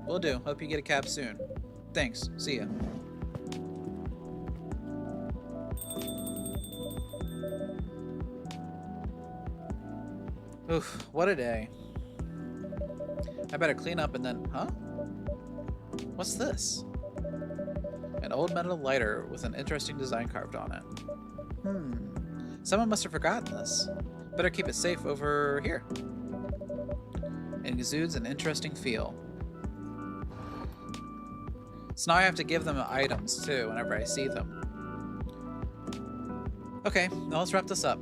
Will do. Hope you get a cab soon. Thanks. See ya. Oof, what a day. I better clean up and then... Huh? What's this? An old metal lighter with an interesting design carved on it. Someone must have forgotten this. Better keep it safe over here. It exudes an interesting feel. So now I have to give them items too whenever I see them. Okay, now let's wrap this up.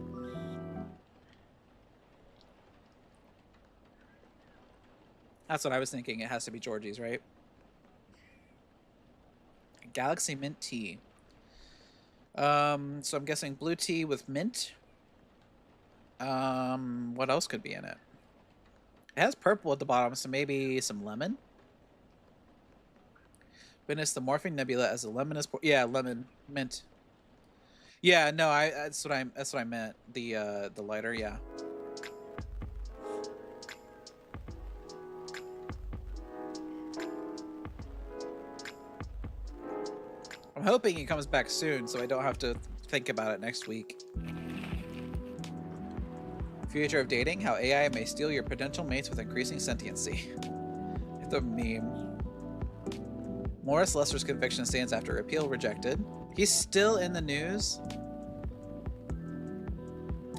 That's what I was thinking. It has to be Georgie's, right? Galaxy Mint Tea. So I'm guessing blue tea with mint. What else could be in it? It has purple at the bottom, so maybe some lemon. Witness the Morphing Nebula as a lemon is yeah, lemon mint. Yeah, no, that's what I meant. The lighter, yeah. I'm hoping he comes back soon so I don't have to think about it next week. Future of dating, how AI may steal your potential mates with increasing sentiency. The meme. Morris Lester's conviction stands after appeal rejected. He's still in the news.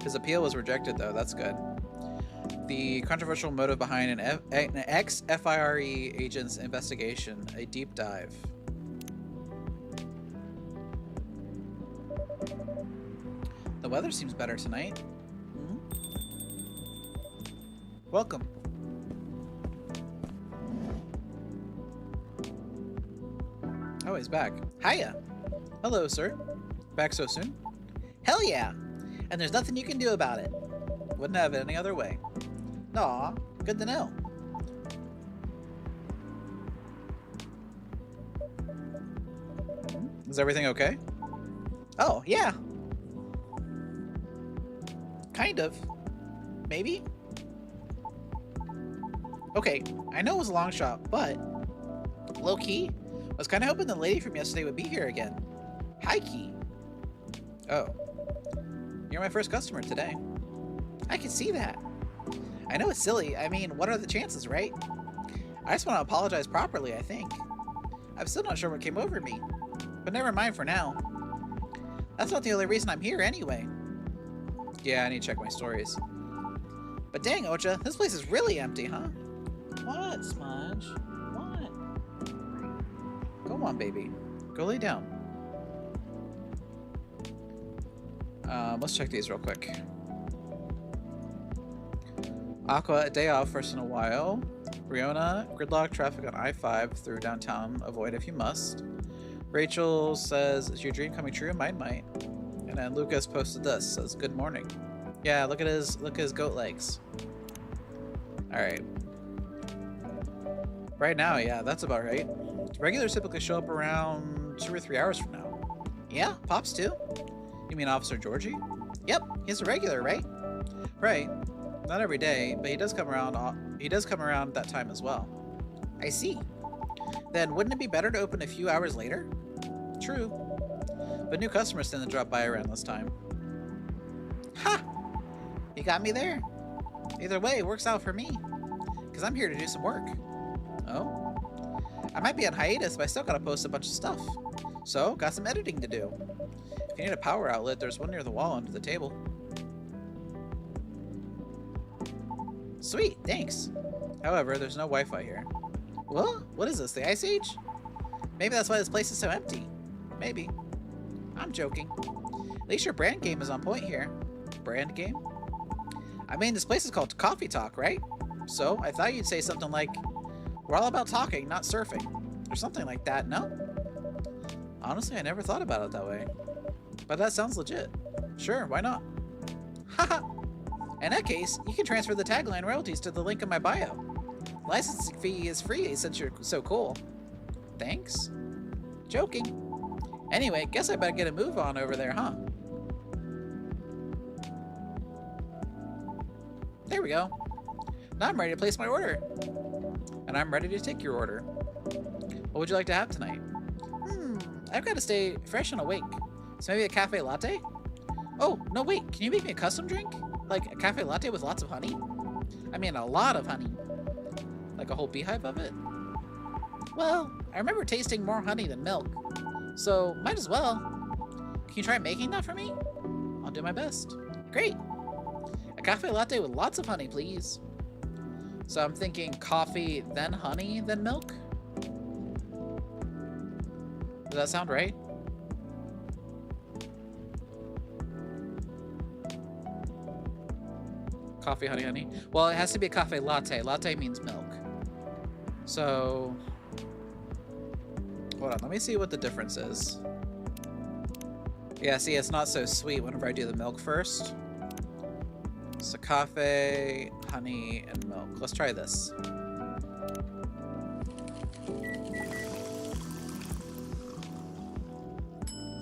His appeal was rejected though, that's good. The controversial motive behind an ex-FIRE agent's investigation, a deep dive. The weather seems better tonight. Welcome. Oh, he's back. Hiya. Hello, sir. Back so soon? Hell yeah. And there's nothing you can do about it. Wouldn't have it any other way. Aw, good to know. Is everything okay? Oh, yeah. Kind of. Maybe? Okay, I know it was a long shot, but... low-key, I was kind of hoping the lady from yesterday would be here again. High-key. Oh. You're my first customer today. I can see that. I know it's silly. I mean, what are the chances, right? I just want to apologize properly, I think. I'm still not sure what came over me. But never mind for now. That's not the only reason I'm here anyway. Yeah, I need to check my stories. But dang, Ocha, this place is really empty, huh? What, Smudge? What? Go on, baby. Go lay down. Let's check these real quick. Aqua, a day off first in a while. Riona, gridlock traffic on I-5 through downtown. Avoid if you must. Rachel says, is your dream coming true? Mine might. And then Lucas posted this, says, good morning. Yeah, look at his goat legs. Alright. Right now, yeah, that's about right. Regulars typically show up around 2 or 3 hours from now. Yeah, Pops too. You mean Officer Georgie? Yep, he's a regular, right? Right. Not every day, but he does come around that time as well. I see. Then wouldn't it be better to open a few hours later? True. But new customers tend to drop by around this time. Ha! You got me there. Either way, it works out for me. Because I'm here to do some work. Oh? I might be on hiatus, but I still gotta post a bunch of stuff. So, got some editing to do. If you need a power outlet, there's one near the wall under the table. Sweet, thanks. However, there's no Wi-Fi here. Well, what is this, the Ice Age? Maybe that's why this place is so empty. Maybe. I'm joking. At least your brand game is on point here. Brand game? I mean, this place is called Coffee Talk, right? So, I thought you'd say something like, we're all about talking, not surfing. Or something like that, no? Honestly, I never thought about it that way. But that sounds legit. Sure, why not? Haha! In that case, you can transfer the tagline royalties to the link in my bio. Licensing fee is free since you're so cool. Thanks. Joking. Anyway, guess I better get a move on over there, huh? There we go. Now I'm ready to place my order. and I'm ready to take your order. What would you like to have tonight? I've got to stay fresh and awake. So maybe a cafe latte? Oh, no, wait. Can you make me a custom drink? Like a cafe latte with lots of honey? I mean, a lot of honey. Like a whole beehive of it? Well, I remember tasting more honey than milk. So, might as well. Can you try making that for me? I'll do my best. Great. A cafe latte with lots of honey, please. So I'm thinking coffee, then honey, then milk? Does that sound right? Coffee, honey, honey. Well, it has to be a cafe latte. Latte means milk. So, hold on. Let me see what the difference is. Yeah, see, it's not so sweet whenever I do the milk first. So cafe, honey, and milk. Let's try this.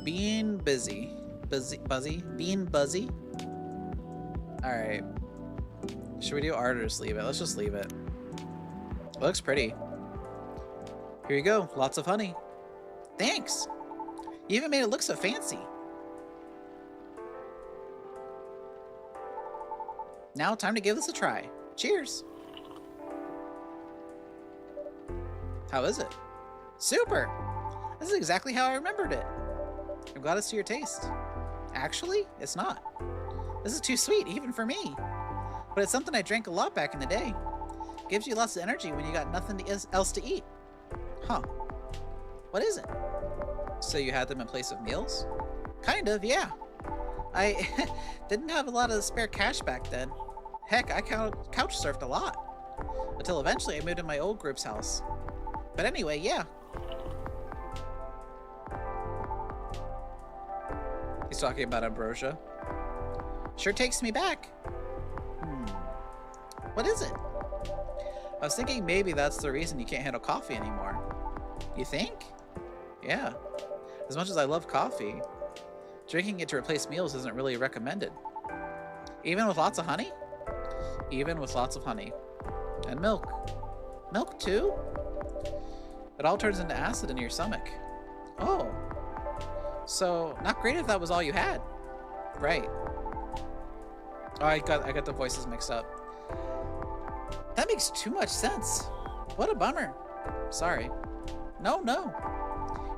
Bean busy. Buzzy? Bean buzzy? Alright. Should we do art or just leave it? Let's just leave it. It looks pretty. Here you go. Lots of honey. Thanks. You even made it look so fancy. Now, time to give this a try. Cheers. How is it? Super. This is exactly how I remembered it. I'm glad it's to your taste. Actually, it's not. This is too sweet, even for me. But it's something I drank a lot back in the day. Gives you lots of energy when you got nothing else to eat. Huh. What is it? So you had them in place of meals? Kind of, yeah. I didn't have a lot of spare cash back then. Heck, I couch surfed a lot. Until eventually I moved to my old group's house. But anyway, yeah. He's talking about ambrosia. Sure takes me back. What is it? I was thinking maybe that's the reason you can't handle coffee anymore. You think? Yeah. As much as I love coffee, drinking it to replace meals isn't really recommended. Even with lots of honey? Even with lots of honey. And milk. Milk too? It all turns into acid in your stomach. Oh. So, not great if that was all you had. Right. Oh, I got the voices mixed up. That makes too much sense. What a bummer. Sorry. No.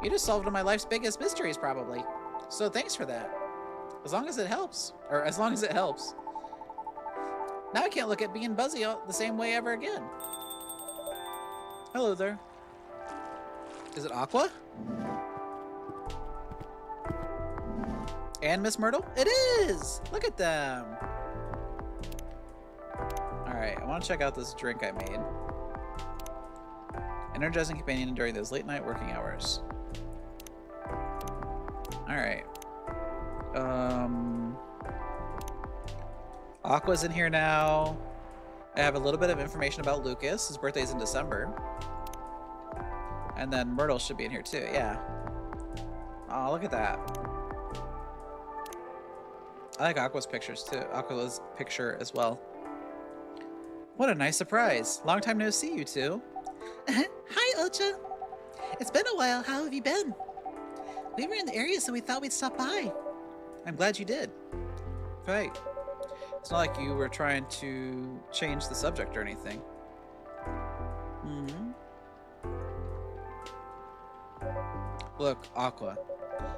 You just solved one of my life's biggest mysteries, probably. So thanks for that. As long as it helps. Or as long as it helps. Now I can't look at Bean Buzzy the same way ever again. Hello there. Is it Aqua? And Miss Myrtle? It is! Look at them. Alright, I want to check out this drink I made. Energizing companion during those late night working hours. Alright. Aqua's in here now. I have a little bit of information about Lucas. His birthday's in December. And then Myrtle should be in here too, yeah. Oh, look at that. I like Aqua's pictures too. Aqua's picture as well. What a nice surprise. Long time no see, you two. Hi, Ocha. It's been a while. How have you been? We were in the area, so we thought we'd stop by. I'm glad you did. Right. It's not like you were trying to change the subject or anything. Look, Aqua.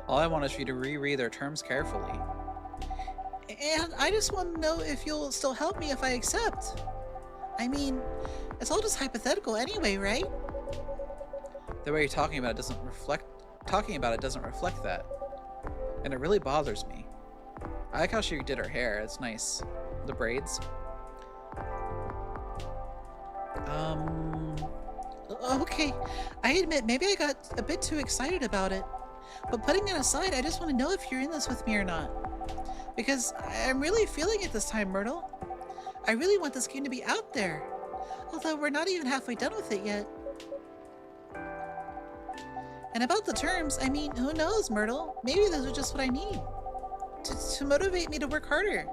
All I want is for you to reread their terms carefully. And I just want to know if you'll still help me if I accept. I mean, it's all just hypothetical anyway, right? The way you're talking about it doesn't reflect that. And it really bothers me. I like how she did her hair. It's nice. The braids. Okay. I admit, maybe I got a bit too excited about it. But putting that aside, I just want to know if you're in this with me or not. Because I'm really feeling it this time, Myrtle. I really want this game to be out there. Although we're not even halfway done with it yet. And about the terms, I mean, who knows, Myrtle? Maybe those are just what I need. To motivate me to work harder.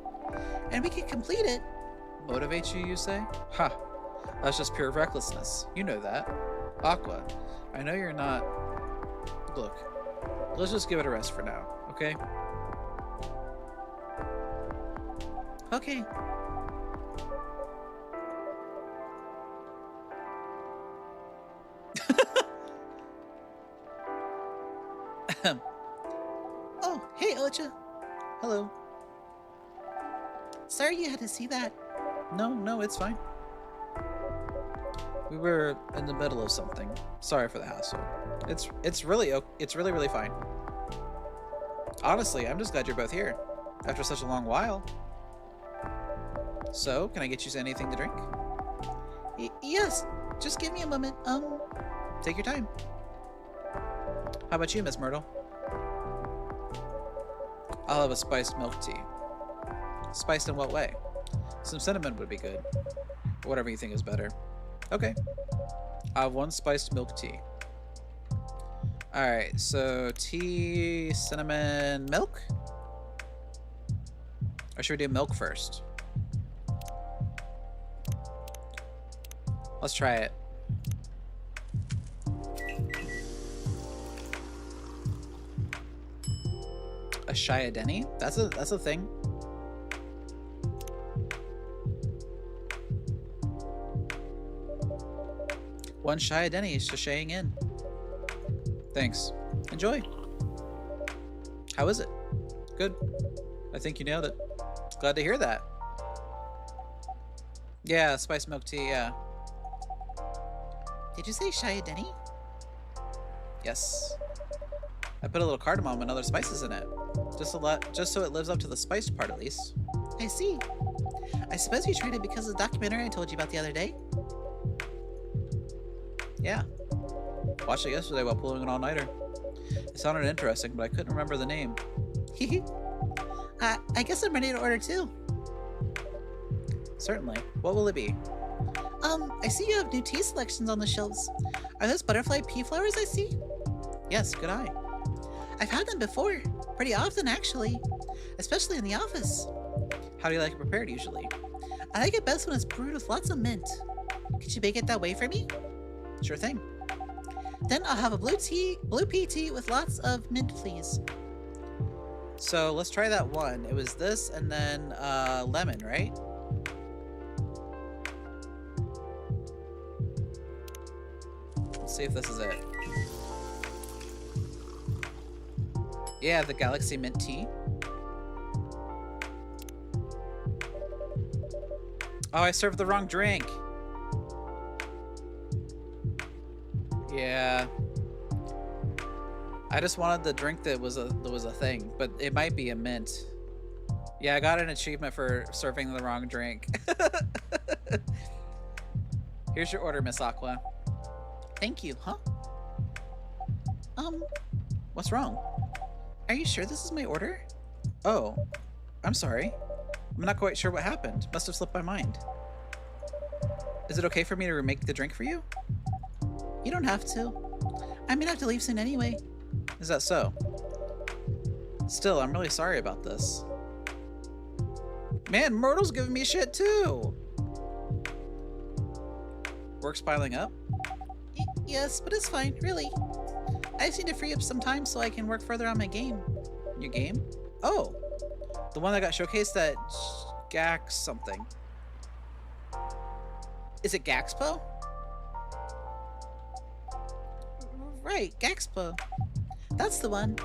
And we can complete it. Motivate you, you say? Ha. That's just pure recklessness. You know that. Aqua, I know you're not... Look, let's just give it a rest for now, okay? Okay. Oh, hey, Ocha. Hello. Sorry you had to see that. No, it's fine. We were in the middle of something. Sorry for the hassle. It's really fine. Honestly, I'm just glad you're both here after such a long while. So, can I get you anything to drink? Yes, just give me a moment. Take your time. How about you, Miss Myrtle? I'll have a spiced milk tea. Spiced in what way? Some cinnamon would be good. Or whatever you think is better. Okay. I'll have one spiced milk tea. Alright, so tea, cinnamon, milk? Or should we do milk first? Let's try it. A Shia Denny? That's a thing. One Shia Denny is sashaying in. Thanks. Enjoy. How is it? Good. I think you nailed it. Glad to hear that. Yeah, spiced milk tea, yeah. Did you say Shia Denny? Yes. I put a little cardamom and other spices in it. Just so it lives up to the spiced part at least. I see. I suppose you tried it because of the documentary I told you about the other day? Yeah. Watched it yesterday while pulling an all-nighter. It sounded interesting, but I couldn't remember the name. I guess I'm ready to order too. Certainly. What will it be? I see you have new tea selections on the shelves. Are those butterfly pea flowers I see? Yes, good eye. I've had them before. Pretty often, actually. Especially in the office. How do you like it prepared usually? I like it best when it's brewed with lots of mint. Could you make it that way for me? Sure thing. Then I'll have a blue pea tea with lots of mint, please. So let's try that one. It was this and then lemon, right? Let's see if this is it. Yeah, the Galaxy Mint Tea. Oh, I served the wrong drink. Yeah. I just wanted the drink that was a thing, but it might be a mint. Yeah, I got an achievement for serving the wrong drink. Here's your order, Miss Aqua. Thank you, huh? What's wrong? Are you sure this is my order? Oh, I'm sorry. I'm not quite sure what happened. Must have slipped my mind. Is it okay for me to remake the drink for you? You don't have to. I may have to leave soon anyway. Is that so? Still, I'm really sorry about this. Man, Myrtle's giving me shit too! Work's piling up? Yes, but it's fine, really. I just need to free up some time so I can work further on my game. Your game? Oh! The one that got showcased at Gax something. Is it Gaxpo? Right, Gaxpo. That's the one.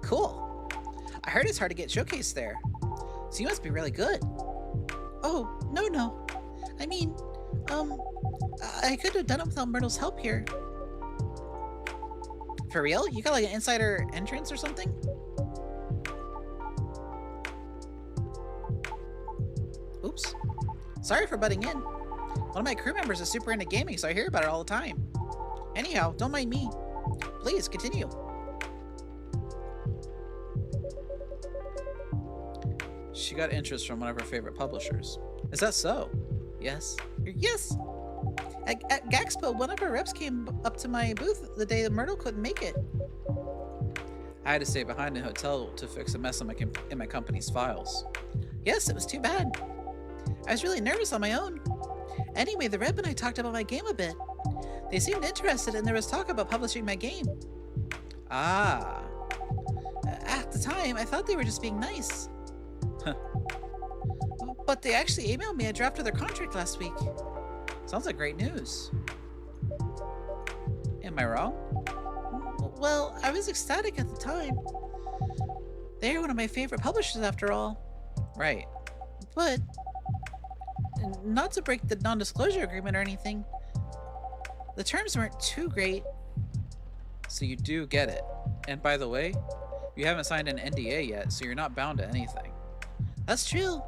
Cool. I heard it's hard to get showcased there. So you must be really good. Oh, no. I mean, I could have done it without Myrtle's help here. For real? You got like an insider entrance or something? Oops. Sorry for butting in. One of my crew members is super into gaming, so I hear about it all the time. Anyhow, don't mind me. Please, continue. She got interest from one of her favorite publishers. Is that so? Yes. Yes! At Gaxpo, one of our reps came up to my booth the day that Myrtle couldn't make it. I had to stay behind in a hotel to fix a mess in my company's files. Yes, it was too bad. I was really nervous on my own. Anyway, the Reb and I talked about my game a bit. They seemed interested and there was talk about publishing my game. Ah. At the time, I thought they were just being nice. But they actually emailed me a draft of their contract last week. Sounds like great news. Am I wrong? Well, I was ecstatic at the time. They're one of my favorite publishers after all. Right. But, not to break the non-disclosure agreement or anything, the terms weren't too great. So you do get it. And by the way, you haven't signed an NDA yet, so you're not bound to anything. That's true.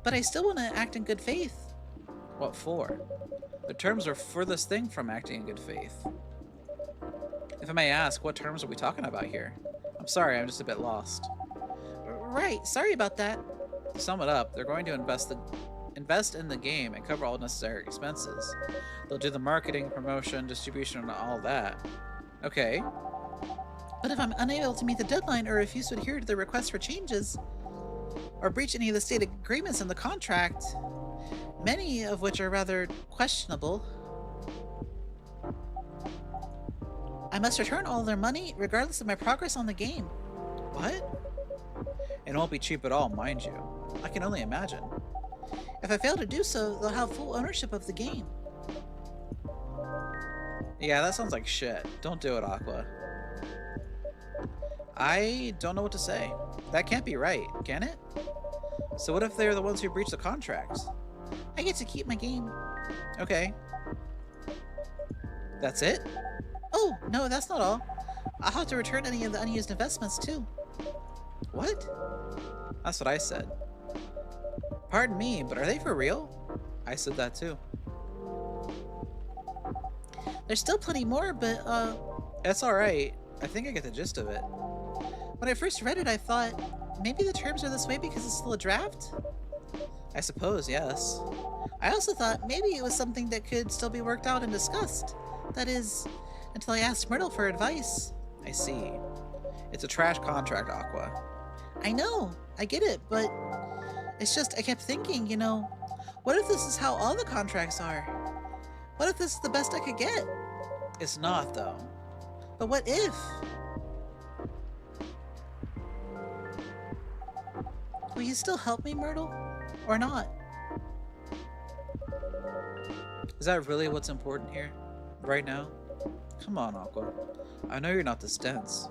But I still want to act in good faith. What for? The terms are furthest thing from acting in good faith. If I may ask, what terms are we talking about here? I'm sorry, I'm just a bit lost. Right, sorry about that. To sum it up, they're going to invest in the game and cover all necessary expenses. They'll do the marketing, promotion, distribution, and all that. Okay. But if I'm unable to meet the deadline or refuse to adhere to the request for changes, or breach any of the stated agreements in the contract, many of which are rather questionable, I must return all their money regardless of my progress on the game. What? It won't be cheap at all, mind you. I can only imagine. If I fail to do so, they'll have full ownership of the game. Yeah, that sounds like shit. Don't do it, Aqua. I don't know what to say. That can't be right, can it? So what if they're the ones who breach the contract? I get to keep my game. Okay. That's it? Oh, no, that's not all. I'll have to return any of the unused investments, too. What? That's what I said. Pardon me, but are they for real? I said that too. There's still plenty more, but, That's alright. I think I get the gist of it. when I first read it, I thought, maybe the terms are this way because it's still a draft? I suppose, yes. I also thought maybe it was something that could still be worked out and discussed. That is, until I asked Myrtle for advice. I see. It's a trash contract, Aqua. I know, I get it, but it's just I kept thinking, you know, what if this is how all the contracts are? What if this is the best I could get? It's not, though. But what if? Will you still help me, Myrtle? Or not? Is that really what's important here? Right now? Come on, Aqua. I know you're not this dense.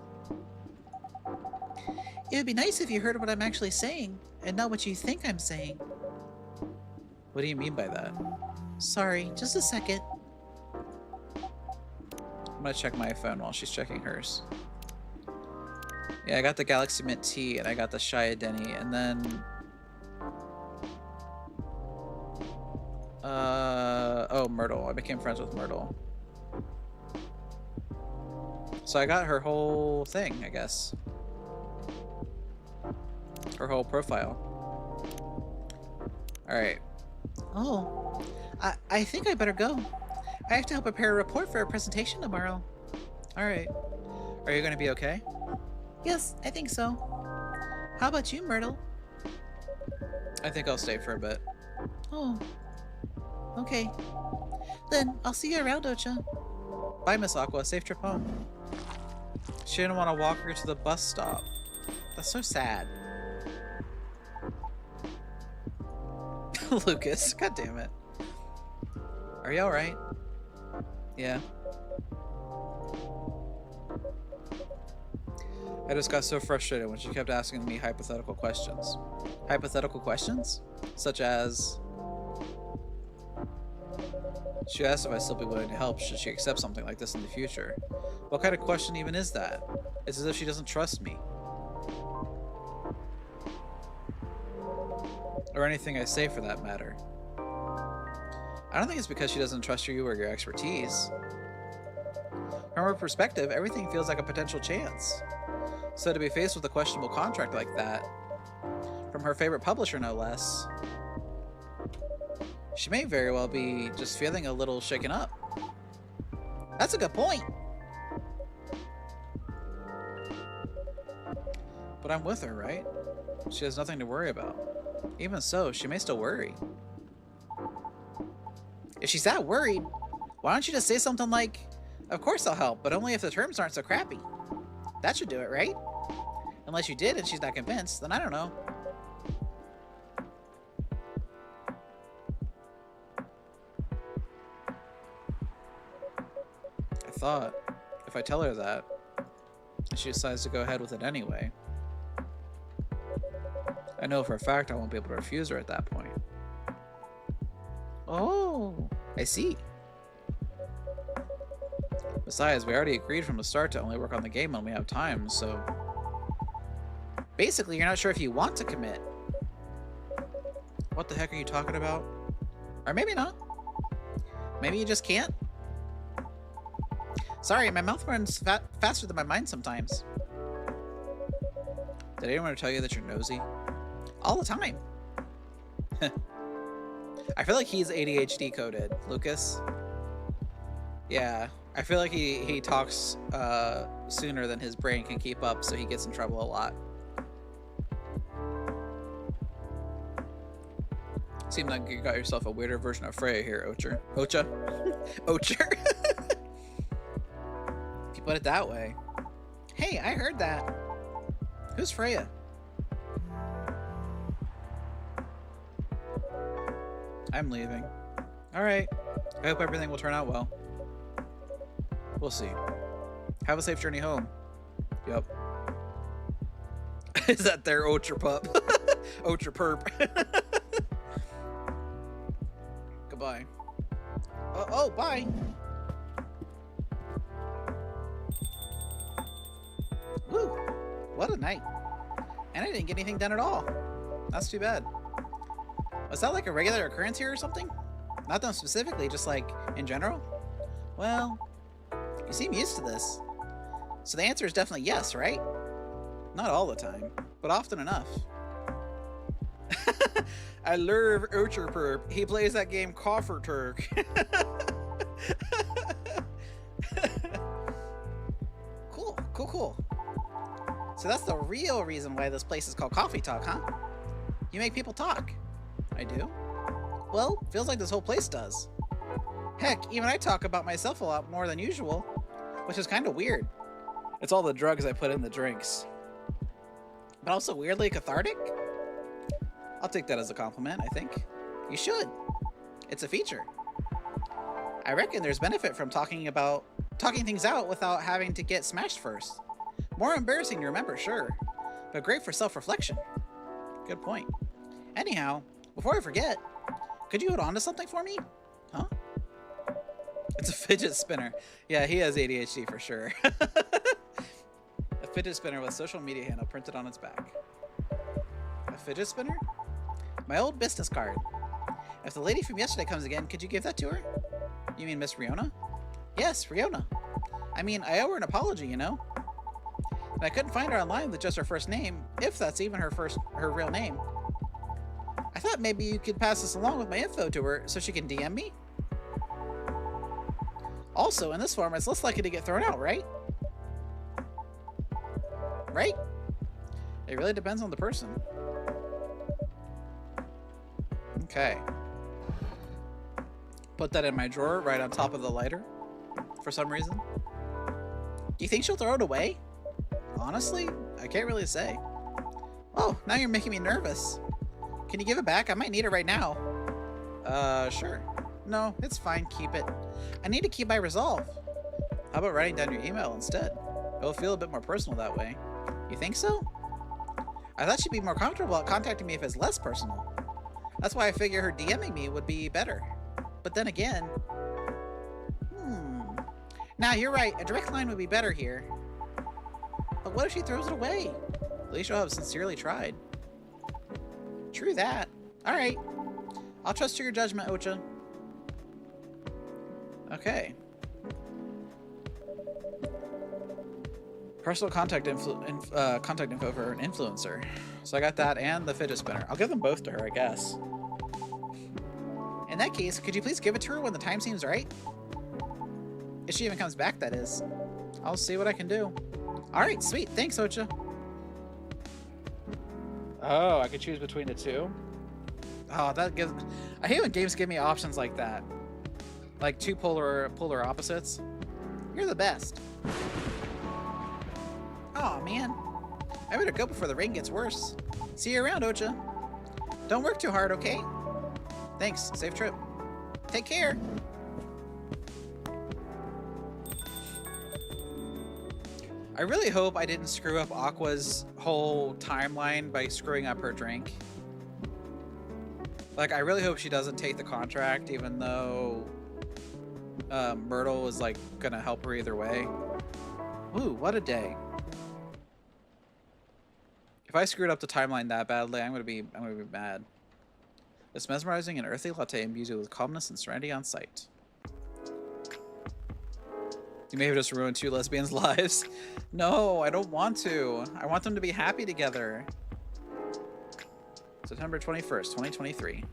It would be nice if you heard what I'm actually saying, and not what you think I'm saying. What do you mean by that? Sorry, just a second. I'm gonna check my phone while she's checking hers. Yeah, I got the Galaxy Mint T, and I got the Shia Denny, and then... oh, Myrtle. I became friends with Myrtle. So I got her whole thing, I guess. Her whole profile. Alright. Oh, I think I better go. I have to help prepare a report for a presentation tomorrow. Alright. Are you gonna be okay? Yes, I think so. How about you, Myrtle? I think I'll stay for a bit. Oh, okay. Then I'll see you around, Ocha. Bye, Miss Aqua. Safe trip home. She didn't want to walk her to the bus stop. That's so sad. Lucas, god damn it. Are you alright? Yeah. I just got so frustrated when she kept asking me hypothetical questions. Hypothetical questions? Such as... She asked if I'd still be willing to help should she accept something like this in the future. What kind of question even is that? It's as if she doesn't trust me. Or anything I say for that matter. I don't think it's because she doesn't trust you or your expertise. From her perspective, everything feels like a potential chance. So to be faced with a questionable contract like that, from her favorite publisher no less, she may very well be just feeling a little shaken up. That's a good point. But I'm with her, right? She has nothing to worry about. Even so, she may still worry. If she's that worried, why don't you just say something like, of course I'll help, but only if the terms aren't so crappy. That should do it, right? Unless you did and she's not convinced, then I don't know. I thought, if I tell her that, and she decides to go ahead with it anyway, I know for a fact I won't be able to refuse her at that point. Oh, I see. Besides, we already agreed from the start to only work on the game when we have time, so... Basically, you're not sure if you want to commit. What the heck are you talking about? Or maybe not. Maybe you just can't. Sorry, my mouth runs faster than my mind sometimes. Did anyone tell you that you're nosy? All the time. I feel like he's ADHD coded, Lucas. Yeah, I feel like he talks sooner than his brain can keep up, so he gets in trouble a lot. Seems like you got yourself a weirder version of Freya here, Ocher. Ocha? Ocher? If you put it that way. Hey, I heard that. Who's Freya? I'm leaving. Alright. I hope everything will turn out well. We'll see. Have a safe journey home. Yup. Is that their Ocher pup? Ocher perp. Goodbye. Oh, bye. Woo! What a night. And I didn't get anything done at all. That's too bad. Was that like a regular occurrence here or something? Not them specifically, just like in general? Well, you seem used to this. So the answer is definitely yes, right? Not all the time, but often enough. I love Ocher Perp. He plays that game Coffer Turk. Cool. So that's the real reason why this place is called Coffee Talk, huh? You make people talk. I do? Well, feels like this whole place does. Heck, even I talk about myself a lot more than usual, which is kind of weird. It's all the drugs I put in the drinks. But also weirdly cathartic? I'll take that as a compliment, I think. You should. It's a feature. I reckon there's benefit from talking things out without having to get smashed first. More embarrassing to remember, sure, but great for self-reflection. Good point. Anyhow, before I forget, could you hold on to something for me? Huh? It's a fidget spinner. Yeah, he has ADHD for sure. A fidget spinner with social media handle printed on its back. A fidget spinner? My old business card. If the lady from yesterday comes again, could you give that to her? You mean Miss Riona? Yes, Riona. I mean, I owe her an apology, you know? And I couldn't find her online with just her first name, if that's even her real name. I thought maybe you could pass this along with my info to her so she can DM me? Also, in this form, it's less likely to get thrown out, right? Right? It really depends on the person. Okay. Put that in my drawer right on top of the lighter for some reason. Do you think she'll throw it away? Honestly, I can't really say. Oh, now you're making me nervous. Can you give it back? I might need it right now. Sure. No, it's fine. Keep it. I need to keep my resolve. How about writing down your email instead? It'll feel a bit more personal that way. You think so? I thought she'd be more comfortable at contacting me if it's less personal. That's why I figure her DMing me would be better. But then again... Nah, you're right. A direct line would be better here. But what if she throws it away? At least you'll have sincerely tried. True that. Alright. I'll trust to your judgment, Ocha. Okay. Personal contact info for an influencer. So I got that and the fidget spinner. I'll give them both to her, I guess. In that case, could you please give it to her when the time seems right? If she even comes back, that is. I'll see what I can do. Alright, sweet. Thanks, Ocha. Oh, I could choose between the two? Oh, that gives... I hate when games give me options like that. Like two polar opposites. You're the best. Oh man. I better go before the rain gets worse. See you around, Ocha. Don't work too hard, okay? Thanks. Safe trip. Take care. I really hope I didn't screw up Aqua's whole timeline by screwing up her drink. Like, I really hope she doesn't take the contract, even though Myrtle was like gonna help her either way. Ooh, what a day. If I screwed up the timeline that badly, I'm gonna be mad. This mesmerizing and earthy latte imbues you with calmness and serenity on sight. You may have just ruined two lesbians' lives. No, I don't want to. I want them to be happy together. September 21st, 2023.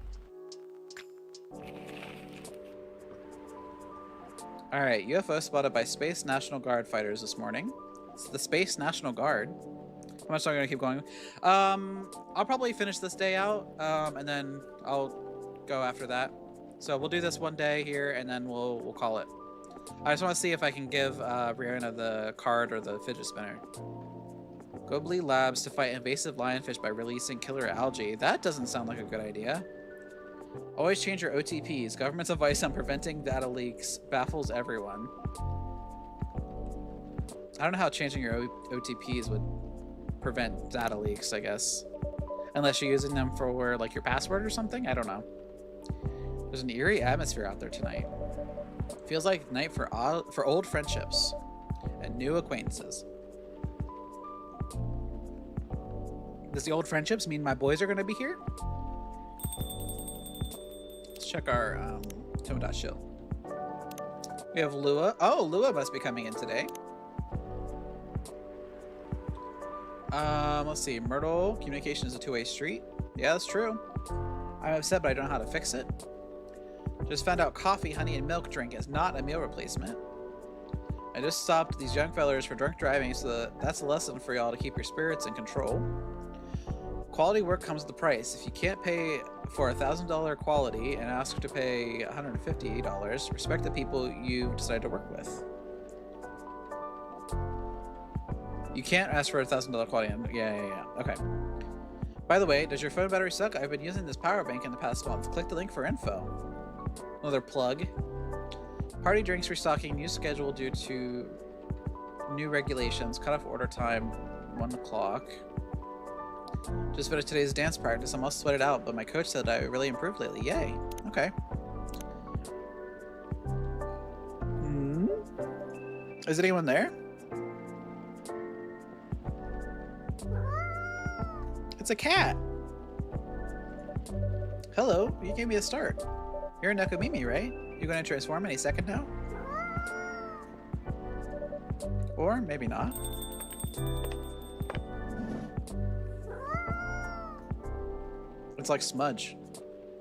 Alright, UFO spotted by Space National Guard fighters this morning. It's the Space National Guard. How much longer am I gonna keep going? I'll probably finish this day out, and then I'll go after that. So we'll do this one day here, and then we'll call it. I just want to see if I can give Brianna the card or the fidget spinner. Goblee Labs to fight invasive lionfish by releasing killer algae. That doesn't sound like a good idea. Always change your OTPs. Government's advice on preventing data leaks baffles everyone. I don't know how changing your OTPs would prevent data leaks, I guess. Unless you're using them for like your password or something? I don't know. There's an eerie atmosphere out there tonight. Feels like night for old friendships and new acquaintances. Does the old friendships mean my boys are going to be here? Let's check our Tomodachi. We have Lua. Oh, Lua must be coming in today. Let's see. Myrtle, communication is a two-way street. Yeah, that's true. I'm upset, but I don't know how to fix it. Just found out coffee, honey, and milk drink is not a meal replacement. I just stopped these young fellers for drunk driving, so that's a lesson for y'all to keep your spirits in control. Quality work comes with a price. If you can't pay for $1,000 quality and ask to pay $150, respect the people you decide to work with. You can't ask for $1,000 quality. Yeah. Okay. By the way, does your phone battery suck? I've been using this power bank in the past month. Click the link for info. Another plug. Party drinks restocking. New schedule due to new regulations. Cutoff order time 1 o'clock. Just finished today's dance practice. I'm all sweated out, but my coach said I really improved lately. Yay. Okay. Is anyone there? It's a cat. Hello, you gave me a start. You're a Nekomimi, right? You're going to transform any second now? Or maybe not. It's like Smudge.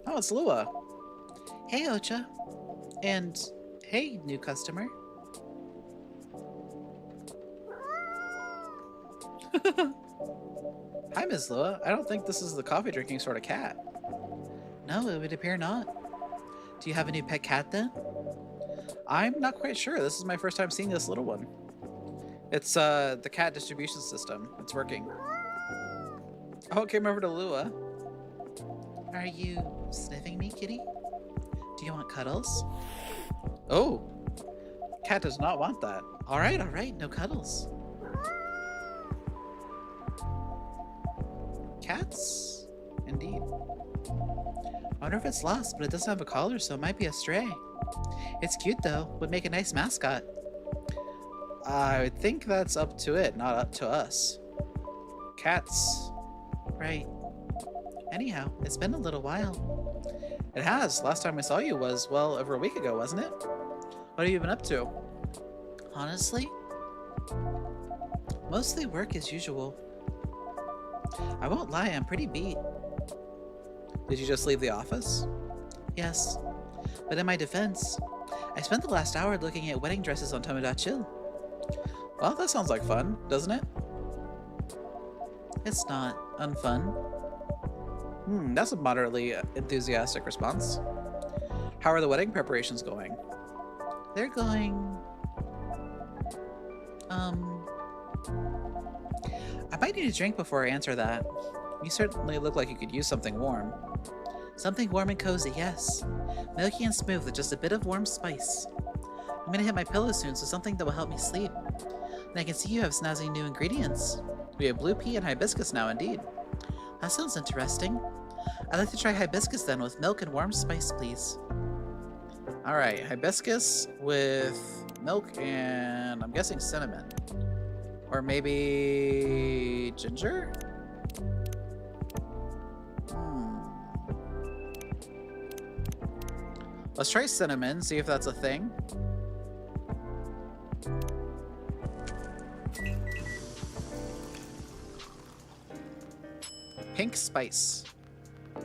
Oh, it's Lua. Hey, Ocha. And hey, new customer. Hi, Ms. Lua. I don't think this is the coffee drinking sort of cat. No, it would appear not. Do you have a new pet cat then? I'm not quite sure. This is my first time seeing this little one. It's the cat distribution system. It's working. Oh, it came over to Lua. Are you sniffing me, kitty? Do you want cuddles? Oh, cat does not want that. All right, no cuddles. Cats? Indeed. I wonder if it's lost, but it doesn't have a collar, so it might be a stray. It's cute though. Would make a nice mascot. I think that's up to it, not up to us. Cats. Right. Anyhow, it's been a little while. It has. Last time I saw you was, well, over a week ago, wasn't it? What have you been up to? Honestly? Mostly work as usual. I won't lie, I'm pretty beat. Did you just leave the office? Yes. But in my defense, I spent the last hour looking at wedding dresses on Tomodachi. Well, that sounds like fun, doesn't it? It's not unfun. That's a moderately enthusiastic response. How are the wedding preparations going? They're going... I might need a drink before I answer that. You certainly look like you could use something warm. Something warm and cozy, yes. Milky and smooth with just a bit of warm spice. I'm gonna hit my pillow soon, so something that will help me sleep. And I can see you have snazzy new ingredients. We have blue pea and hibiscus now, indeed. That sounds interesting. I'd like to try hibiscus then, with milk and warm spice, please. Alright, hibiscus with milk and I'm guessing cinnamon. Or maybe ginger? Let's try cinnamon, see if that's a thing. Pink spice.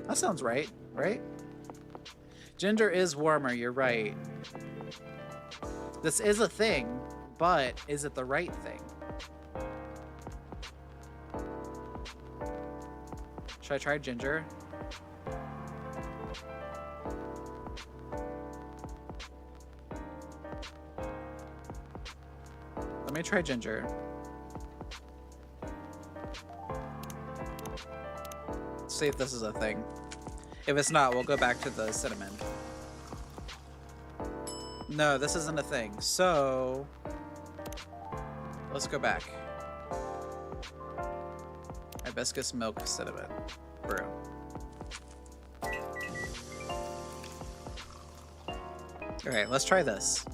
That sounds right, right? Ginger is warmer, you're right. This is a thing, but is it the right thing? Should I try ginger? Let me try ginger. Let's see if this is a thing. If it's not, we'll go back to the cinnamon. No, this isn't a thing. So, let's go back. Hibiscus milk cinnamon brew. Alright, let's try this.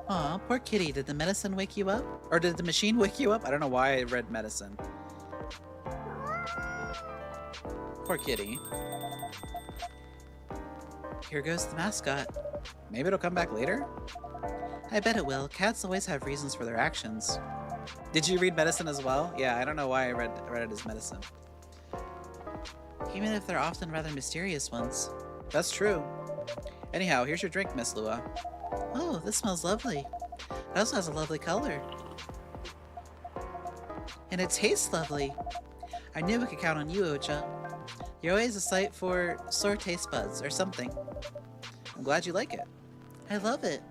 Aw, poor kitty. Did the medicine wake you up? Or did the machine wake you up? I don't know why I read medicine. Poor kitty. Here goes the mascot. Maybe it'll come back later? I bet it will. Cats always have reasons for their actions. Did you read medicine as well? Yeah, I don't know why I read it as medicine. Even if they're often rather mysterious ones. That's true. Anyhow, here's your drink, Miss Lua. Oh, this smells lovely. It also has a lovely color. And it tastes lovely. I knew we could count on you, Ocha. You're always a sight for sore taste buds, or something. I'm glad you like it. I love it.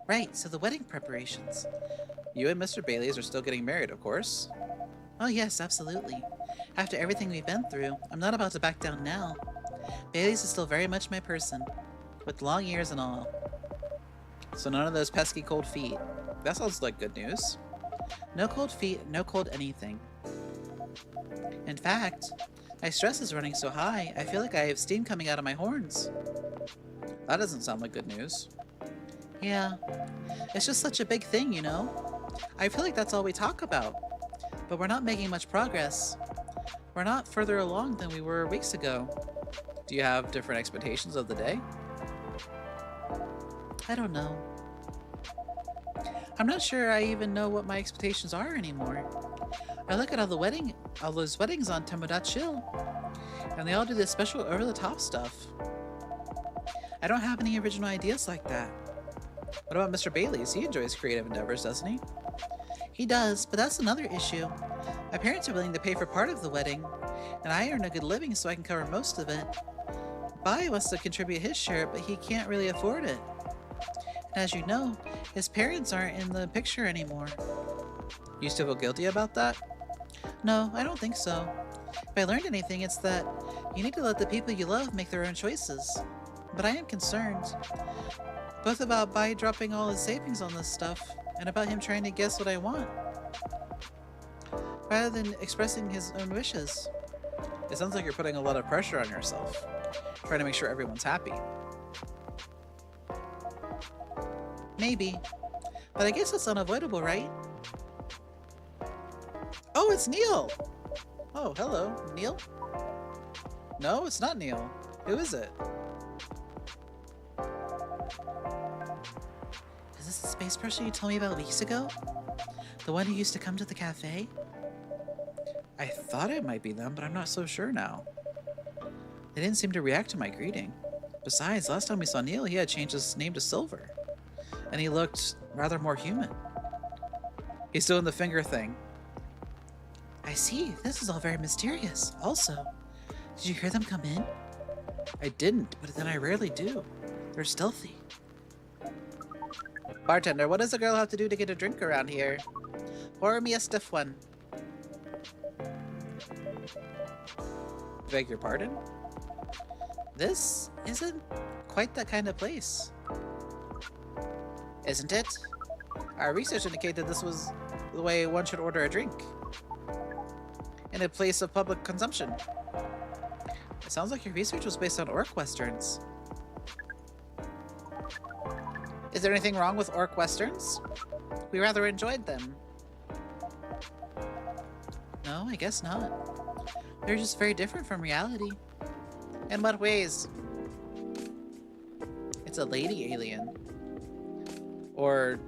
Right, so the wedding preparations. You and Mr. Bailey's are still getting married, of course. Oh yes, absolutely. After everything we've been through, I'm not about to back down now. Bailey's is still very much my person, with long ears and all. So none of those pesky cold feet. That sounds like good news. No cold feet, no cold anything. In fact, my stress is running so high, I feel like I have steam coming out of my horns. That doesn't sound like good news. Yeah, it's just such a big thing, you know? I feel like that's all we talk about. But we're not making much progress. We're not further along than we were weeks ago. Do you have different expectations of the day? I don't know. I'm not sure I even know what my expectations are anymore. I look at all those weddings on Tomodachi, and they all do this special over-the-top stuff. I don't have any original ideas like that. What about Mr. Bailey's? He enjoys creative endeavors, doesn't he? He does, but that's another issue. My parents are willing to pay for part of the wedding, and I earn a good living so I can cover most of it. Bai wants to contribute his share, but he can't really afford it. And as you know, his parents aren't in the picture anymore. You still feel guilty about that? No, I don't think so. If I learned anything, it's that you need to let the people you love make their own choices. But I am concerned. Both about Bai dropping all his savings on this stuff, and about him trying to guess what I want, rather than expressing his own wishes. It sounds like you're putting a lot of pressure on yourself, trying to make sure everyone's happy. Maybe. But I guess it's unavoidable, right? Oh, it's Neil! Oh, hello. Neil? No, it's not Neil. Who is it? Is this the space person you told me about weeks ago? The one who used to come to the cafe? I thought it might be them, but I'm not so sure now. They didn't seem to react to my greeting. Besides, last time we saw Neil, he had changed his name to Silver. And he looked rather more human. He's doing the finger thing. I see. This is all very mysterious. Also, did you hear them come in? I didn't, but then I rarely do. They're stealthy. Bartender, what does a girl have to do to get a drink around here? Pour me a stiff one. Beg your pardon? This isn't quite that kind of place. Isn't it? Our research indicated this was the way one should order a drink. In a place of public consumption. It sounds like your research was based on orc westerns. Is there anything wrong with orc westerns? We rather enjoyed them. No, I guess not. They're just very different from reality. In what ways? It's a lady alien. Or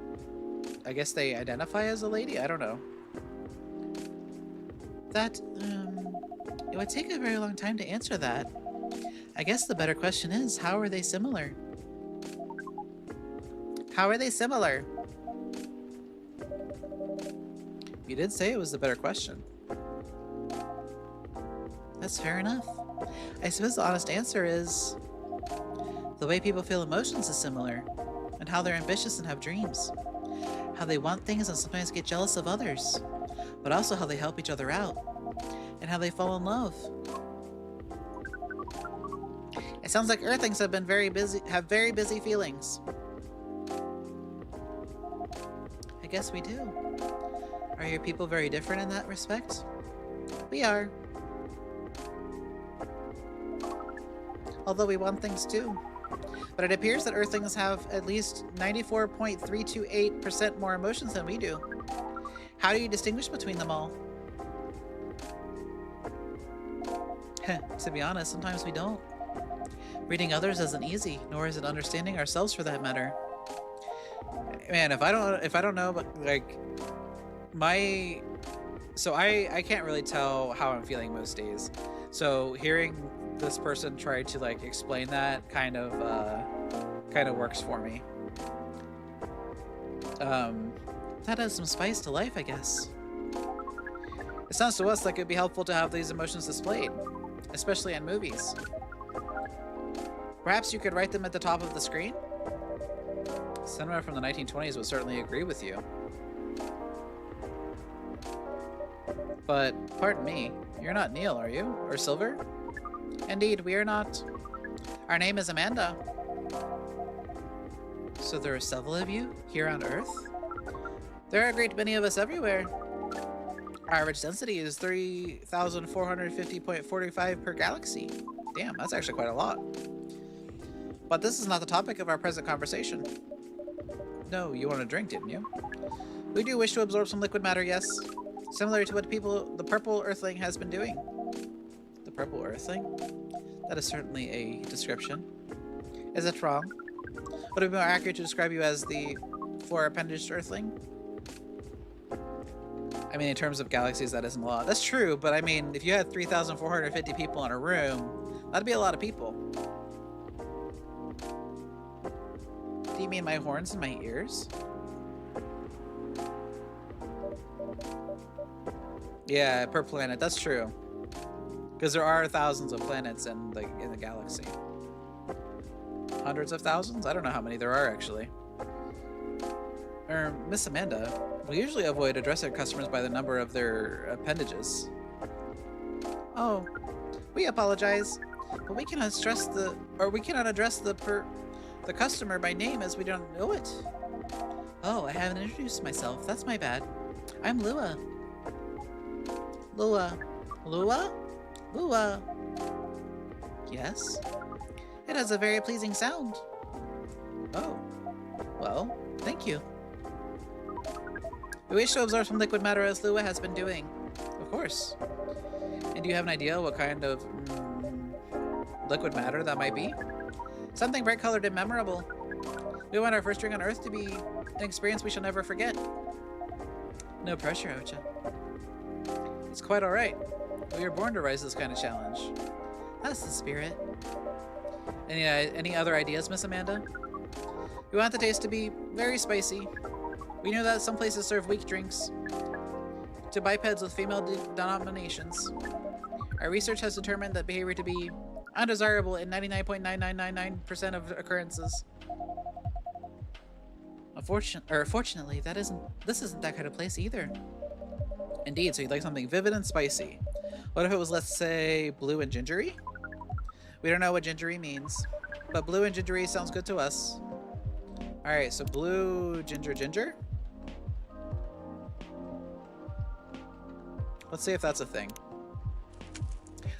I guess they identify as a lady? I don't know. That, it would take a very long time to answer that. I guess the better question is, how are they similar? How are they similar? You did say it was the better question. That's fair enough. I suppose the honest answer is the way people feel emotions is similar, and how they're ambitious and have dreams. How they want things and sometimes get jealous of others, but also how they help each other out, and how they fall in love. It sounds like Earthlings have very busy feelings. I guess we do. Are your people very different in that respect? We are. Although we want things too. But it appears that Earthlings have at least 94.328% more emotions than we do. How do you distinguish between them all? To be honest, sometimes we don't. Reading others isn't easy, nor is it understanding ourselves for that matter. Man, if I don't know, but like I can't really tell how I'm feeling most days. So hearing this person try to like explain that kind of works for me. That adds some spice to life, I guess. It sounds to us like it'd be helpful to have these emotions displayed, especially in movies. Perhaps you could write them at the top of the screen? Cinema from the 1920s would certainly agree with you. But, pardon me, you're not Neil, are you? Or Silver? Indeed, we are not. Our name is Amanda. So there are several of you here on Earth? There are a great many of us everywhere. Our average density is 3,450.45 per galaxy. Damn, that's actually quite a lot. But this is not the topic of our present conversation. No, you want a drink, didn't you? We do wish to absorb some liquid matter, yes. Similar to what the Purple Earthling has been doing. The Purple Earthling? That is certainly a description. Is it wrong? Would it be more accurate to describe you as the four-appendaged Earthling? I mean, in terms of galaxies, that isn't a lot. That's true, but I mean, if you had 3,450 people in a room, that'd be a lot of people. Do you mean my horns and my ears? Yeah, per planet. That's true. Because there are thousands of planets in the galaxy. Hundreds of thousands? I don't know how many there are, actually. Miss Amanda, we usually avoid addressing customers by the number of their appendages. Oh, we apologize, but we cannot address the customer by name as we don't know it. Oh, I haven't introduced myself. That's my bad. I'm Lua. Lua. Lua? Lua. Yes? It has a very pleasing sound. Oh. Well, thank you. We wish to absorb some liquid matter as Lua has been doing. Of course. And do you have an idea what kind of liquid matter that might be? Something bright colored and memorable. We want our first drink on Earth to be an experience we shall never forget. No pressure, Ocha. It's quite alright. We were born to rise this kind of challenge. That's the spirit. Any other ideas, Miss Amanda? We want the taste to be very spicy. We know that some places serve weak drinks to bipeds with female denominations. Our research has determined that behavior to be Undesirable in 99.9999% of occurrences. Fortunately, this isn't that kind of place either. Indeed, so you'd like something vivid and spicy. What if it was, let's say, blue and gingery? We don't know what gingery means, but blue and gingery sounds good to us. Alright, so blue, ginger. Let's see if that's a thing.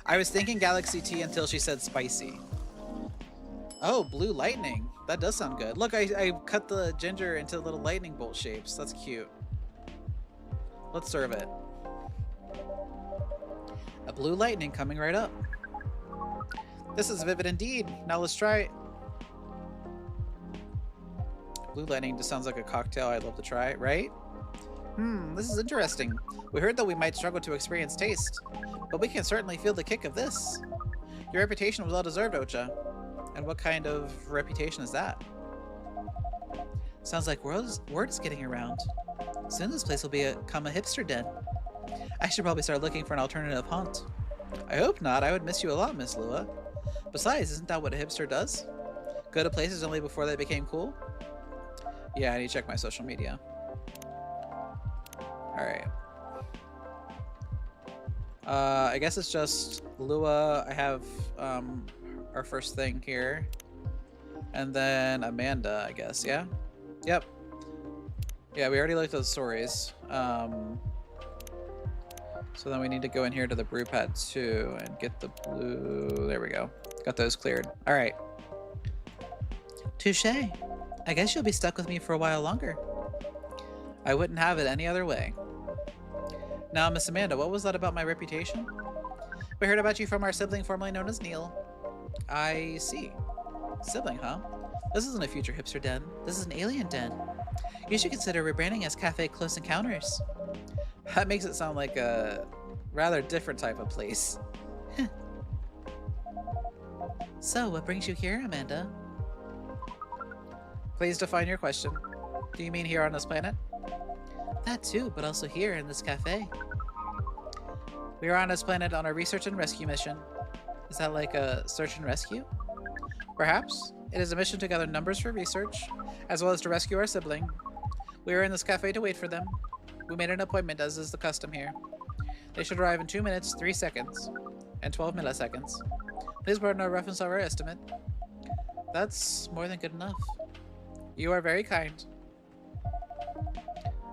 I was thinking Galaxy tea until she said spicy. Oh, blue lightning. That does sound good. Look, I cut the ginger into little lightning bolt shapes. That's cute. Let's serve it. A blue lightning coming right up. This is vivid indeed. Now let's try it. Blue lightning just sounds like a cocktail I'd love to try, right? This is interesting. We heard that we might struggle to experience taste, but we can certainly feel the kick of this. Your reputation was well deserved, Ocha. And what kind of reputation is that? Sounds like word is getting around. Soon this place will become a hipster den. I should probably start looking for an alternative haunt. I hope not. I would miss you a lot, Miss Lua. Besides, isn't that what a hipster does? Go to places only before they became cool? Yeah, I need to check my social media. Alright. I guess it's just Lua. I have our first thing here. And then Amanda, I guess, yeah? Yep. Yeah, we already looked at the stories. So then we need to go in here to the brew pad too and get the blue. There we go. Got those cleared. Alright. Touché. I guess you'll be stuck with me for a while longer. I wouldn't have it any other way. Now, Miss Amanda, what was that about my reputation? We heard about you from our sibling formerly known as Neil. I see. Sibling, huh? This isn't a future hipster den. This is an alien den. You should consider rebranding as Cafe Close Encounters. That makes it sound like a rather different type of place. So, what brings you here, Amanda? Please define your question. Do you mean here on this planet? That too, but also here in this cafe. We are on this planet on a research and rescue mission. Is that like a search and rescue? Perhaps. It is a mission to gather numbers for research, as well as to rescue our sibling. We are in this cafe to wait for them. We made an appointment, as is the custom here. They should arrive in 2 minutes, 3 seconds, and 12 milliseconds. Please pardon our reference of our estimate. That's more than good enough. You are very kind.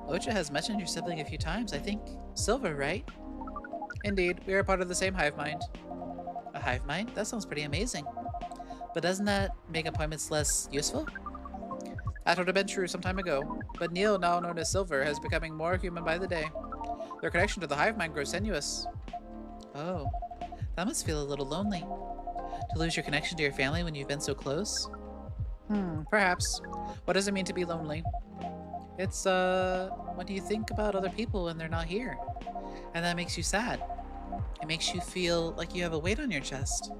Ocha has mentioned your sibling a few times, I think. Silver, right? Indeed, we are part of the same hive mind. A hive mind? That sounds pretty amazing. But doesn't that make appointments less useful? That would have been true some time ago, but Neil, now known as Silver, is becoming more human by the day. Their connection to the hive mind grows tenuous. Oh, that must feel a little lonely. To lose your connection to your family when you've been so close? Perhaps. What does it mean to be lonely? It's, when you think about other people when they're not here. And that makes you sad. It makes you feel like you have a weight on your chest.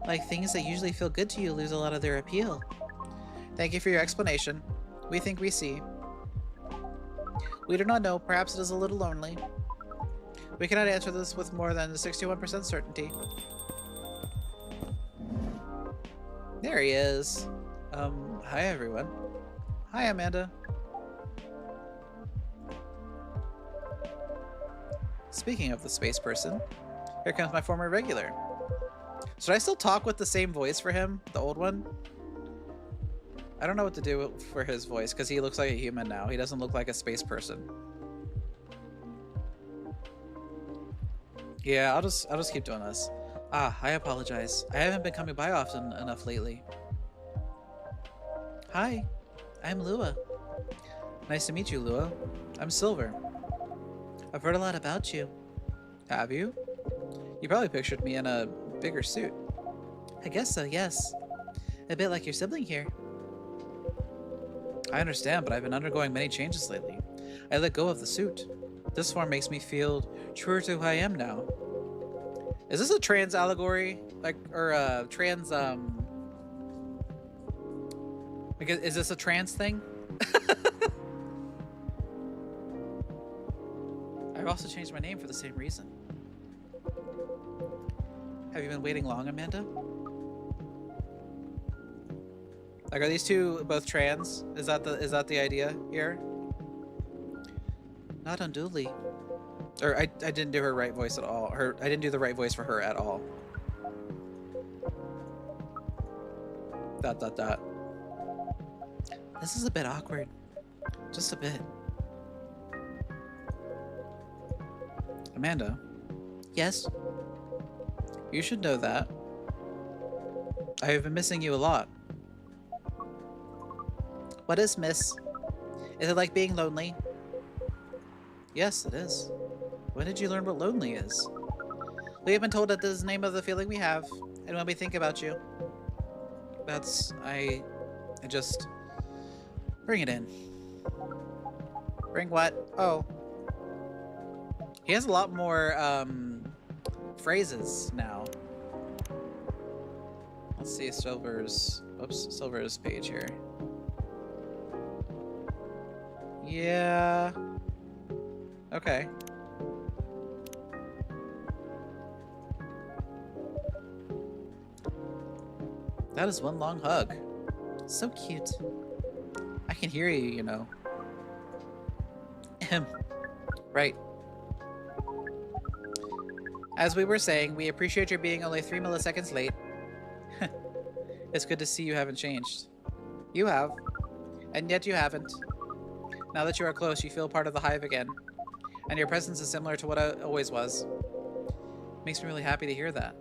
Like things that usually feel good to you lose a lot of their appeal. Thank you for your explanation. We think we see. We do not know. Perhaps it is a little lonely. We cannot answer this with more than 61% certainty. There he is. Hi everyone. Hi Amanda. Speaking of the space person, here comes my former regular. Should I still talk with the same voice for him? The old one? I don't know what to do for his voice because he looks like a human now. He doesn't look like a space person. Yeah, I'll just keep doing this. I apologize. I haven't been coming by often enough lately. Hi, I'm Lua. Nice to meet you, Lua. I'm Silver. I've heard a lot about you. Have you? You probably pictured me in a bigger suit. I guess so, yes. A bit like your sibling here. I understand, but I've been undergoing many changes lately. I let go of the suit. This form makes me feel truer to who I am now. Is this a trans allegory? Like, or a trans, is this a trans thing? I've also changed my name for the same reason. Have you been waiting long, Amanda? Like, are these two both trans? Is that the idea here? Not unduly. Or I didn't do her right voice at all. I didn't do the right voice for her at all. ... This is a bit awkward. Just a bit. Amanda, Yes? you should know that I have been missing you a lot. What is miss? Is it like being lonely? Yes, it is. When did you learn what lonely is? We have been told that this is the name of the feeling we have, and when we think about you. That's... I just... Bring it in. Bring what? Oh. He has a lot more, phrases now. Let's see Silver's... Oops, Silver's page here. Yeah... Okay. That is one long hug. So cute. I can hear you, you know. Ahem. Right. As we were saying, we appreciate your being only 3 milliseconds late. It's good to see you haven't changed. You have. And yet you haven't. Now that you are close, you feel part of the hive again. And your presence is similar to what it always was. Makes me really happy to hear that.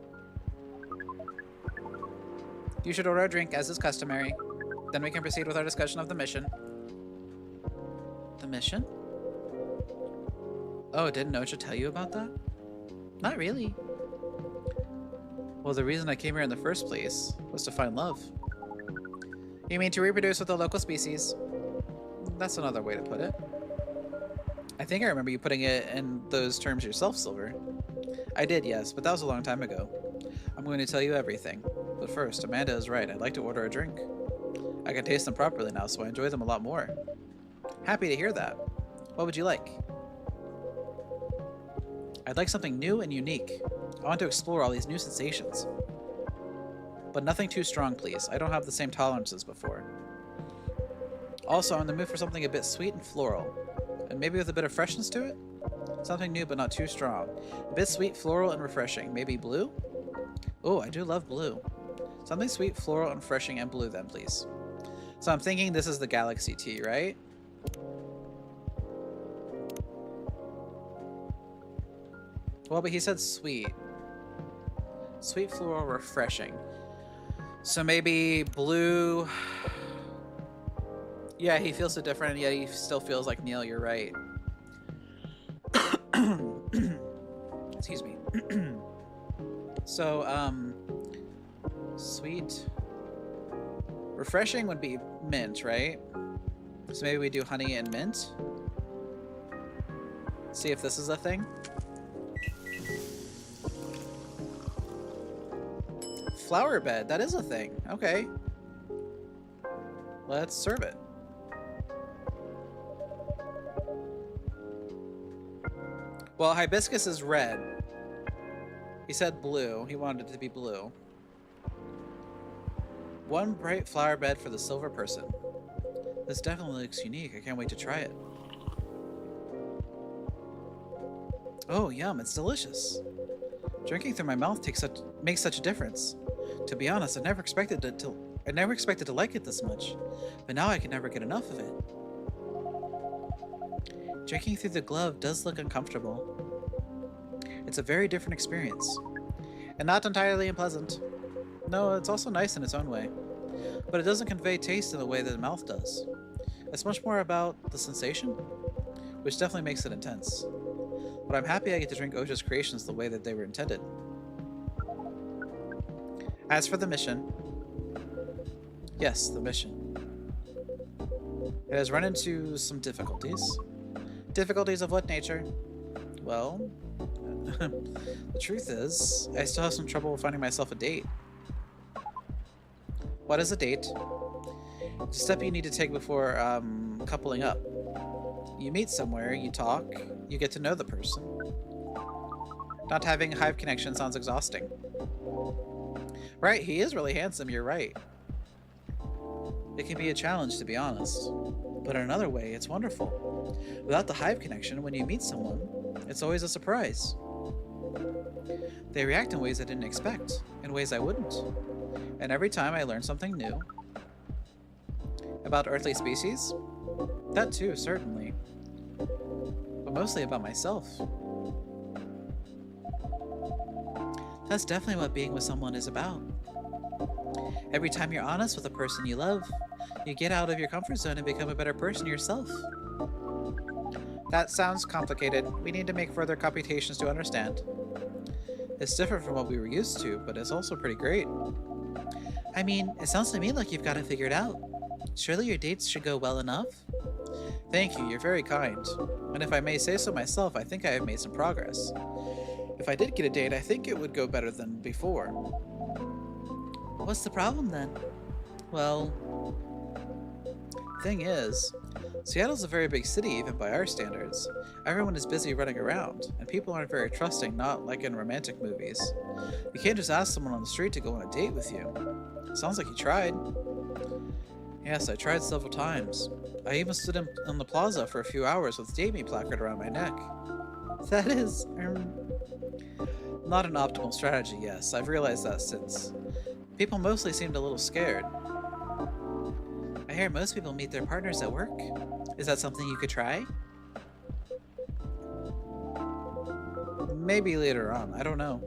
You should order a drink as is customary. Then we can proceed with our discussion of the mission. The mission? Oh, didn't know I should tell you about that? Not really. Well, the reason I came here in the first place was to find love. You mean to reproduce with the local species? That's another way to put it. I think I remember you putting it in those terms yourself, Silver. I did, yes, but that was a long time ago. I'm going to tell you everything. But first, Amanda is right. I'd like to order a drink. I can taste them properly now, so I enjoy them a lot more. Happy to hear that. What would you like? I'd like something new and unique. I want to explore all these new sensations. But nothing too strong, please. I don't have the same tolerance as before. Also, I'm in the mood for something a bit sweet and floral. And maybe with a bit of freshness to it? Something new but not too strong. A bit sweet, floral, and refreshing. Maybe blue? Oh, I do love blue. Something sweet, floral, and refreshing, and blue then, please. So I'm thinking this is the Galaxy tea, right? Well, but he said sweet. Sweet, floral, refreshing. So maybe blue... Yeah, he feels so different, and yet he still feels like Neil, you're right. Excuse me. So, sweet. Refreshing would be mint, right? So maybe we do honey and mint. See if this is a thing. Flower bed, that is a thing. Okay. Let's serve it. Well, hibiscus is red. He said blue. He wanted it to be blue. One bright flower bed for the silver person. This definitely looks unique. I can't wait to try it. Oh, yum, it's delicious. Drinking through my mouth makes such a difference. To be honest, I never expected to like it this much, but now I can never get enough of it. Drinking through the glove does look uncomfortable. It's a very different experience, and not entirely unpleasant. No, it's also nice in its own way, but it doesn't convey taste in the way that the mouth does. It's much more about the sensation, which definitely makes it intense. But I'm happy I get to drink Oja's creations the way that they were intended. As for the mission... Yes, the mission. It has run into some difficulties. Difficulties of what nature? Well, the truth is, I still have some trouble finding myself a date. What is a date? It's a step you need to take before coupling up. You meet somewhere, you talk, you get to know the person. Not having a hive connection sounds exhausting. Right, he is really handsome, you're right. It can be a challenge, to be honest. But in another way, it's wonderful. Without the hive connection, when you meet someone, it's always a surprise. They react in ways I didn't expect, in ways I wouldn't. And every time I learn something new about earthly species, that too, certainly. But mostly about myself. That's definitely what being with someone is about. Every time you're honest with a person you love, you get out of your comfort zone and become a better person yourself. That sounds complicated. We need to make further computations to understand. It's different from what we were used to, but it's also pretty great. I mean, it sounds to me like you've got it figured out. Surely your dates should go well enough? Thank you, you're very kind. And if I may say so myself, I think I have made some progress. If I did get a date, I think it would go better than before. What's the problem then? Well, thing is, Seattle's a very big city even by our standards. Everyone is busy running around, and people aren't very trusting, not like in romantic movies. You can't just ask someone on the street to go on a date with you. Sounds like you tried. Yes, I tried several times. I even stood in the plaza for a few hours with Date Me placard around my neck. That is, not an optimal strategy, yes. I've realized that since. People mostly seemed a little scared. I hear most people meet their partners at work. Is that something you could try? Maybe later on, I don't know.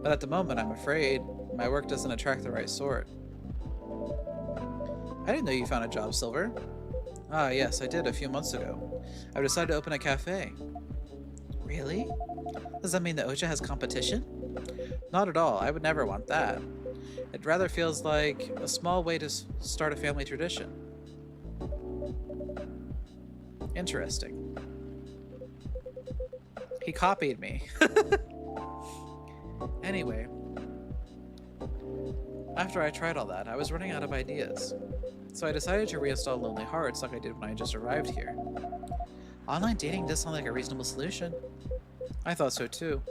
But at the moment, I'm afraid my work doesn't attract the right sort. I didn't know you found a job, Silver. Ah, yes, I did a few months ago. I've decided to open a cafe. Really? Does that mean that OJA has competition? Not at all. I would never want that. It rather feels like a small way to start a family tradition. Interesting. He copied me. Anyway, after I tried all that, I was running out of ideas. So I decided to reinstall Lonely Hearts like I did when I just arrived here. Online dating does sound like a reasonable solution. I thought so too.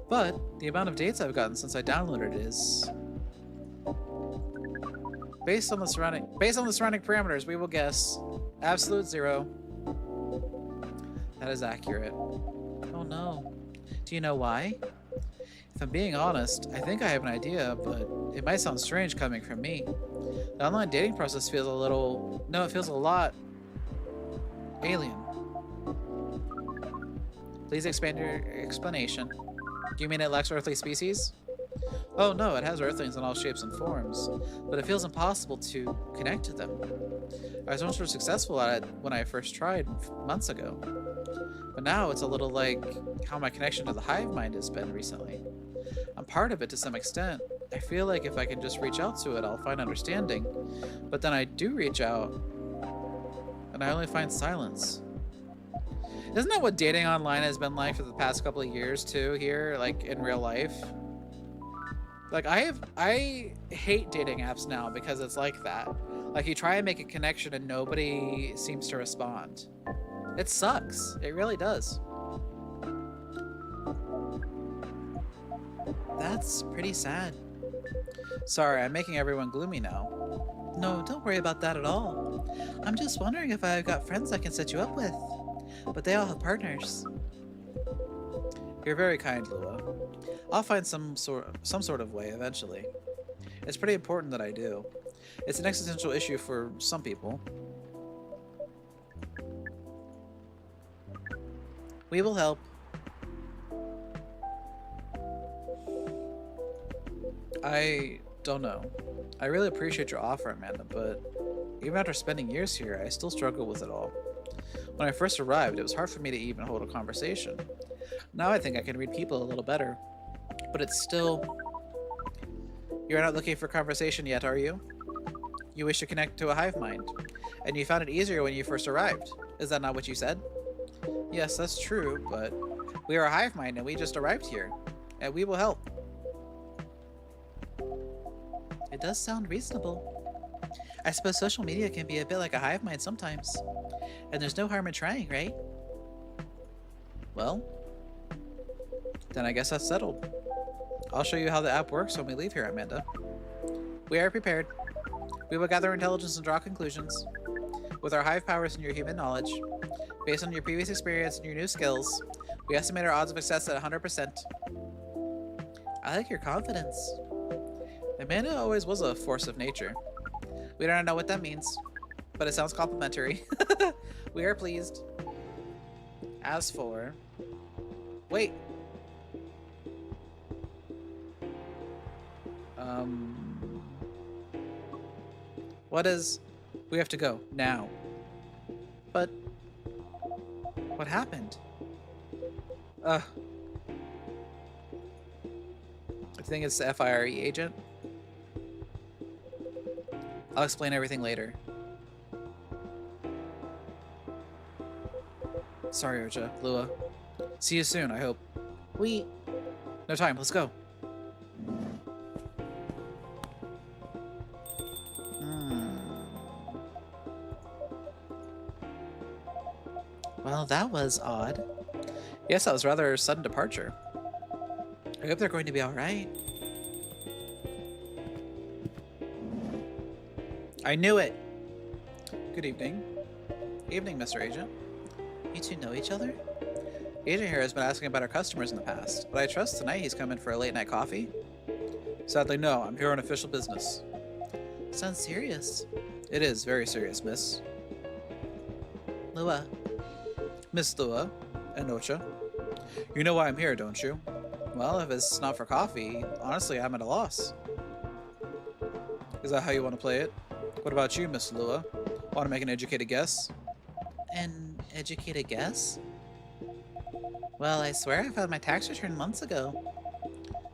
But the amount of dates I've gotten since I downloaded it is... Based on the surrounding parameters, we will guess absolute 0. That is accurate. Oh no. Do you know why? If I'm being honest, I think I have an idea, but it might sound strange coming from me. The online dating process feels a little... No, it feels a lot... alien. Please expand your explanation. Do you mean it lacks earthly species? Oh no, it has earthlings in all shapes and forms, but it feels impossible to connect to them. I was once successful at it when I first tried months ago, but now it's a little like how my connection to the hive mind has been recently. I'm part of it to some extent. I feel like if I can just reach out to it, I'll find understanding, but then I do reach out, and I only find silence. Isn't that what dating online has been like for the past couple of years too here, like in real life? Like I hate dating apps now because it's like that. Like you try and make a connection and nobody seems to respond. It sucks. It really does. That's pretty sad. Sorry, I'm making everyone gloomy now. No, don't worry about that at all. I'm just wondering if I've got friends I can set you up with. But they all have partners. You're very kind, Lua. I'll find some sort of way eventually. It's pretty important that I do. It's an existential issue for some people. We will help. I don't know. I really appreciate your offer, Amanda, but even after spending years here, I still struggle with it all. When I first arrived, it was hard for me to even hold a conversation. Now I think I can read people a little better, but it's still... You're not looking for conversation yet, are you? You wish to connect to a hive mind, and you found it easier when you first arrived. Is that not what you said? Yes, that's true, but we are a hive mind and we just arrived here, and we will help. It does sound reasonable. I suppose social media can be a bit like a hive mind sometimes. And there's no harm in trying, right? Well, then I guess that's settled. I'll show you how the app works when we leave here, Amanda. We are prepared. We will gather intelligence and draw conclusions. With our hive powers and your human knowledge, based on your previous experience and your new skills, we estimate our odds of success at 100%. I like your confidence. Amanda always was a force of nature. We don't know what that means, but it sounds complimentary. We are pleased. As for... Wait. What is... We have to go. Now. But... What happened? I think it's the FIRE agent. I'll explain everything later. Sorry, Ocha. Lua. See you soon, I hope. No time, let's go. Well, that was odd. Yes, that was rather a sudden departure. I hope they're going to be alright. I knew it! Good evening. Evening, Mr. Agent. You two know each other? Agent here has been asking about our customers in the past, but I trust tonight he's come in for a late-night coffee? Sadly, no. I'm here on official business. Sounds serious. It is very serious, miss. Lua. Miss Lua and Ocha. You know why I'm here, don't you? Well, if it's not for coffee, honestly, I'm at a loss. Is that how you want to play it? What about you, Miss Lua? Want to make an educated guess? An educated guess? Well, I swear I filed my tax return months ago.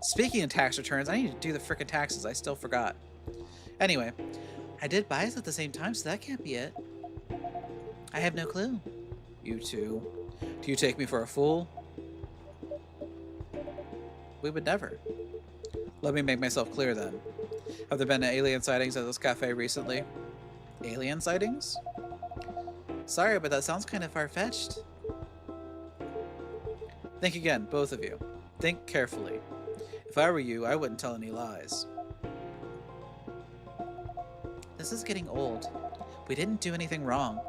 Speaking of tax returns, I need to do the frickin' taxes. I still forgot. Anyway. I did buy us at the same time, so that can't be it. I have no clue. You two. Do you take me for a fool? We would never. Let me make myself clear then. Have there been alien sightings at this cafe recently? Alien sightings? Sorry, but that sounds kind of far-fetched. Think again, both of you. Think carefully. If I were you, I wouldn't tell any lies. This is getting old. We didn't do anything wrong.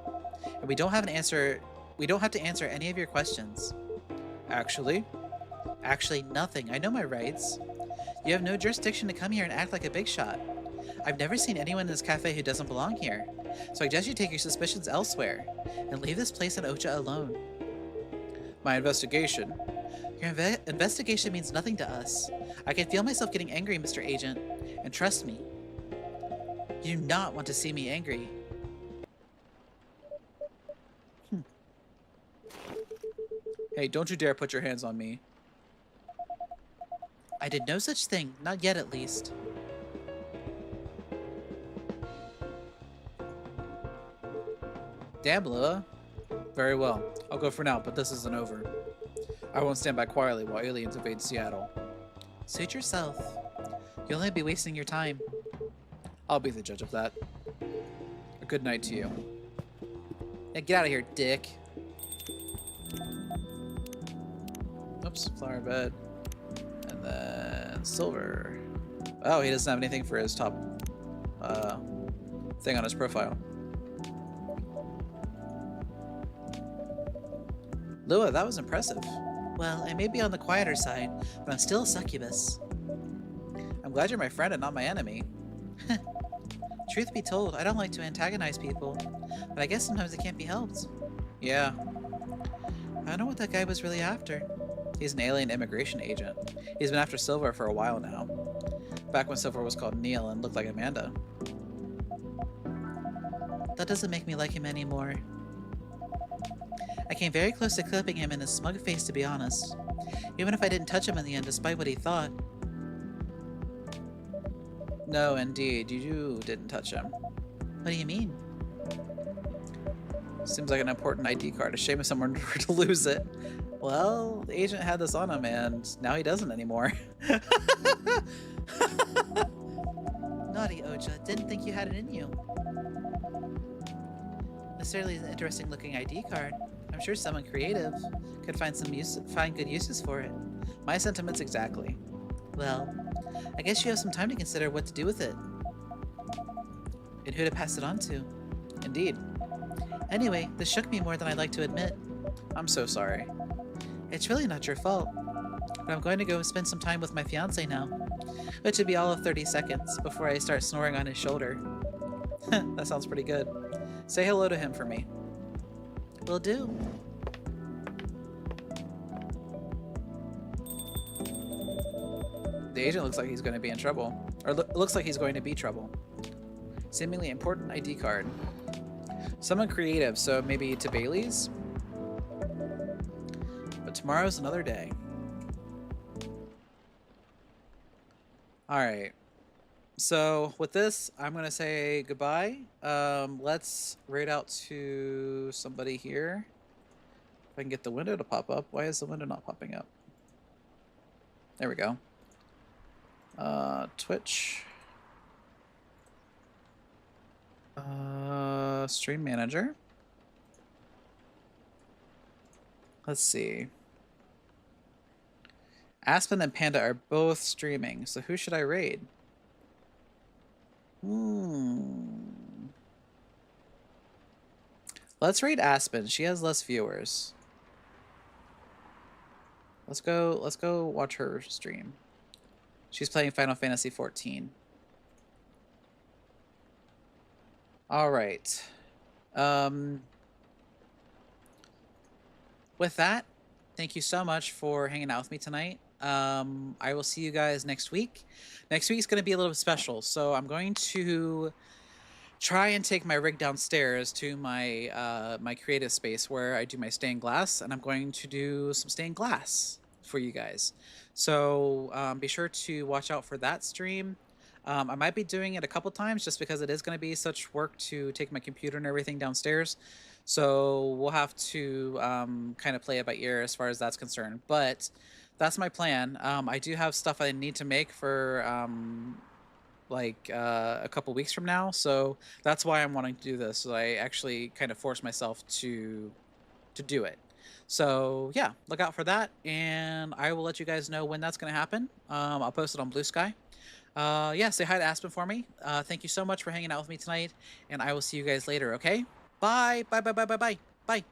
And we don't have an answer. We don't have to answer any of your questions. Actually? Actually, nothing. I know my rights. You have no jurisdiction to come here and act like a big shot. I've never seen anyone in this cafe who doesn't belong here. So I suggest you take your suspicions elsewhere and leave this place and Ocha alone. My investigation? Your investigation means nothing to us. I can feel myself getting angry, Mr. Agent. And trust me, you do not want to see me angry. Hey, don't you dare put your hands on me. I did no such thing, not yet at least. Damn, Lua. Very well. I'll go for now, but this isn't over. I won't stand by quietly while aliens invade Seattle. Suit yourself. You'll only be wasting your time. I'll be the judge of that. A good night to you. Hey, get out of here, dick. Oops, flower bed. And then silver. Oh, he doesn't have anything for his top thing on his profile. Lua, that was impressive. Well, I may be on the quieter side, but I'm still a succubus. I'm glad you're my friend and not my enemy. Truth be told, I don't like to antagonize people, but I guess sometimes it can't be helped. Yeah. I don't know what that guy was really after. He's an alien immigration agent. He's been after Silver for a while now. Back when Silver was called Neil and looked like Amanda. That doesn't make me like him anymore. I came very close to clipping him in his smug face, to be honest. Even if I didn't touch him in the end, despite what he thought. No, indeed, you didn't touch him. What do you mean? Seems like an important ID card. A shame if someone were to lose it. Well, the agent had this on him, and now he doesn't anymore. Naughty Ocha, didn't think you had it in you. This certainly is an interesting looking ID card. I'm sure someone creative could find good uses for it. My sentiments exactly. Well, I guess you have some time to consider what to do with it. and who to pass it on to. Indeed. Anyway, this shook me more than I'd like to admit. I'm so sorry. It's really not your fault. But I'm going to go spend some time with my fiance now, which would be all of 30 seconds before I start snoring on his shoulder. That sounds pretty good. Say hello to him for me. Will do. The agent looks like he's going to be in trouble. Or looks like he's going to be trouble. Seemingly important ID card. Someone creative, so maybe to Bailey's? But tomorrow's another day. Alright. So with this, I'm going to say goodbye. Let's raid out to somebody here. If I can get the window to pop up. Why is the window not popping up? There we go. Twitch. Stream manager. Let's see. Aspen and Panda are both streaming, so who should I raid? Let's raid Aspen. She has less viewers. Let's go watch her stream. She's playing Final Fantasy XIV. All right. With that, thank you so much for hanging out with me tonight. I will see you guys next week. Next week's going to be a little bit special, so I'm going to try and take my rig downstairs to my my creative space where I do my stained glass, and I'm going to do some stained glass for you guys. So be sure to watch out for that stream. I might be doing it a couple times just because it is going to be such work to take my computer and everything downstairs. So we'll have to kind of play it by ear as far as that's concerned. But that's my plan. I do have stuff I need to make for a couple weeks from now. So that's why I'm wanting to do this. So I actually kind of force myself to do it. So yeah, look out for that. And I will let you guys know when that's going to happen. I'll post it on Blue Sky. Yeah, say hi to Aspen for me. Thank you so much for hanging out with me tonight, and I will see you guys later, okay? Bye. Bye. Bye. Bye. Bye. Bye. Bye.